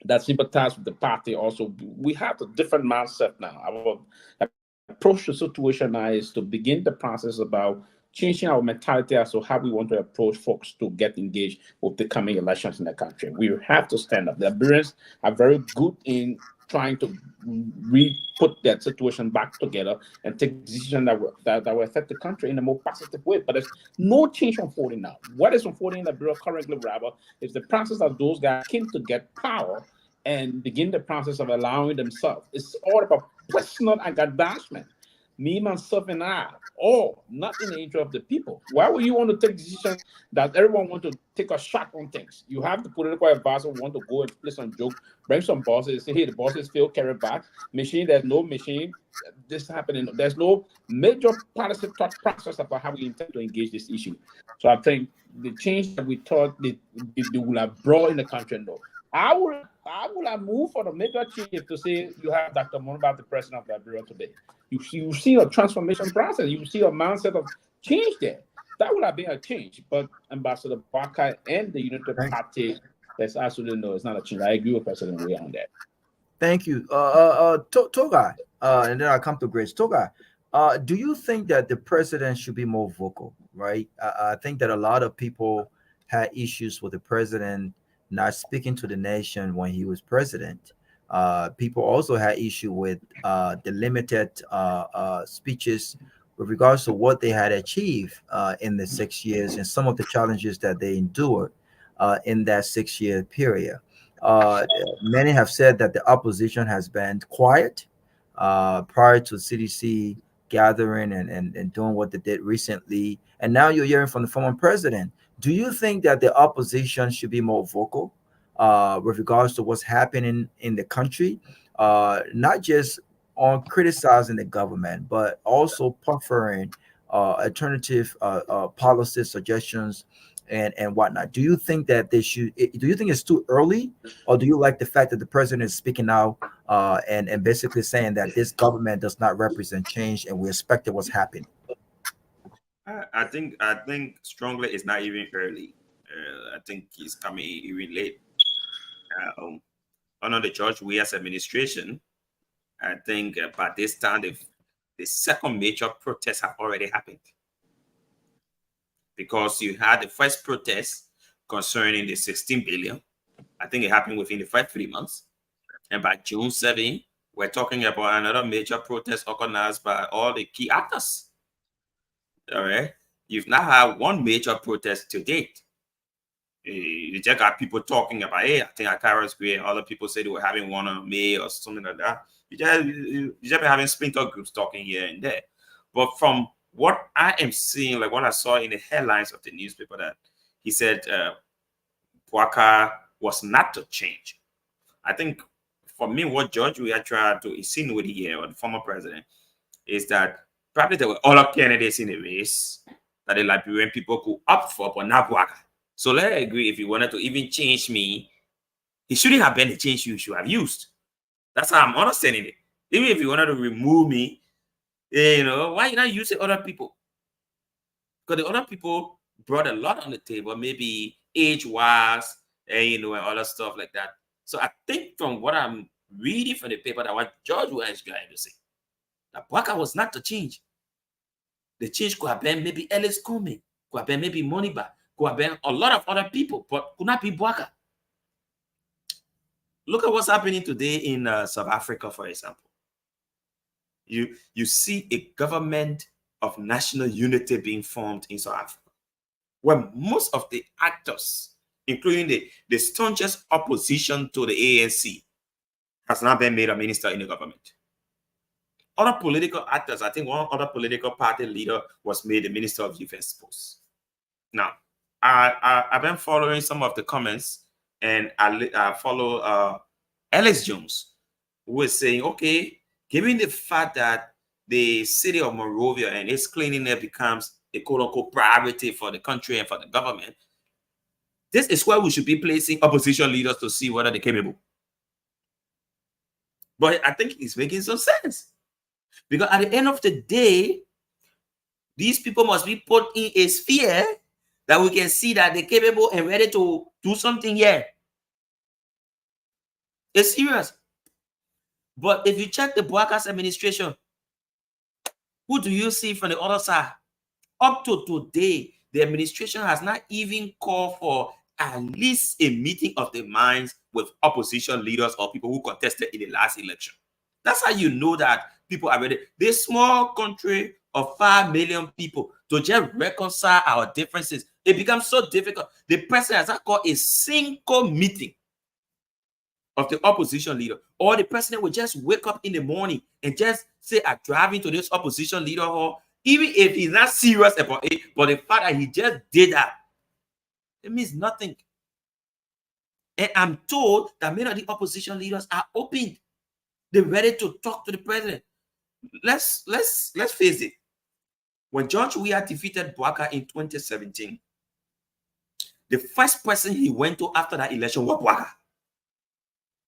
that sympathize with the party also, we have a different mindset now. Our approach to the situation now is to begin the process about changing our mentality as to how we want to approach folks to get engaged with the coming elections in the country. We have to stand up. The Liberians are very good in trying to put that situation back together and take decisions that will affect the country in a more positive way. But there's no change unfolding now. What is unfolding in Liberia currently, rather, is the process of those guys came to get power and begin the process of allowing themselves. It's all about personal aggrandizement. Me, myself, and I, all not in the interest of the people. Why would you want to take decisions that everyone want to take a shot on things? You have the political advisor want to go and play some joke, bring some bosses, say, hey, the bosses feel carry back. Machine, there's no machine. This happening. There's no major policy thought process about how we intend to engage this issue. So I think the change that we thought they would have brought in the country, no. I would have moved for the major change to say you have Dr. Monba, the president of Liberia today. You see a transformation process. You see a mindset of change there. That would have been a change. But Ambassador Barker and the United Party, there's absolutely no, it's not a change. I agree with President Weah on that. Thank you. Togai, and then I'll come to Grace. Togai, do you think that the president should be more vocal, right? I think that a lot of people had issues with the president not speaking to the nation when he was president. People also had issue with the limited speeches with regards to what they had achieved in the 6 years and some of the challenges that they endured in that 6-year period. Many have said that the opposition has been quiet prior to CDC gathering and doing what they did recently. And now you're hearing from the former president. Do you think that the opposition should be more vocal with regards to what's happening in the country, not just on criticizing the government, but also proffering alternative policy suggestions and whatnot? Do you think that they should? Do you think it's too early, or do you like the fact that the president is speaking out and basically saying that this government does not represent change and we expect what's happening? I think strongly it's not even early. I think he's coming even late. Under the George Weah's administration, I think by this time the second major protest have already happened, because you had the first protest concerning the 16 billion. I think it happened within the first 3 months, and by June 7, we're talking about another major protest organized by all the key actors. All right, you've now had one major protest to date. You just got people talking about, hey, I think at Cairo Square, and other people say they were having one on May or something like that. You just been having splinter groups talking here and there. But from what I am seeing, like what I saw in the headlines of the newspaper, that he said Bouacar was not to change. I think for me, what George Weah tried to insinuate here, or the former president, is that probably there were other candidates in the race that the Liberian people could opt for, but not Bouacar. So let's agree, if he wanted to even change me, he shouldn't have been the change you should have used. That's how I'm understanding it. Even if he wanted to remove me, why you not using other people? Because the other people brought a lot on the table, maybe age-wise, and other stuff like that. So I think from what I'm reading from the paper, that what George Weah is trying to say, that Bouacar was not the change. The change could have been maybe Ellis Comey, could have been maybe Moniba, could have been a lot of other people, but could not be Bouacar. Look at what's happening today in South Africa, for example. You see a government of national unity being formed in South Africa, where most of the actors, including the staunchest opposition to the ANC, has not been made a minister in the government. Other political actors, I think one other political party leader was made the Minister of Defense post. Now, I've been following some of the comments, and I follow Alex Jones, who is saying, okay, given the fact that the city of Monrovia and its cleanliness becomes a quote-unquote priority for the country and for the government, this is where we should be placing opposition leaders to see whether they're capable. But I think it's making some sense, because at the end of the day, these people must be put in a sphere that we can see that they're capable and ready to do something here. It's serious. But if you check the Bouacar's administration, who do you see from the other side? Up to today, the administration has not even called for at least a meeting of the minds with opposition leaders or people who contested in the last election. That's how you know that people are ready. This small country of 5 million people, to just reconcile our differences, it becomes so difficult. The president has not called a single meeting of the opposition leader, or the president will just wake up in the morning and just say, I'm driving to this opposition leader hall, even if he's not serious about it, but the fact that he just did that, it means nothing. And I'm told that many of the opposition leaders are open. They're ready to talk to the president. Let's face it. When George Weah defeated Bouacar in 2017, the first person he went to after that election was Bouacar.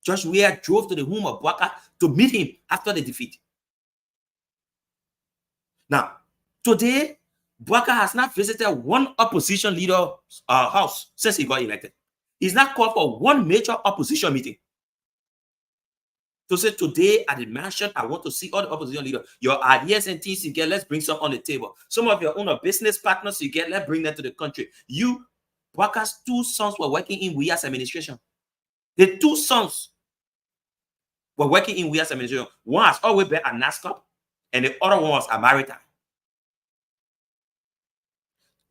George Weah drove to the home of Bouacar to meet him after the defeat. Now, today, Bouacar has not visited one opposition leader's house since he got elected. He's not called for one major opposition meeting. To say, today at the mansion, I want to see all the opposition leaders. Your ideas and things you get, let's bring some on the table. Some of your own business partners you get, let's bring them to the country. Bouacar's 2 sons were working in Weah's administration. The 2 sons were working in Weah's administration. One has always been at NASCOP, and the other one was at Maritime.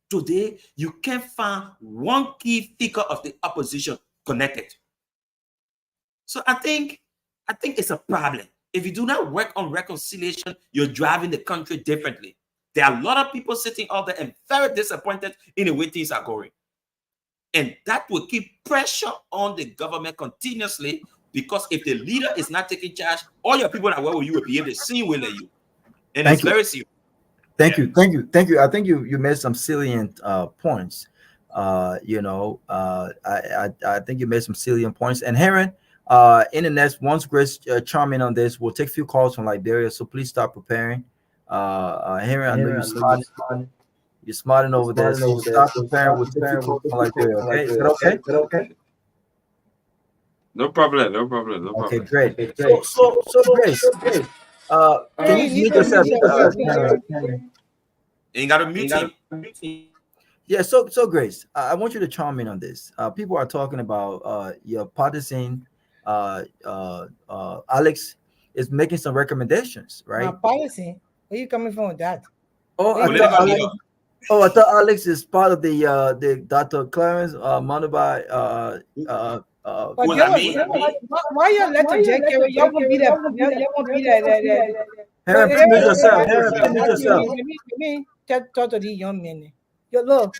Today, you can't find one key figure of the opposition connected. So I think it's a problem. If you do not work on reconciliation, you're driving the country differently. There are a lot of people sitting out there and very disappointed in the way things are going. And that will keep pressure on the government continuously, because if the leader is not taking charge, all your people that work with you will behave the same way like you. And it's very serious. Thank you. I think you made some salient points. I think you made some salient points. And Heron, in the next, once Grace chime in on this, we'll take a few calls from Liberia. So please start preparing. Heron, I know you You're smarting over there. So start preparing with difficult criteria. Okay, is that okay? No problem. No problem. No Okay, problem. great. So Grace, can you mute yourself? Ain't got to mute him. Yeah, so Grace, I want you to chime in on this. People are talking about your partisan Alex is making some recommendations, My right? policy. Where you coming from with that? Oh, Political leader. I thought Alex is part of the Dr. Clarence Monobai But Who's there that, was, me? why you let the J carry? You won't be that. You won't be that. Harry, please mute yourself. Harry, please mute yourself. Let me talk to these young men. You look,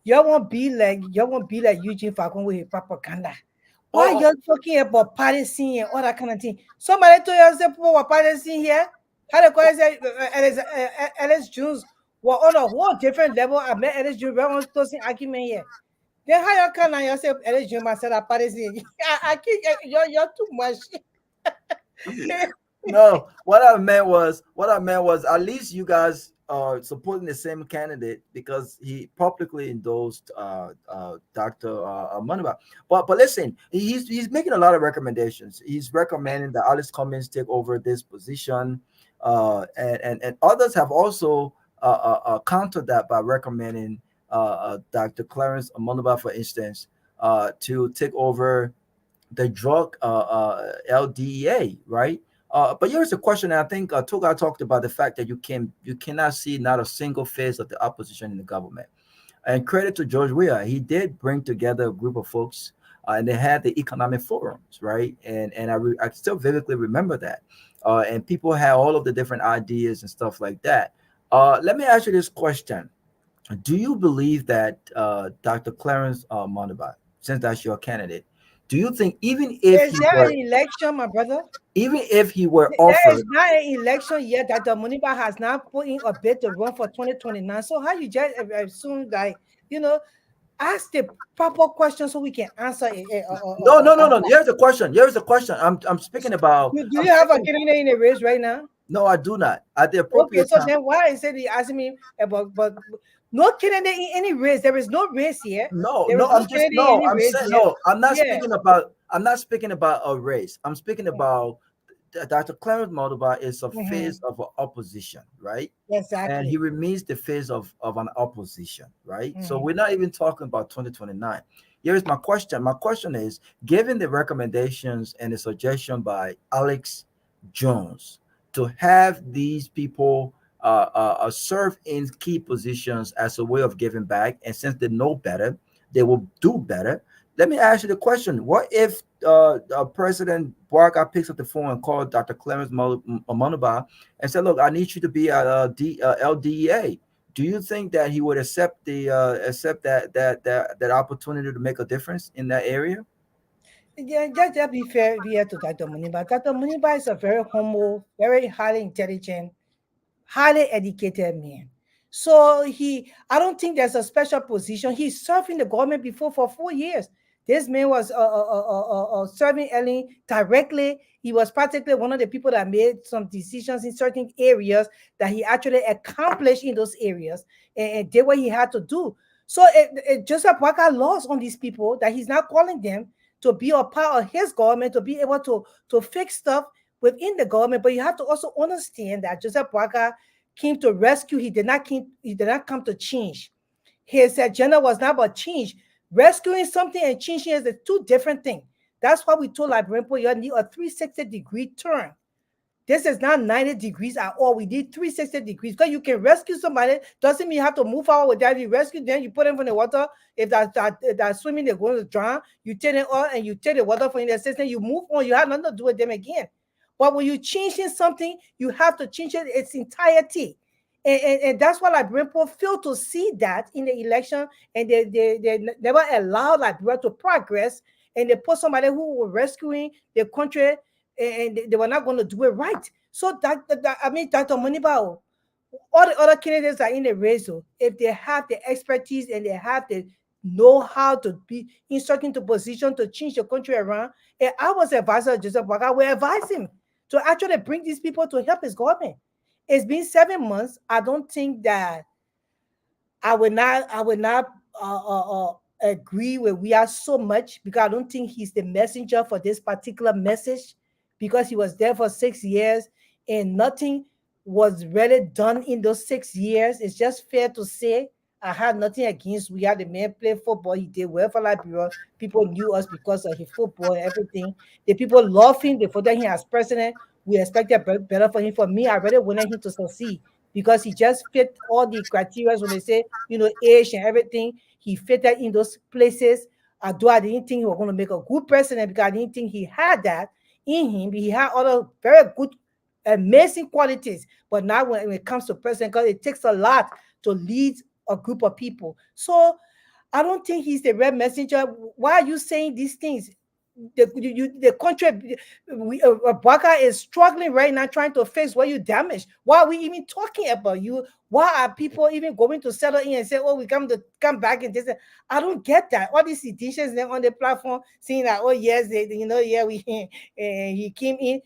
you won't be like Eugene Falcon with his propaganda. Why you talking about partisan and all that kind of thing? Somebody told you say people were partisan here. How the guy say Ellis Jones were on a whole different level. I met Ellis Jones. We want to see argument here. Then how you can now yourself Ellis Jones myself a partisan? I can't. You're too much. No, what I meant was at least you guys are supporting the same candidate because he publicly endorsed Dr. Monoba. But listen, he's making a lot of recommendations. He's recommending that Alex Cummings take over this position, and others have also countered that by recommending Dr. Clarence Monoba, for instance, to take over the drug LDEA, right? But here's a question. I think Toga talked about the fact that you cannot see not a single face of the opposition in the government. And credit to George Weah, he did bring together a group of folks, and they had the economic forums, right? And I still vividly remember that. And people had all of the different ideas and stuff like that. Let me ask you this question: do you believe that Dr. Clarence Monoba, since that's your candidate, do you think even if is there an election, my brother? Even if he were There offered, is not an election yet that the Muniba has not put in a bid to run for 2029. So how you just assume that, ask the proper question so we can answer it. No. Here's the question. I'm speaking about. Do you have a candidate in the race right now? No, I do not. At the appropriate so time. then why is it he asking me about but no candidate in any race? There is no race here. I'm not speaking about a race. I'm speaking about Dr. Clarence Monoba is a face of an opposition, right? Exactly. And he remains the face of an opposition, right? So we're not even talking about 2029. Here's my question. My question is, given the recommendations and the suggestion by Alex Jones to have these people serve in key positions as a way of giving back, and since they know better, they will do better. Let me ask you the question: what if President Barack picks up the phone and calls Dr. Clarence Monoba and said, "Look, I need you to be at LDEA"? Do you think that he would accept that opportunity to make a difference in that area? Yeah, just be fair to Dr. Muniba. Dr. Muniba is a very humble, very highly intelligent, highly educated man. So I don't think there's a special position. He served in the government before for 4 years. This man was serving Ellen directly. He was practically one of the people that made some decisions in certain areas that he actually accomplished in those areas and did what he had to do. So Joseph Waka lost on these people that he's not calling them to be a part of his government, to be able to fix stuff within the government. But you have to also understand that Joseph Waka came to rescue. He did not come to change. His agenda was not about change. Rescuing something and changing is two different things. That's why we told Librarian you need a 360-degree turn. This is not 90 degrees at all. We need 360 degrees because you can rescue somebody. Doesn't mean you have to move forward with that. You rescue them, you put them in the water. If that swimming, they're going to drown. You take it on and you take the water from the system. You move on. You have nothing to do with them again. But when you're changing something, you have to change it its entirety. And that's why Liberian failed to see that in the election, and they never allowed Liberia to progress, and they put somebody who was rescuing the country, and they were not going to do it right. So Dr. Muniba, all the other candidates are in the race. So if they have the expertise and they have the know how to be inserted into position to change the country around, and I was advisor of Joseph Waka, we advise him to actually bring these people to help his government. It's been 7 months. I don't think that I would not agree with we are so much, because I don't think he's the messenger for this particular message, because he was there for 6 years and nothing was really done in those 6 years. It's just fair to say I had nothing against we had the man play football. He did well for Liberia. People knew us because of his football and everything. The people love him. They voted him as president. We expected better for him. For me, I really wanted him to succeed because he just fit all the criteria when they say, age and everything. He fitted in those places. Although I didn't think he was going to make a good president, because I didn't think he had that in him. He had other very good, amazing qualities. But now when it comes to president, because it takes a lot to lead a group of people. So I don't think he's the red messenger. Why are you saying these things? The country, Baka is struggling right now, trying to fix what you damaged. Why are we even talking about you? Why are people even going to settle in and say, "Oh, we come back and this"? I don't get that. All these editions on the platform saying that, "Oh yes, he came in."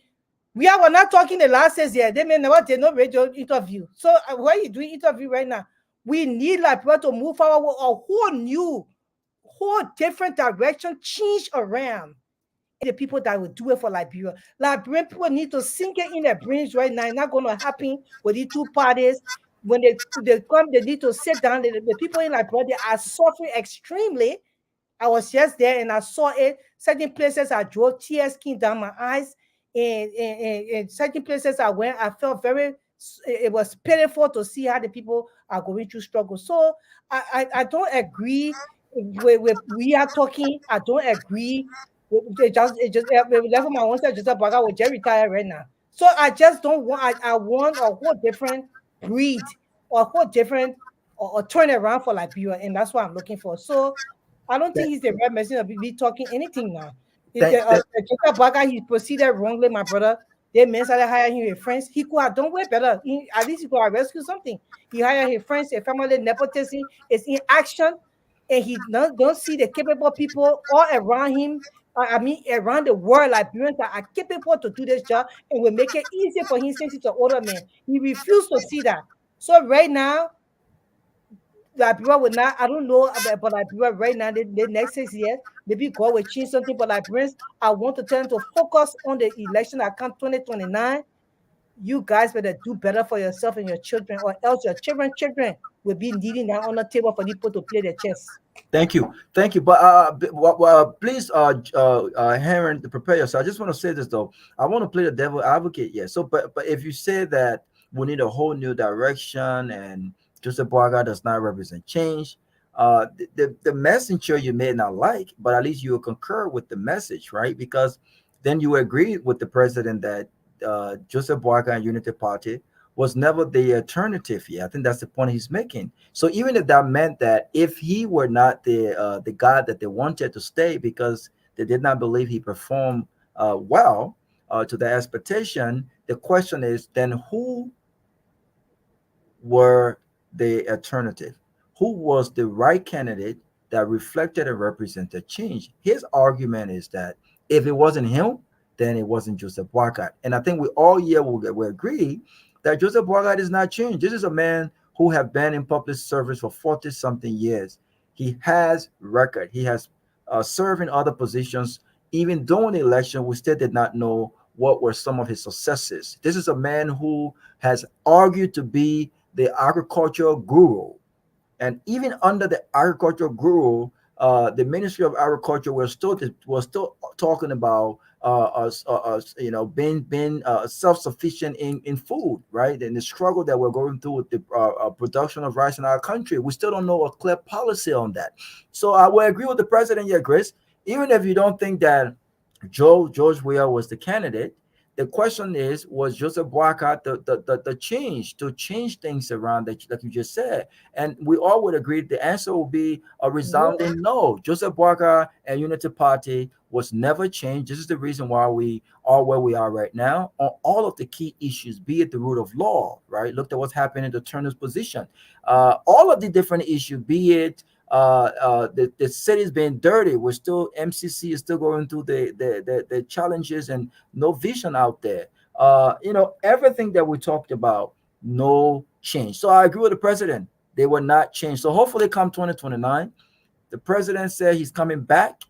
We are not talking the last 6 years. They may never did no radio interview. So why are you doing interview right now? We need Liberia to move forward with a whole different direction, change around. And the people that will do it for Liberia. Liberian people need to sink it in their brains right now. It's not going to happen with the two parties. When they come, they need to sit down. The people in Liberia, they are suffering extremely. I was just there and I saw it. Certain places I drove, tears came down my eyes. And certain places I went, I felt it was pitiful to see how the people are going through struggle. So I don't agree with we are talking. I don't agree. Level my own self, just about I was just retired right now. So I just don't want. I want a whole different breed, or a whole different or turn around for Liberia, and that's what I'm looking for. So I don't think he's the right messenger to be talking anything now. Jacob Baga, he proceeded wrongly, my brother. They men started hiring him with friends. He could have done way better. At least he could have rescued something. He hired his friends, a family nepotism is in action, and he don't see the capable people all around him. Around the world, Liberians that are capable to do this job and will make it easier for him since he's an older man. He refused to see that. So right now, Liberia will not, I don't know about Liberia right now, the next 6 years, maybe God will change something, but Liberians, I want to tell them to focus on the election that comes 2029. You guys better do better for yourself and your children, or else your children will be needing that on the table for people to play the chess. Thank you. But please, Heron, prepare yourself. I just want to say this though. I want to play the devil advocate. Yeah. So, but if you say that we need a whole new direction and Joseph Boaga does not represent change, the messenger you may not like, but at least you will concur with the message, right? Because then you agree with the president that Joseph Boaga and Unity Party was never the alternative here. I think that's the point he's making. So even if that meant that if he were not the guy that they wanted to stay because they did not believe he performed well to their expectation, the question is then who were the alternative? Who was the right candidate that reflected and represented change? His argument is that if it wasn't him, then it wasn't Joseph Boaga. And I think we all here will agree that Joseph Boaga is not changed. This is a man who have been in public service for 40-something years. He has record. He has served in other positions. Even during the election, we still did not know what were some of his successes. This is a man who has argued to be the agricultural guru. And even under the agricultural guru, the Ministry of Agriculture was still talking about being self-sufficient in food, right? And the struggle that we're going through with the production of rice in our country, we still don't know a clear policy on that. So I will agree with the president here, Chris. Even if you don't think that George Weah was the candidate, the question is, was Joseph Boaga the change to change things around that you just said? And we all would agree the answer will be a resounding no. Joseph Boaga and Unity Party was never changed. This is the reason why we are where we are right now on all of the key issues, be it the rule of law, right? Look at what's happening in the Turner's position. All of the different issues, be it the city's being dirty. We're still, MCC is still going through the challenges and no vision out there. Everything that we talked about, no change. So I agree with the president. they will not change. So hopefully come 2029, the president said he's coming back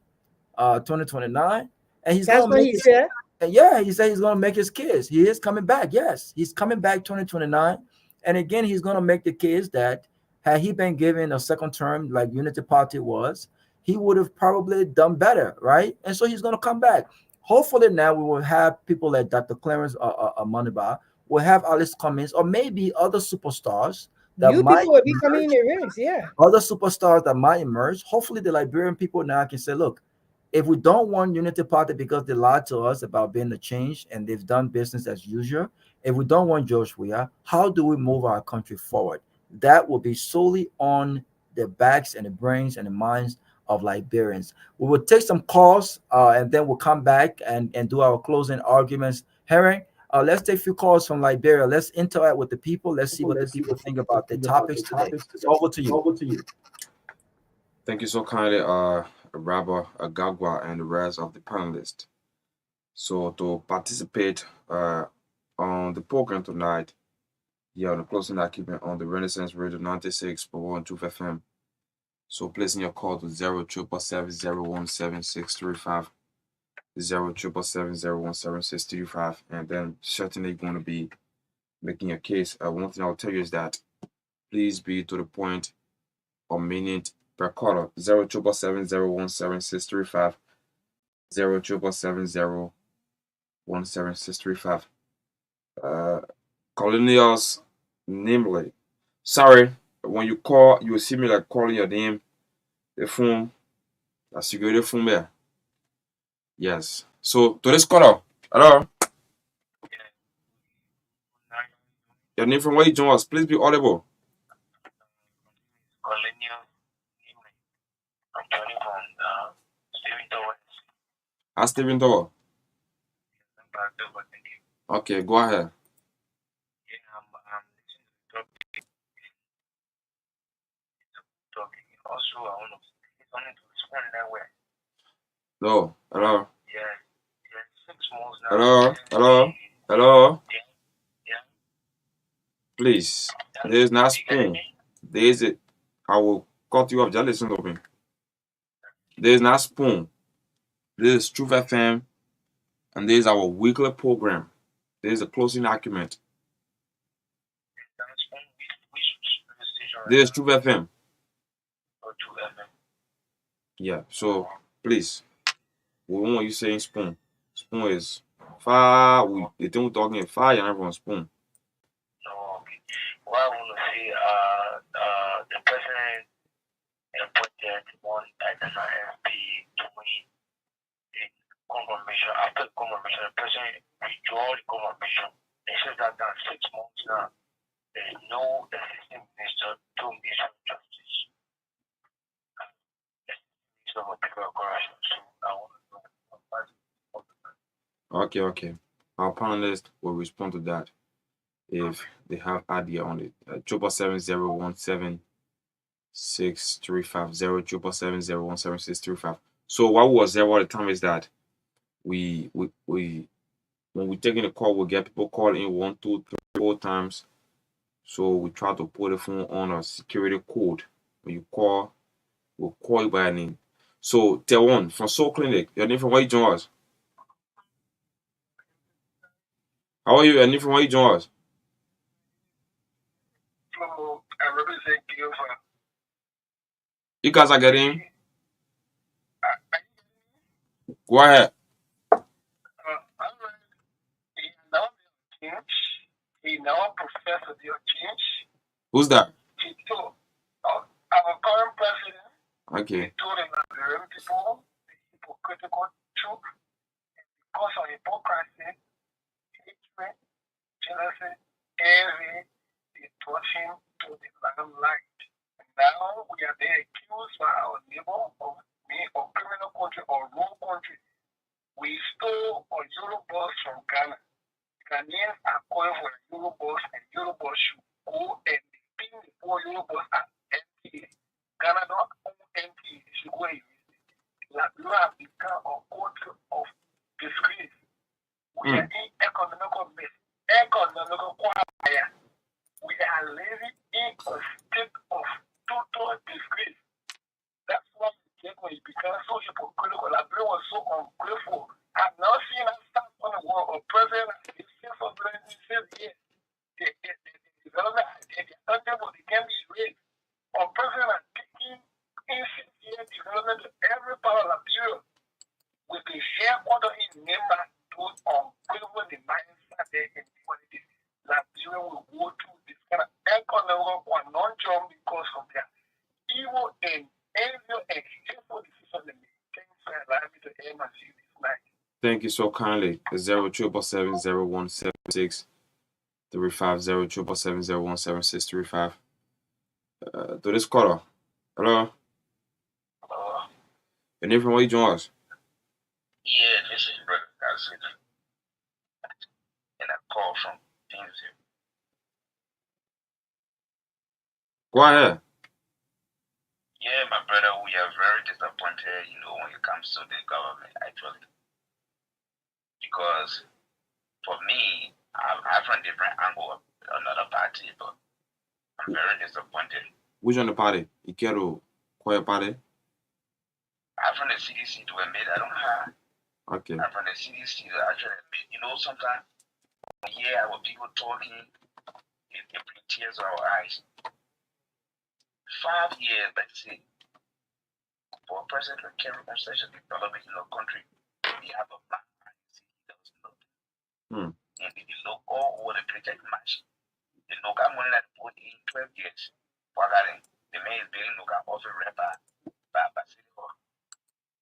2029, and he's That's gonna what make he his, said. yeah, he said he's gonna make his case. He is coming back. Yes, he's coming back 2029. And again, he's gonna make the case that had he been given a second term like Unity Party was, he would have probably done better, right? And so he's gonna come back. Hopefully now we will have people like Dr. Clarence Maniba, we'll have Alice Cummings, or maybe other superstars that New might people will be coming emerge, in the ranks, yeah. other superstars that might emerge. Hopefully the Liberian people now can say, look, if we don't want Unity Party because they lied to us about being a change and they've done business as usual, if we don't want George Weah, how do we move our country forward? That will be solely on the backs and the brains and the minds of Liberians. We will take some calls and then we'll come back and do our closing arguments. Herring, let's take a few calls from Liberia. Let's interact with the people. Let's see what the people think about the topics today. Over to you. Thank you so kindly, Rabba Agagwa and the rest of the panelists. So to participate on the program tonight, on the closing argument on the Renaissance Radio 96.12 FM. So placing your call to 077701765, 077701765, and then certainly going to be making a case. One thing I'll tell you is that please be to the point or minute per caller. 077701765, 077701765. Colonials, namely. Sorry, when you call, you will see me like calling your name. The phone, la security phone there. Yes. So to this caller, hello. Your name from where you join us? Please be audible. Stephen Tower. Okay, go ahead. Also, I want to respond that way. Hello, hello. Yeah, 6 months now. Hello. Yeah. Please, there is not spoon. There is it. I will cut you off. Just listen to me. There is not spoon. This is Truth FM, and this is our weekly program. There is a closing argument. This is Truth FM. Yeah, so please, we don't want you saying spoon. Spoon is far. The thing we're talking is fire and everyone's spoon. Okay. What I want to say, the president appointed one additional MP to win the confirmation. After the confirmation, the president withdrew the confirmation. It says that in 6 months now, there is no assistant minister to minister of justice. Okay. Our panelists will respond to that if they have idea on it. 777017635, 777017635. So what was there all the time is that we when we taking a call, we get people calling in 1, 2, 3, 4 times. So we try to put the phone on a security code. When you call, we'll call you by name. So, Tewon from Soul Clinic, your name from where you join us? How are you? Your name from where you join us? I represent Gilva. You guys are getting? Go ahead. He now professor the change. Who's that? He told our current president. Okay. He told him that the people, the hypocritical truth, because of hypocrisy, hatred, jealousy, envy, they brought him to the limelight. And now we are there accused by our neighbor of being a criminal country or wrong country. We stole a Eurobus from Ghana. Ghanaians are calling for a Eurobus, and Eurobus should go and pin the poor Eurobus at NTA. Ghana don't own NTA, it should go and use it. Liberia has become a country of disgrace. We are in economical mess, economical choir. We are living in a state of hypocritical. Liberia was so ungrateful. I've not seen a stop on the world or president since for 26 years. The development, the untouchable, they can be raised. Or president taking in 6 year development to every part of Liberia with the headquarters in Nimba, those ungrateful the mindset there in humanity. Liberia will go through this kind of economic or non-job because of their evil and envy and hateful decisions they make. Thanks for allowing me to air my view this night. Thank you so kindly. 07770176350 077701763 to this caller. Hello. Your name from where you join us? Yeah, this is Brother Cassidy. And I call from Kingsville. Go ahead. Yeah, my brother, we are very disappointed, when it comes to the government, actually. Because for me, I'm from a different angle of another party, but I'm very disappointed. Which on the party? Ikero, quiet party? I'm from the CDC to admit I don't have. Okay. I'm from the CDC to actually admit. Sometimes we hear our people talking, it brings tears to our eyes. 5 years, let's say, for a president to carry on such a development in our country, we have a plan. And if you look all over the place at match, the local money that put in 12 years, the man is building local office rapper by City Hall.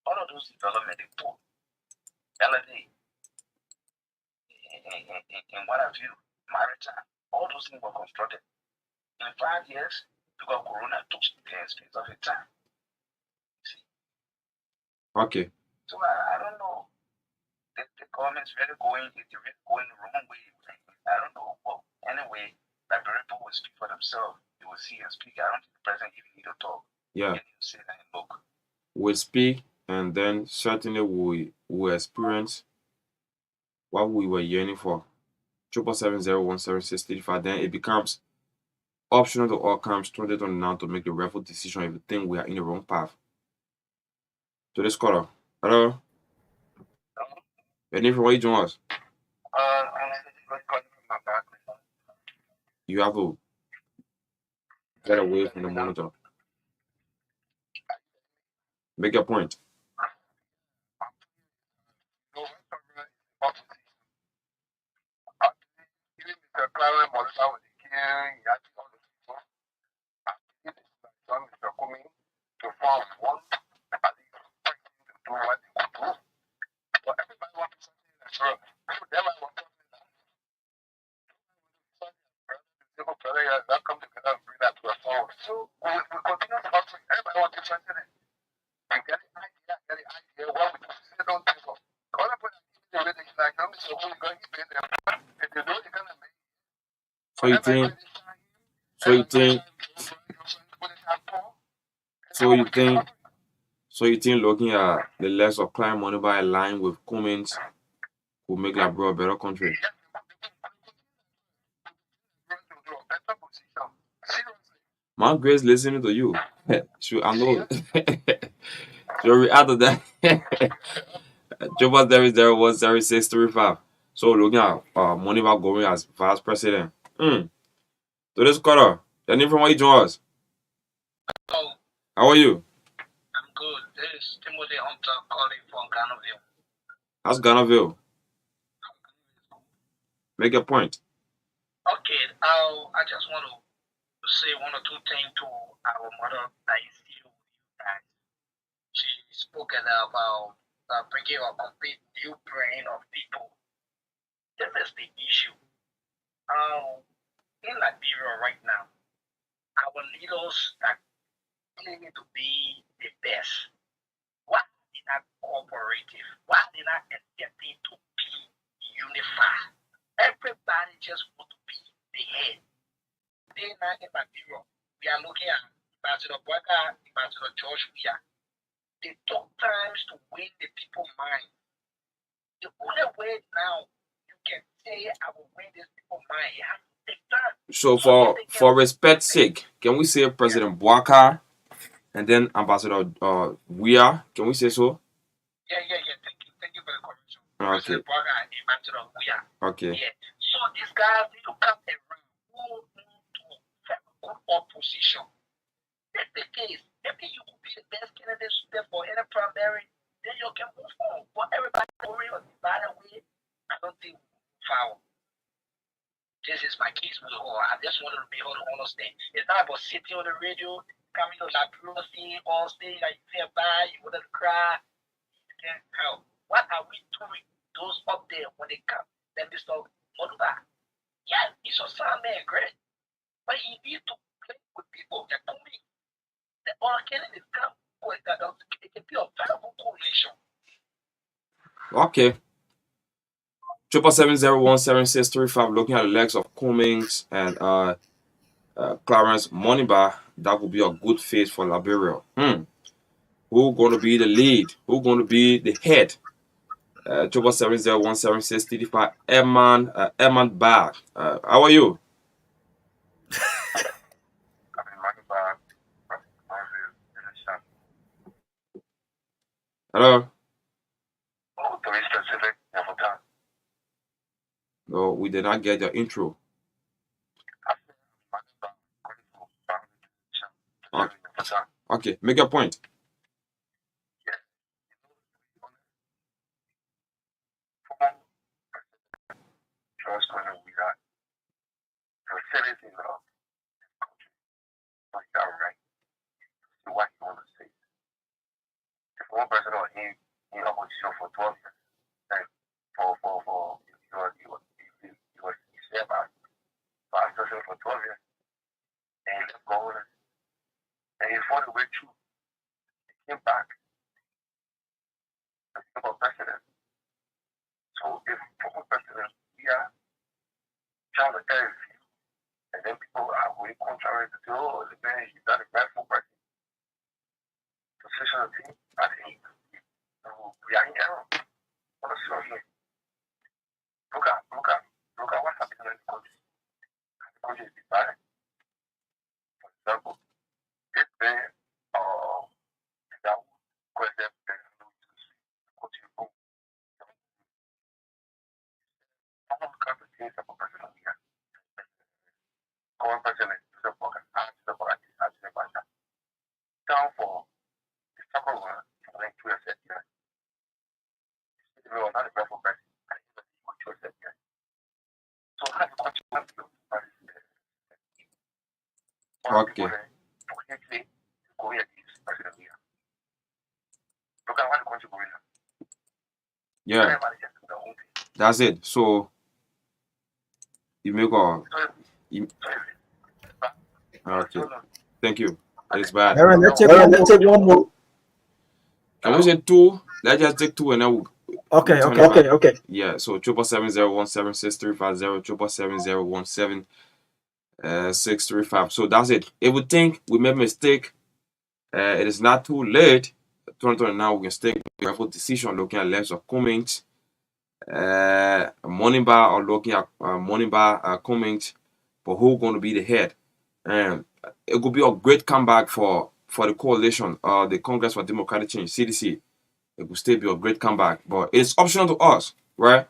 All of those development they put, LNA, and what have you, maritime, all those things were constructed. In 5 years, because Corona took the space of the time. See? Okay. So I don't know. The government's really going the wrong way. I don't know. But anyway, Liberian people will speak for themselves. They will see and speak. I don't think the president even need to talk. Yeah. And say that, look. We'll speak, and then certainly we will experience what we were yearning for. 777017635. Then it becomes optional to all camps 2029 to make the rightful decision if you think we are in the wrong path. To this caller. Hello. Your name from where you join us? You have to get away from the monitor. Make your point. So we continue to talk to everybody wants to president. And get the idea what we say don't take off. All the point is like I'm so we're going to pay them. If you know they're gonna make So you think looking at the less of client money by line with comments will make Liberia a better country? Mount Grace listening to you. I know. You'll react to that. Juba 0010635. So looking at money about going as vice president. To this caller, your name from where you join us? Hello. How are you? I'm good. This is Timothy Hunter calling from Ghanaville. How's Ghanaville? Make a point. Okay, I just want to say one or two things to our mother that is here with you guys. She spoke about bringing a complete new brain of people. This is the issue. In Liberia right now, our leaders are claiming to be the best. Why are they not cooperative? Why are they not attempting to be unified? Everybody just wants to be the head. Today now in Liberia, we are looking at Ambassador Bwaka, Ambassador George Weah. They took times to win the people's mind. The only way now you can say I will win this people's mind, you have to take time. So for respect's sake, can we say President Bwaka and then Ambassador Weah? Can we say so? Yeah. Thank you for the correction. Okay. President Boaga and Ambassador Weah. Okay. Yeah. So these guys need to come around who need to have a good opposition. That's the case. Maybe you could be the best candidate suited for any primary, then you can move on. But everybody worry on the bad way, I don't think we move forward. This is my case with her. I just wanted to be able to understand. It's not about sitting on the radio, coming to La Bruce, all stage, like you feel bad, you wanted to cry. You can't help. What are we doing? Those up there when they come, then Mr. Moduba. Yeah, he's a sound man, great. But he needs to play with people. They're coming. The all candidates come with that. It can be a valuable coalition. Okay. 770-17635. Looking at the legs of Cummings and Clarence Moniba, that would be a good face for Liberia. Who going to be the lead? Who going to be the head? 770-17635. Eman Bag. How are you? Hello. No, we did not get your intro. Okay, make your point. One person or in opposition for 12 years. And for he was said about president for 12 years. And he left governor. And he fought the way through. He came back and became a president. So if former president, we are trying to tell you, and then people are going contrary to say, oh, the man, he's not a rightful president. Position of the team, I think we are here. What is here? Look at what's happening in the country. The country is divided. For example, if they down for the second one for like 2 years. It was not a grateful person. I think that he would choose it. So how do you continue to Okay. Yeah, that's it. So you make okay. Thank you. It's bad. Aaron, let's take one more. Can we say two? Let's just take two and then we'll Okay. yeah. So 770-17635, 770-17635. So that's it. If we think we made a mistake, it is not too late. 2029 we can take a careful decision looking at lengths of Cummings, Moniba, or looking at Moniba Cummings for who's going to be the head. And it could be a great comeback for the coalition, the Congress for Democratic Change, CDC. It could still be a great comeback, but it's optional to us, right?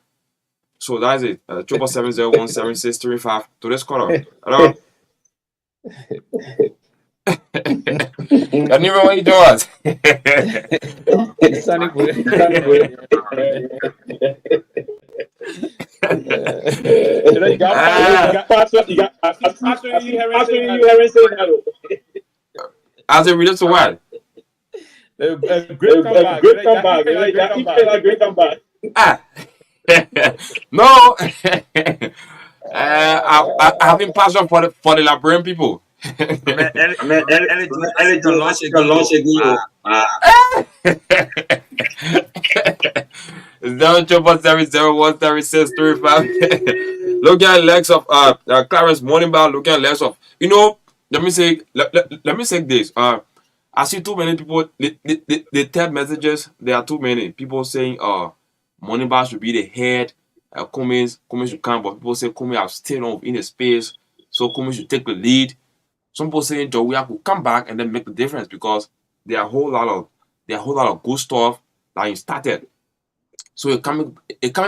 So that's it. 770-17635. To this caller. Hello. Can you remember what you doing? As a reader to what? A great comeback. Great comeback. No. I have been passion for the Liberian people. Zero triple 7013635. Look at legs of Clarence Moniba. Look at legs of let me say this. I see too many people. The text messages. There are too many people saying Moniba should be the head. Cummings should come, but people say Cummings have stayed on in the space, so Cummings should take the lead. Some people saying Joe Weah could come back and then make the difference because there are a whole lot of good stuff that he started. So it coming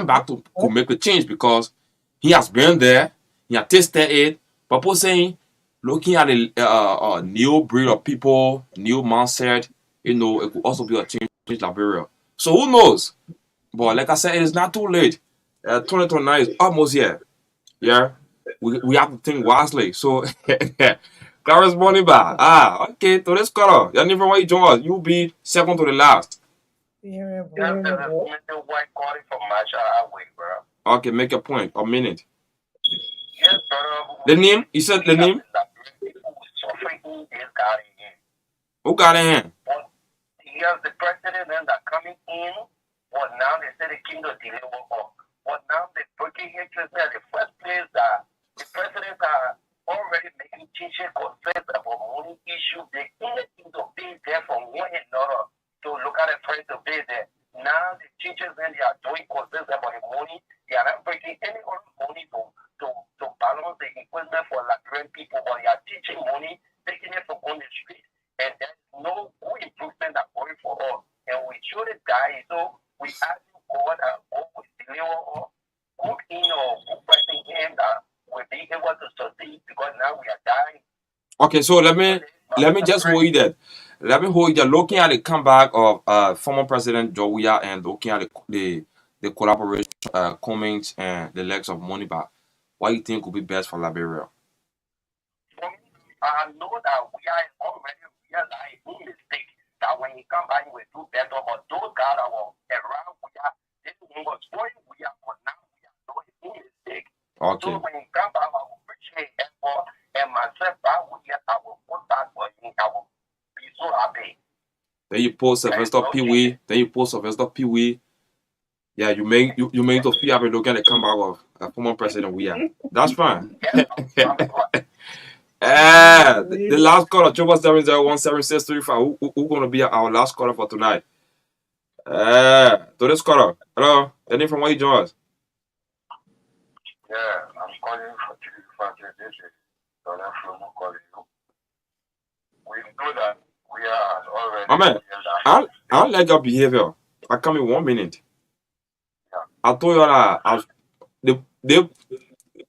back to make a change because he has been there, he has tasted it. People saying, looking at a new breed of people, new mindset, it could also be a change Liberia. So who knows? But like I said, it is not too late. 2029 is almost here. Yeah, we have to think wisely. So, Clarence Boniba. Okay, to this color. You never want you join us. You'll be second to the last. Yes, there's a white calling from Marshall Highway, bro. Okay, make a point. A minute. Yes, brother. The name? You said the name? Who got in here? Yes, the president that coming in, but now they say the king of delay will. But now they're breaking interest there. The first place that the presidents are already making changes concerns about money issue. They anything to pay there from one another to look at the price to pay there. Now the changes then they are doing concerns about the money. They are not breaking any other money to balance the equipment for Liberian people, but they are teaching money, taking it from on the street. And there's no good improvement that going for us. And we should die. So we ask God and God will deliver us, good in or good person him that will be able to succeed because now we are dying. Okay, so let me just hold you there. Let me hold you there. Looking at the comeback of former President Joe Weah and looking at the collaboration, comments and the legs of Moniba, what do you think would be best for Liberia? For me, I know that we are already realized his mistake. That when he come back, he will do better. But those guys that were around, they was going, but now we are doing his mistake. Okay. So when he come back, I will appreciate effort and myself. I will put that for him. I will be so happy. Then you post Sylvester Pee-wee. Then you post Sylvester Pee-wee. Yeah, you make to feel happy looking at the comeback of former President Weah. That's fine. The last caller, 7017635. Who gonna be our last caller for tonight? To this caller. Hello, any from where you join us? Yeah, I'm calling for you. This is Donald Flomo calling you. We know that we are already. My man, I don't like your behavior. I come in 1 minute. Yeah. I told you that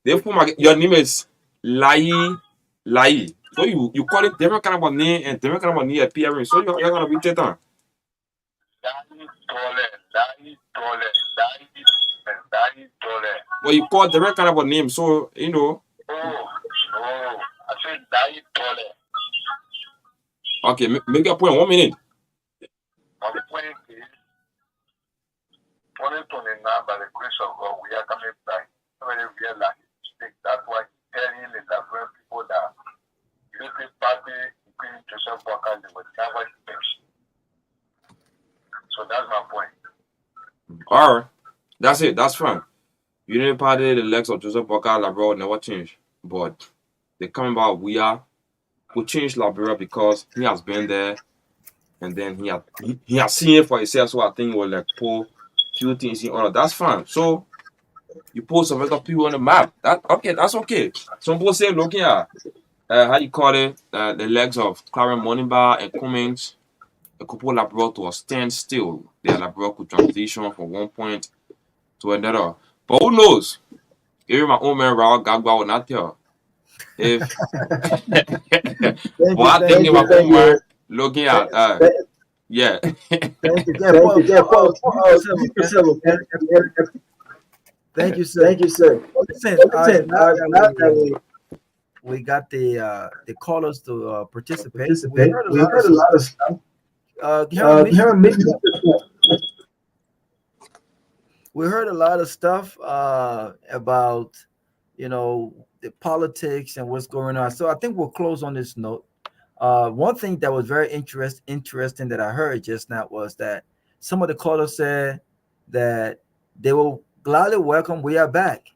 they put your name is Lai. So you call it different kind of name and different kind of name appearing. So you're gonna be taken. Well, you call different kind of name, so you know. Oh, I said Dai Tole. Okay, make your point. 1 minute. My point is 2029 by the grace of God, we are coming back. When we realize that's why telling the Liberian people that Unity Party, including Joseph Boakai, they will never change. So that's my point. All right, that's it. That's fine. Unity Party, the legs of Joseph Boakai, Liberia never change. But the coming back, we will change Liberia because he has been there, and then he has seen it for himself. So I think we'll like pull few things in order. That's fine. So you put some other people on the map. That's okay. Some people say looking at how you call it, the legs of Clarence Moniba and Cummings, a couple Liberia to a standstill. Their Liberia could transition from one point to another. But who knows? Even my own man Raul Gagba will not tell. If what I think about Omar looking at yeah. Thank you, sir. Listen, now that we got the callers to participate. We heard a lot of stuff. We heard a lot of stuff about, the politics and what's going on. So I think we'll close on this note. One thing that was very interesting that I heard just now was that some of the callers said that they will gladly welcome Weah back.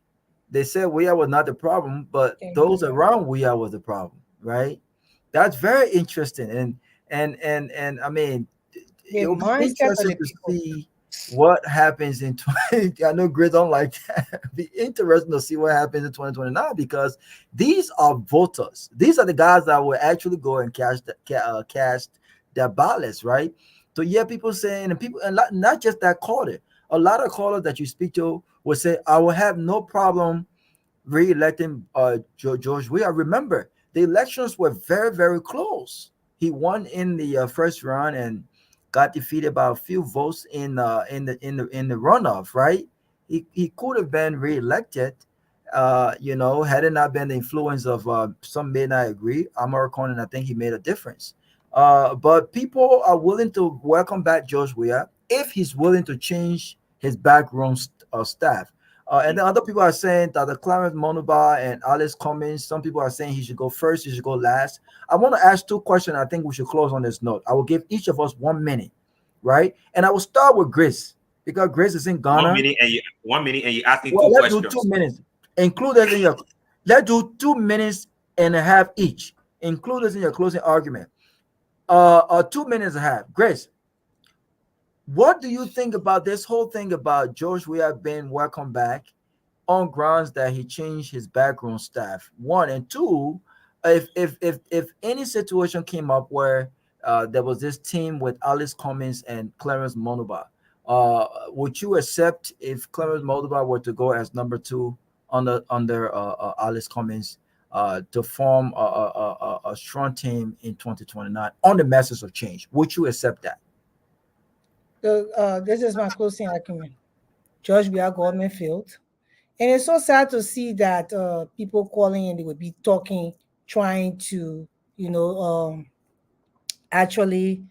They said Weah was not the problem, but those around Weah was the problem, right? That's very interesting, and I mean, it will be interesting to see what happens in 20. I know Grid don't like that. It'll be interesting to see what happens in 2029 because these are voters. These are the guys that will actually go and cast their ballots, right? to hear people saying, and people, and not just that caller, a lot of callers that you speak to will say, I will have no problem re-electing George Weah. Remember, the elections were very, very close. He won in the first round and got defeated by a few votes in the runoff. Right? He could have been re-elected. Had it not been the influence of some may not agree, Amara Conan, I think he made a difference. But people are willing to welcome back George Weah if he's willing to change his background staff. And then other people are saying that the Clarence Monuba and Alice Cummings, some people are saying he should go first, he should go last. I want to ask two questions. I think we should close on this note. I will give each of us 1 minute, right? And I will start with Grace, because Grace is in Ghana. 1 minute and you asking well, two let's questions. do 2 minutes. Include us in your, let's do 2 minutes and a half each. Include us in your closing argument. 2 minutes and a half. Grace, what do you think about this whole thing about George Weah being welcomed back on grounds that he changed his background staff? 1 and 2, if any situation came up where there was this team with Alice Cummings and Clarence Monuba, would you accept if Clarence Monuba were to go as number 2 under Alice Cummings to form a strong team in 2029 on the message of change? Would you accept that? This is my closing argument. George Weah government failed. And it's so sad to see that people calling and they would be talking, trying to, actually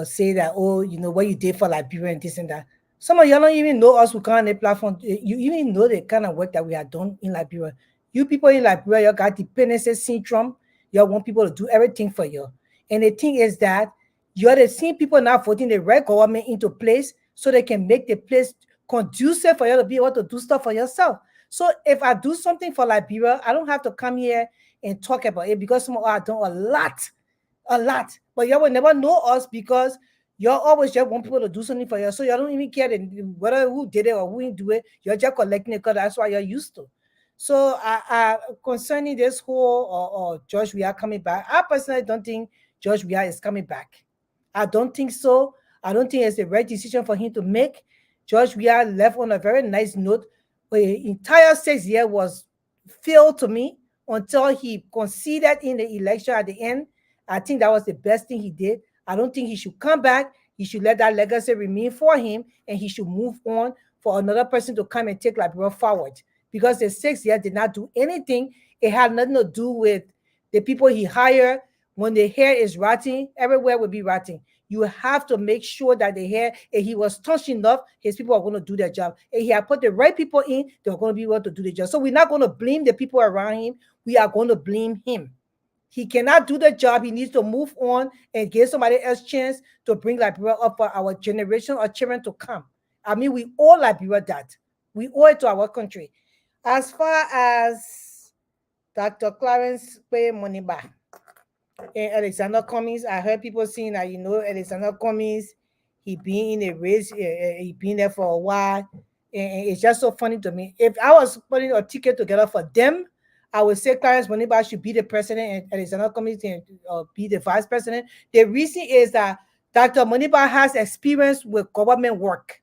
say that, oh, what you did for Liberia and this and that. Some of y'all don't even know us who come on the platform. You even know the kind of work that we have done in Liberia. You people in Liberia, you got dependency syndrome. You want people to do everything for you. And the thing is that you're the same people now voting the right government into place so they can make the place conducive for you to be able to do stuff for yourself. So if I do something for Liberia, I don't have to come here and talk about it because some of us done a lot. But you will never know us because you always just want people to do something for you. So you don't even care whether who did it or who didn't do it. You're just collecting it because that's what you're used to. So concerning this whole George Weah coming back, I personally don't think George Weah is coming back. I don't think so. I don't think it's the right decision for him to make. George Weah left on a very nice note. The entire 6 years was failed to me until he conceded in the election at the end. I think that was the best thing he did. I don't think he should come back. He should let that legacy remain for him, and he should move on for another person to come and take Liberia forward. Because the 6 years did not do anything. It had nothing to do with the people he hired. When the hair is rotting, everywhere will be rotting. You have to make sure that the hair, if he was touched enough, his people are going to do their job. If he had put the right people in, they're going to be able to do the job. So we're not going to blame the people around him. We are going to blame him. He cannot do the job. He needs to move on and give somebody else a chance to bring Liberia up for our generation or children to come. I mean, we owe Liberia that. We owe it to our country. As far as Dr. Clarence Monuba and Alexander Cummings, I heard people saying that, Alexander Cummings, he been in a race, he been there for a while, and it's just so funny to me. If I was putting a ticket together for them, I would say Clarence Monuba should be the president and Alexander Cummings can be the vice president. The reason is that Dr. Monuba has experience with government work.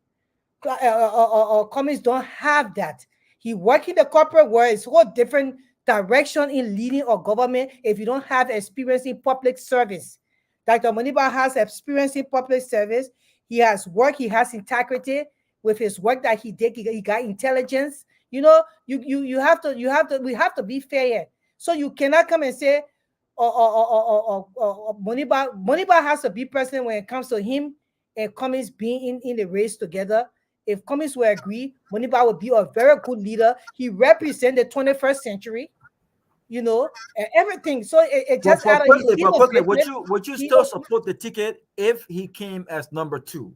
Cummings don't have that. He work in the corporate world. It's a whole different direction in leading a government if you don't have experience in public service. Dr. Monuba has experience in public service. He has work. He has integrity with his work that he did. He got intelligence. We have to be fair here. So you cannot come and say, Monuba has to be president when it comes to him and Cummings being in the race together. If Cummings will agree, Monuba will be a very good leader. He represents the 21st century, and everything. So it just out of would you still support the ticket if he came as number 2?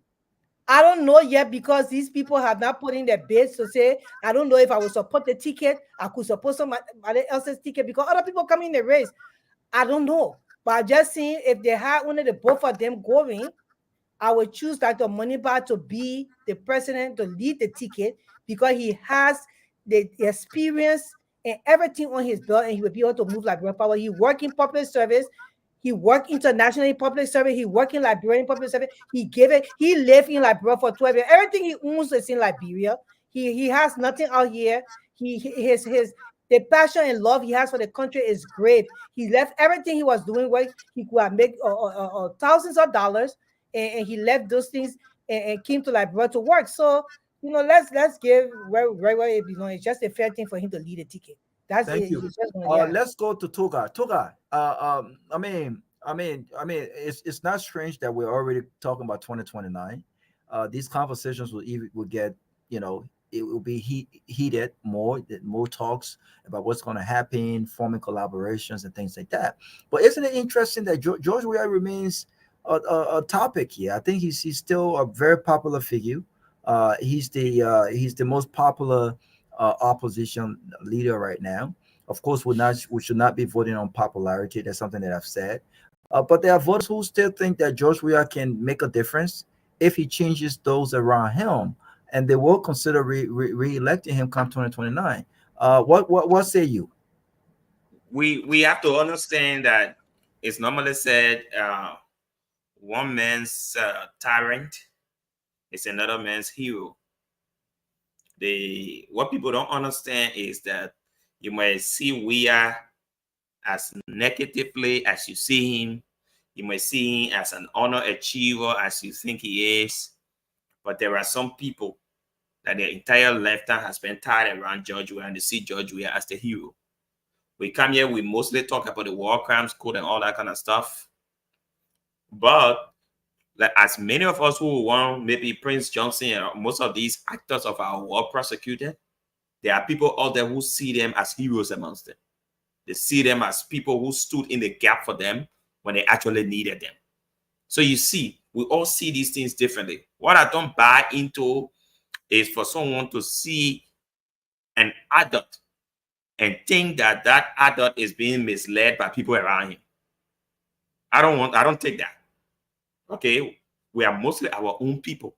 I don't know yet because these people have not put in their bids to say, I don't know if I will support the ticket. I could support somebody else's ticket because other people come in the race. I don't know. But I'm just saying if they had one of the both of them going, I would choose Dr. Monuba to be the president to lead the ticket because he has the experience and everything on his belt and he will be able to move like Liberia forward. He work in public service. He worked internationally in public service. He worked in Liberia in public service. He gave it. He lived in Liberia for 12 years. Everything he owns is in Liberia. He has nothing out here. His the passion and love he has for the country is great. He left everything he was doing where he could make thousands of dollars, and he left those things and came to Liberia to work. So let's give where it belongs. It's just a fair thing for him to lead the ticket. That's Thank it. you. He's just gonna, Let's go to Toga. Toga. I mean, it's not strange that we're already talking about 2029. These conversations will get, it will be heated more talks about what's going to happen, forming collaborations and things like that. But isn't it interesting that George Weah remains a topic here? I think he's still a very popular figure. He's the most popular opposition leader right now. Of course, we should not be voting on popularity. That's something that I've said. But there are voters who still think that George Weah can make a difference if he changes those around him, and they will consider re-electing him come 2029. What say you? We have to understand that it's normally said one man's tyrant is another man's hero. What people don't understand is that you might see Weah as negatively as you see him. You might see him as an honor achiever as you think he is. But there are some people that their entire lifetime has been tied around George Weah and they see George Weah as the hero. We come here, we mostly talk about the war crimes code and all that kind of stuff. But like as many of us who want maybe Prince Johnson and most of these actors of our war prosecuted, there are people out there who see them as heroes amongst them. They see them as people who stood in the gap for them when they actually needed them. So you see, we all see these things differently. What I don't buy into is for someone to see an adult and think that that adult is being misled by people around him. I don't take that. Okay, we are mostly our own people.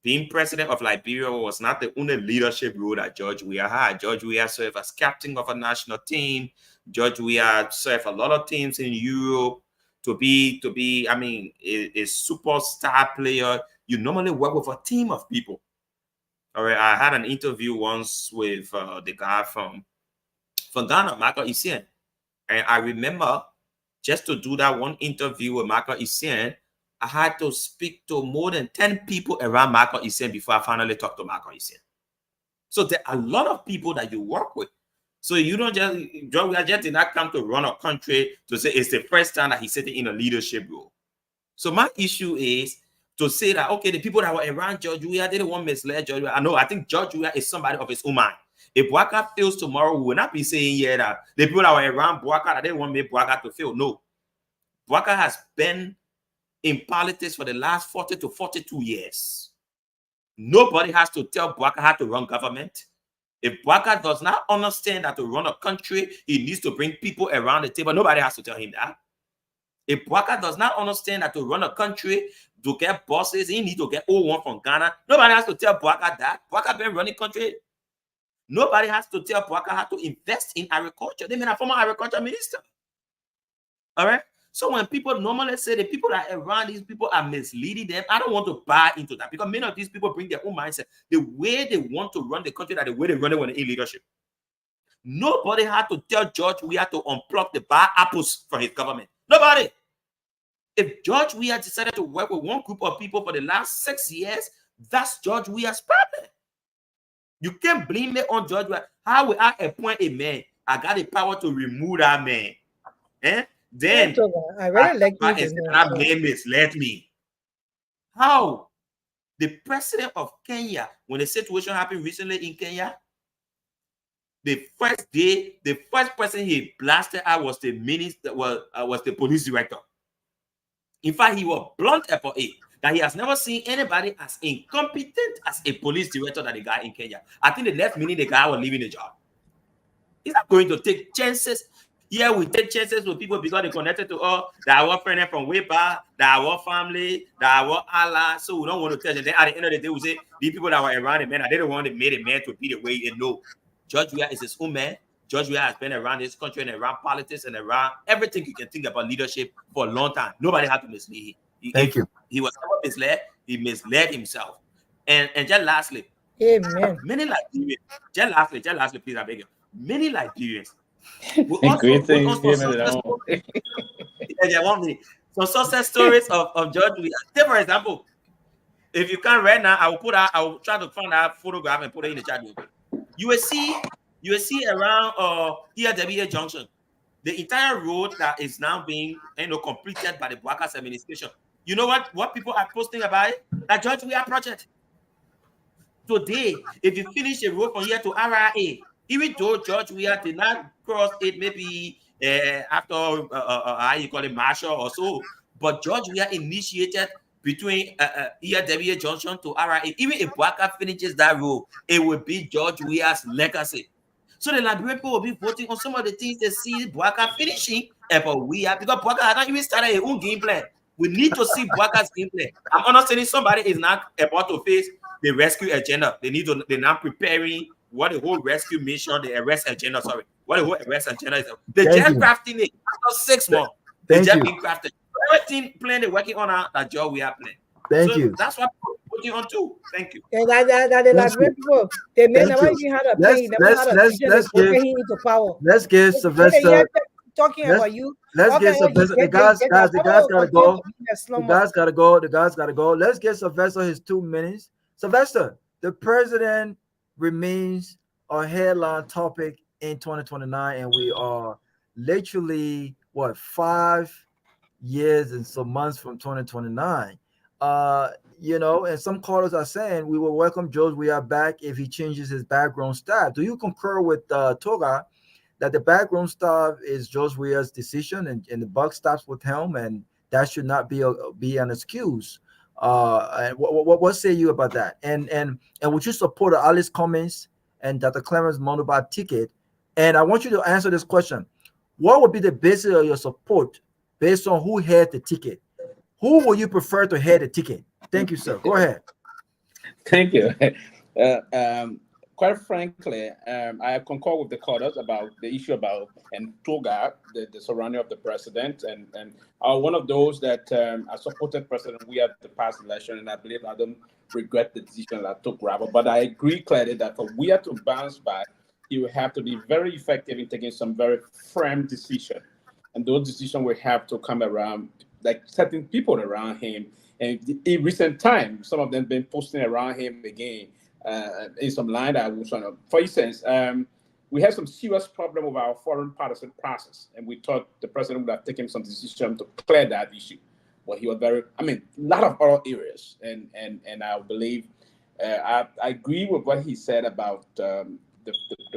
Being president of Liberia was not the only leadership role that George Weah had. George Weah served as captain of a national team. George Weah served a lot of teams in Europe. To be, I mean, a superstar player, you normally work with a team of people. All right, I had an interview once with the guy from Ghana, Michael Essien, and I remember just to do that one interview with Michael Essien, I had to speak to more than 10 people around Michael Essien before I finally talked to Michael Essien. So there are a lot of people that you work with. So you don't George Weah just did not come to run a country to say it's the first time that he's sitting in a leadership role. So my issue is to say that, okay, the people that were around George Weah, they didn't want to mislead George Weah. I think George Weah is somebody of his own mind. If Bouaka fails tomorrow, we will not be saying here that the people that were around Bouaka, that they want to make Bouaka to fail. No. Bouaka has been in politics for the last 40 to 42 years. Nobody has to tell Bouaka how to run government. If Bouaka does not understand that to run a country, he needs to bring people around the table. Nobody has to tell him that. If Bouaka does not understand that to run a country, to get bosses, he needs to get O1 from Ghana. Nobody has to tell Bouaka that. Bouaka been running country. Nobody has to tell Bouaka how to invest in agriculture. They mean a former agriculture minister. All right? So when people normally say the people that are around these people are misleading them, I don't want to buy into that because many of these people bring their own mindset. The way they want to run the country, that the way they run it when they're in leadership. Nobody had to tell George Weah to unplug the bar apples from his government. Nobody. If George Weah decided to work with one group of people for the last 6 years, that's George Weah's problem. You can't blame me on George Weah. How will I appoint a man? I got the power to remove that man. Then I really like this. That man misled me. How? The president of Kenya, when the situation happened recently in Kenya, the first day, the first person he blasted out was the minister, was the police director. In fact, he was blunt about it, that he has never seen anybody as incompetent as a police director that the guy in Kenya. I think the next minute the guy was leaving the job. He's not going to take chances. Yeah, we take chances with people because they connected to us, that our friend from way back, that our family, that our Allah. So we don't want to tell them. Then at the end of the day, we say the people that were around the man, they don't want to make a man to be the way they know. George Weah is his own man. George Weah has been around this country and around politics and around everything you can think about leadership for a long time. Nobody had to mislead him. Thank you. He was never misled. He misled himself. And just lastly, Amen. many Liberians, just lastly, please, I beg you. Many Liberians will also Great thing. they want me. Some success stories of George Weah. Take for example, if you can't right now, I will try to find that photograph and put it in the chat. You will see around ERWA Junction, the entire road that is now being completed by the Boakas administration. You know what people are posting about it? That George Weah project. Today, if you finish a road from here to RRA, even though George Weah did not cross it, maybe after how you call it, Marshall or so, but George Weah initiated between ERWA Junction to RRA. Even if Boaka finishes that road, it will be George Weah's legacy. So the Liberian people will be voting on some of the things they see Boaka finishing, but Weah, because Boaka has not even started his own game plan. We need to see Boaka's game plan. I'm understanding somebody is not about to face the rescue agenda. They're now preparing what the whole rescue mission, the arrest agenda, what the whole arrest agenda is. They just crafting it after 6 months. They just being crafted. Everything plan they're working on that job we are playing. Thank you. That's what we're working on too. Thank you. And that the Liberian people, they may never even had a play. Into power. Let's give Sylvester. Talking about you. Let's get Sylvester. The guys gotta go. The guys gotta go. Let's get Sylvester his 2 minutes. Sylvester, the president remains a headline topic in 2029, and we are literally 5 years and some months from 2029. And some callers are saying we will welcome George Weah back if he changes his background staff. Do you concur with Toga that the background staff is George Weah's decision and the buck stops with him, and that should not be an excuse? And what say you about that? And would you support Alice Cummings and Dr. Clarence Monubah ticket? And I want you to answer this question: what would be the basis of your support based on who had the ticket? Who would you prefer to head the ticket? Thank you, sir. Go ahead. Thank you. Quite frankly, I concur with the callers about the issue about and Toga, the surrounding of the president, and one of those that I supported President Weah at the past election, and I believe I don't regret the decision that I took, Robert. But I agree clearly that for Weah to bounce back, he will have to be very effective in taking some very firm decisions, and those decisions will have to come around like certain people around him. And in recent times, some of them been posting around him again. In some line that I was trying to, for instance, we had some serious problem with our foreign partisan process, and we thought the president would have taken some decision to clear that issue. But he was a lot of other areas, and I believe I agree with what he said about the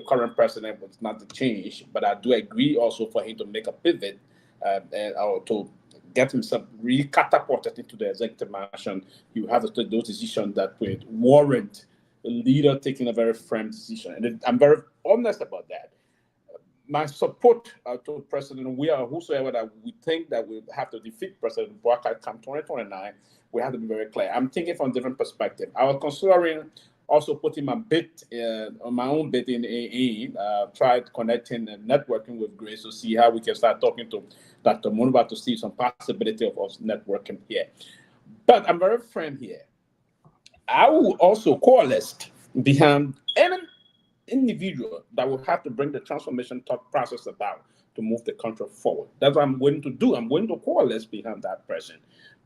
current president was not to change, but I do agree also for him to make a pivot or to get himself re-catapulted into the executive mansion. You have to take those decisions that would warrant the leader taking a very firm decision. And I'm very honest about that. My support to President Weah, whosoever that we think that we have to defeat President Boakai come 2029, we have to be very clear. I'm thinking from a different perspective. I was considering also putting my bit on my own bit in tried connecting and networking with Grace to see how we can start talking to Dr. Monubah to see some possibility of us networking here. But I'm very firm here. I will also coalesce behind any individual that will have to bring the transformation thought process about to move the country forward. That's what I'm going to do. I'm going to coalesce behind that person.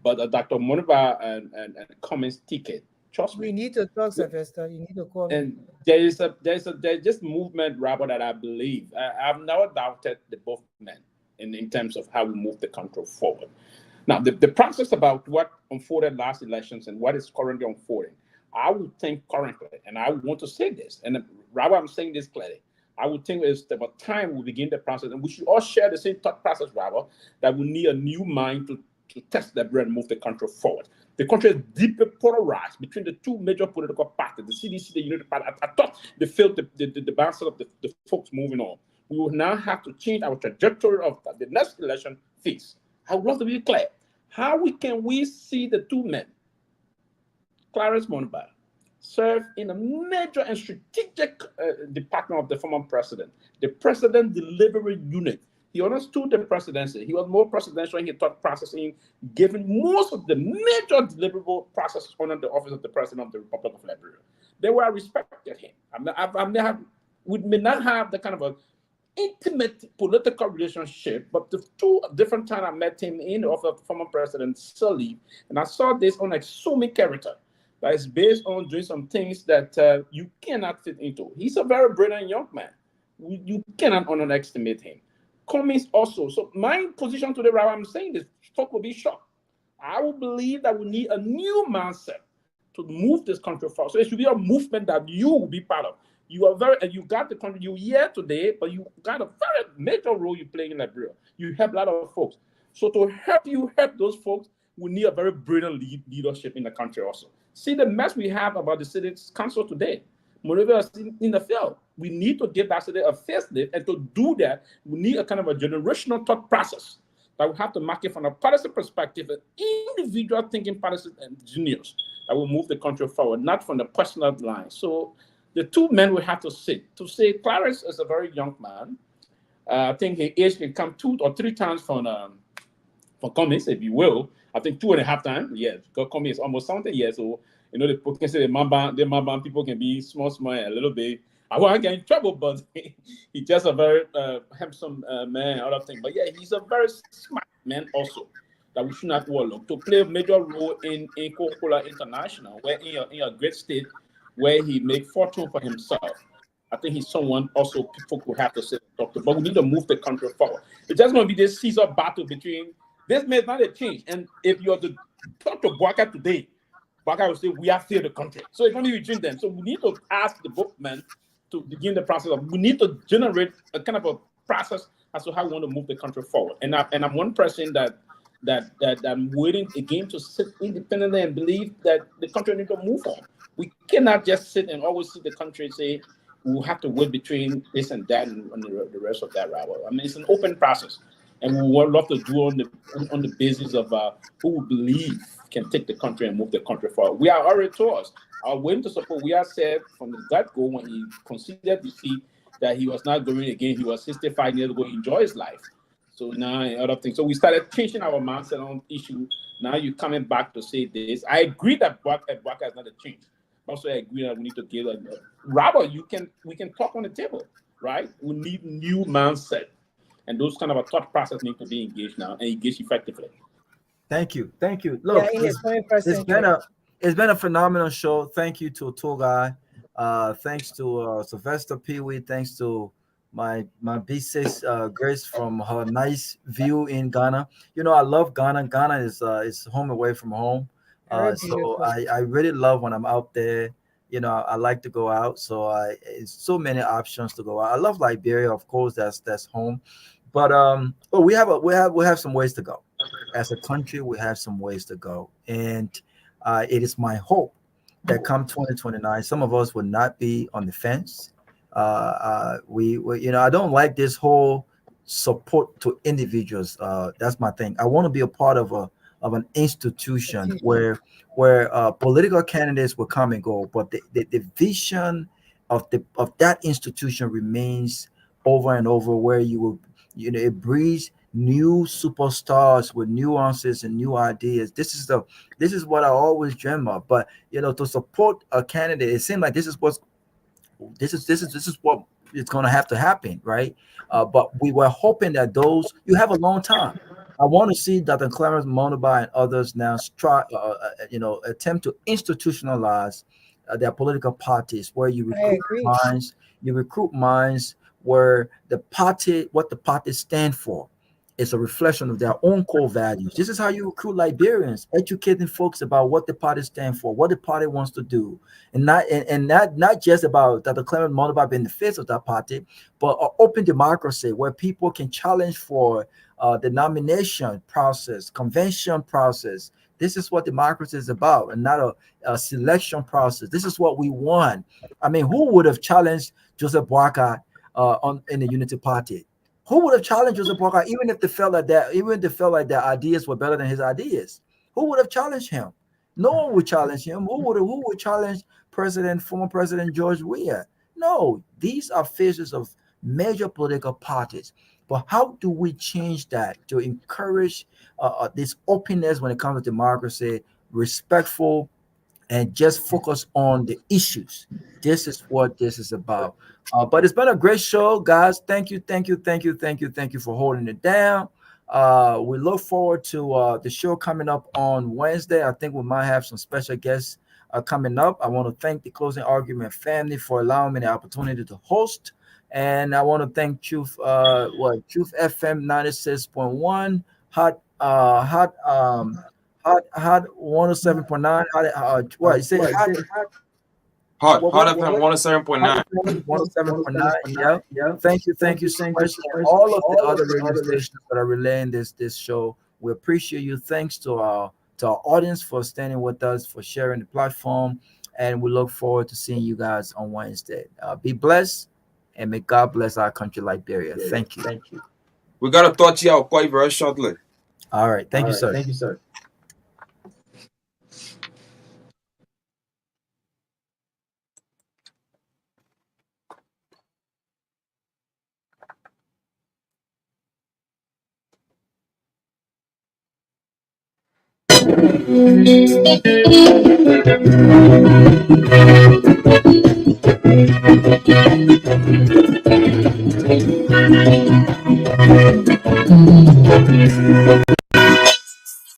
But Dr. Monubah and Cummings ticket, trust me. We need to talk, Sylvester. You need to call me. And there's this movement, Robert, that I believe. I've never doubted the both men in terms of how we move the country forward. Now, the process about what unfolded last elections and what is currently unfolding, I would think currently, and I want to say this, and Robert, I'm saying this clearly, I would think it's about time we begin the process, and we should all share the same thought process, Robert, that we need a new mind to test the bread and move the country forward. The country is deeply polarized between the two major political parties, the CDC, the United Party. I thought they failed the balance of the folks moving on. We will now have to change our trajectory of the next election phase. I would love to be clear. How can we see the two men, Clarence Monubah, served in a major and strategic department of the former president, the President Delivery Unit. He understood the presidency. He was more presidential in his thought processing, given most of the major deliverable processes under the office of the President of the Republic of Liberia. They were respected him. We may not have the kind of a intimate political relationship, but the two different times I met him in the office of former President Sirleaf, and I saw this on like so many character that is based on doing some things that you cannot fit into. He's a very brilliant young man. You cannot underestimate him. Cummings also. So my position today, right, I'm saying this, talk will be short. I will believe that we need a new mindset to move this country forward. So it should be a movement that you will be part of. You got the country, you're here today, but you got a very major role you play in Liberia. You help a lot of folks. So to help those folks, we need a very brilliant leadership in the country also. See the mess we have about the city council today. Monrovia is in the field. We need to give that city a facelift, and to do that, we need a kind of a generational thought process that we have to market from a policy perspective, an individual thinking policy engineers that will move the country forward, not from the personal line. So the two men will have to sit to say Clarence is a very young man. I think his age can come 2 or 3 times from Cummings, if you will. I think 2.5 times. Yes, because Cummings is almost 70 years old. You know, the can say the Mamba people can be small and a little bit. I won't get in trouble, but he's just a very handsome man, other thing. But yeah, he's a very smart man also that we should not overlook to play a major role in Coca-Cola International, where in a great state where he made fortune for himself. I think he's someone also people will have to say, doctor, but we need to move the country forward. It's just going to be this Caesar battle between this may not a change. And if you're to talk to Bwaka today, Bwaka will say, we are still the country. So it's going to be between them. So we need to ask the both men to begin the process of, we need to generate a kind of a process as to how we want to move the country forward. And I'm one person that I'm waiting again to sit independently and believe that the country needs to move on. We cannot just sit and always see the country say we'll have to wait between this and that and the rest of that route. I mean, it's an open process, and we would love to do on the basis of who we believe can take the country and move the country forward. We are already told us our willing to support. We are said from the get-go when he considered defeat that he was not going again. He was 65 years ago, enjoy his life. So now and other things. So we started changing our mindset on issue. Now you're coming back to say this. I agree that Bwaka is not a change. Also, I agree that we need to give Robert, we can talk on the table, right? We need new mindset. And those kind of a thought process need to be engaged now and engaged effectively. Thank you. Look, it's been a phenomenal show. Thank you to Togai. Thanks to Sylvester Pee-wee. Thanks to my B6 Grace from her nice view in Ghana. You know, I love Ghana. Ghana is home away from home. So I really love when I'm out there. You know, I like to go out. So it's so many options to go out. I love Liberia, of course. That's home. But we have some ways to go. As a country, we have some ways to go, and it is my hope that come 2029, some of us will not be on the fence. We you know, I don't like this whole support to individuals. That's my thing. I want to be a part of an institution where political candidates will come and go, but the vision of that institution remains over and over, where it breeds new superstars with nuances and new ideas. This is what I always dream of. But to support a candidate, it seems like this is what it's going to have to happen, right? But we were hoping that you have a long time. I want to see Dr. Clarence Monaba and others now attempt to institutionalize their political parties, where you recruit minds where what the party stand for is a reflection of their own core values. This is how you recruit Liberians, educating folks about what the party stand for, what the party wants to do, and not just about Dr. Clement Monaba being the face of that party, but an open democracy where people can challenge for the nomination process, convention process. This is what democracy is about, and not a selection process. This is what we want. I mean, who would have challenged Joseph Bwaka in the Unity Party? Who would have challenged Joseph Bwaka, even if they felt like their ideas were better than his ideas? Who would have challenged him? No one would challenge him. Who would challenge former President George Weah? No, these are faces of major political parties. But how do we change that to encourage this openness when it comes to democracy, respectful, and just focus on the issues? This is what this is about. But it's been a great show, guys. Thank you for holding it down. We look forward to the show coming up on Wednesday. I think we might have some special guests coming up. I want to thank the Closing Argument family for allowing me the opportunity to host. And I want to thank Truth FM 96.1, Hot 107.9. What you say? Hot FM 107.9. 107.9. Yeah. Thank you so much. And all of the other radio stations that are relaying this show, we appreciate you. Thanks to our audience for standing with us, for sharing the platform, and we look forward to seeing you guys on Wednesday. Be blessed, and may God bless our country, Liberia. Thank you. We got to touch you out quite very shortly. All right. Thank you, sir.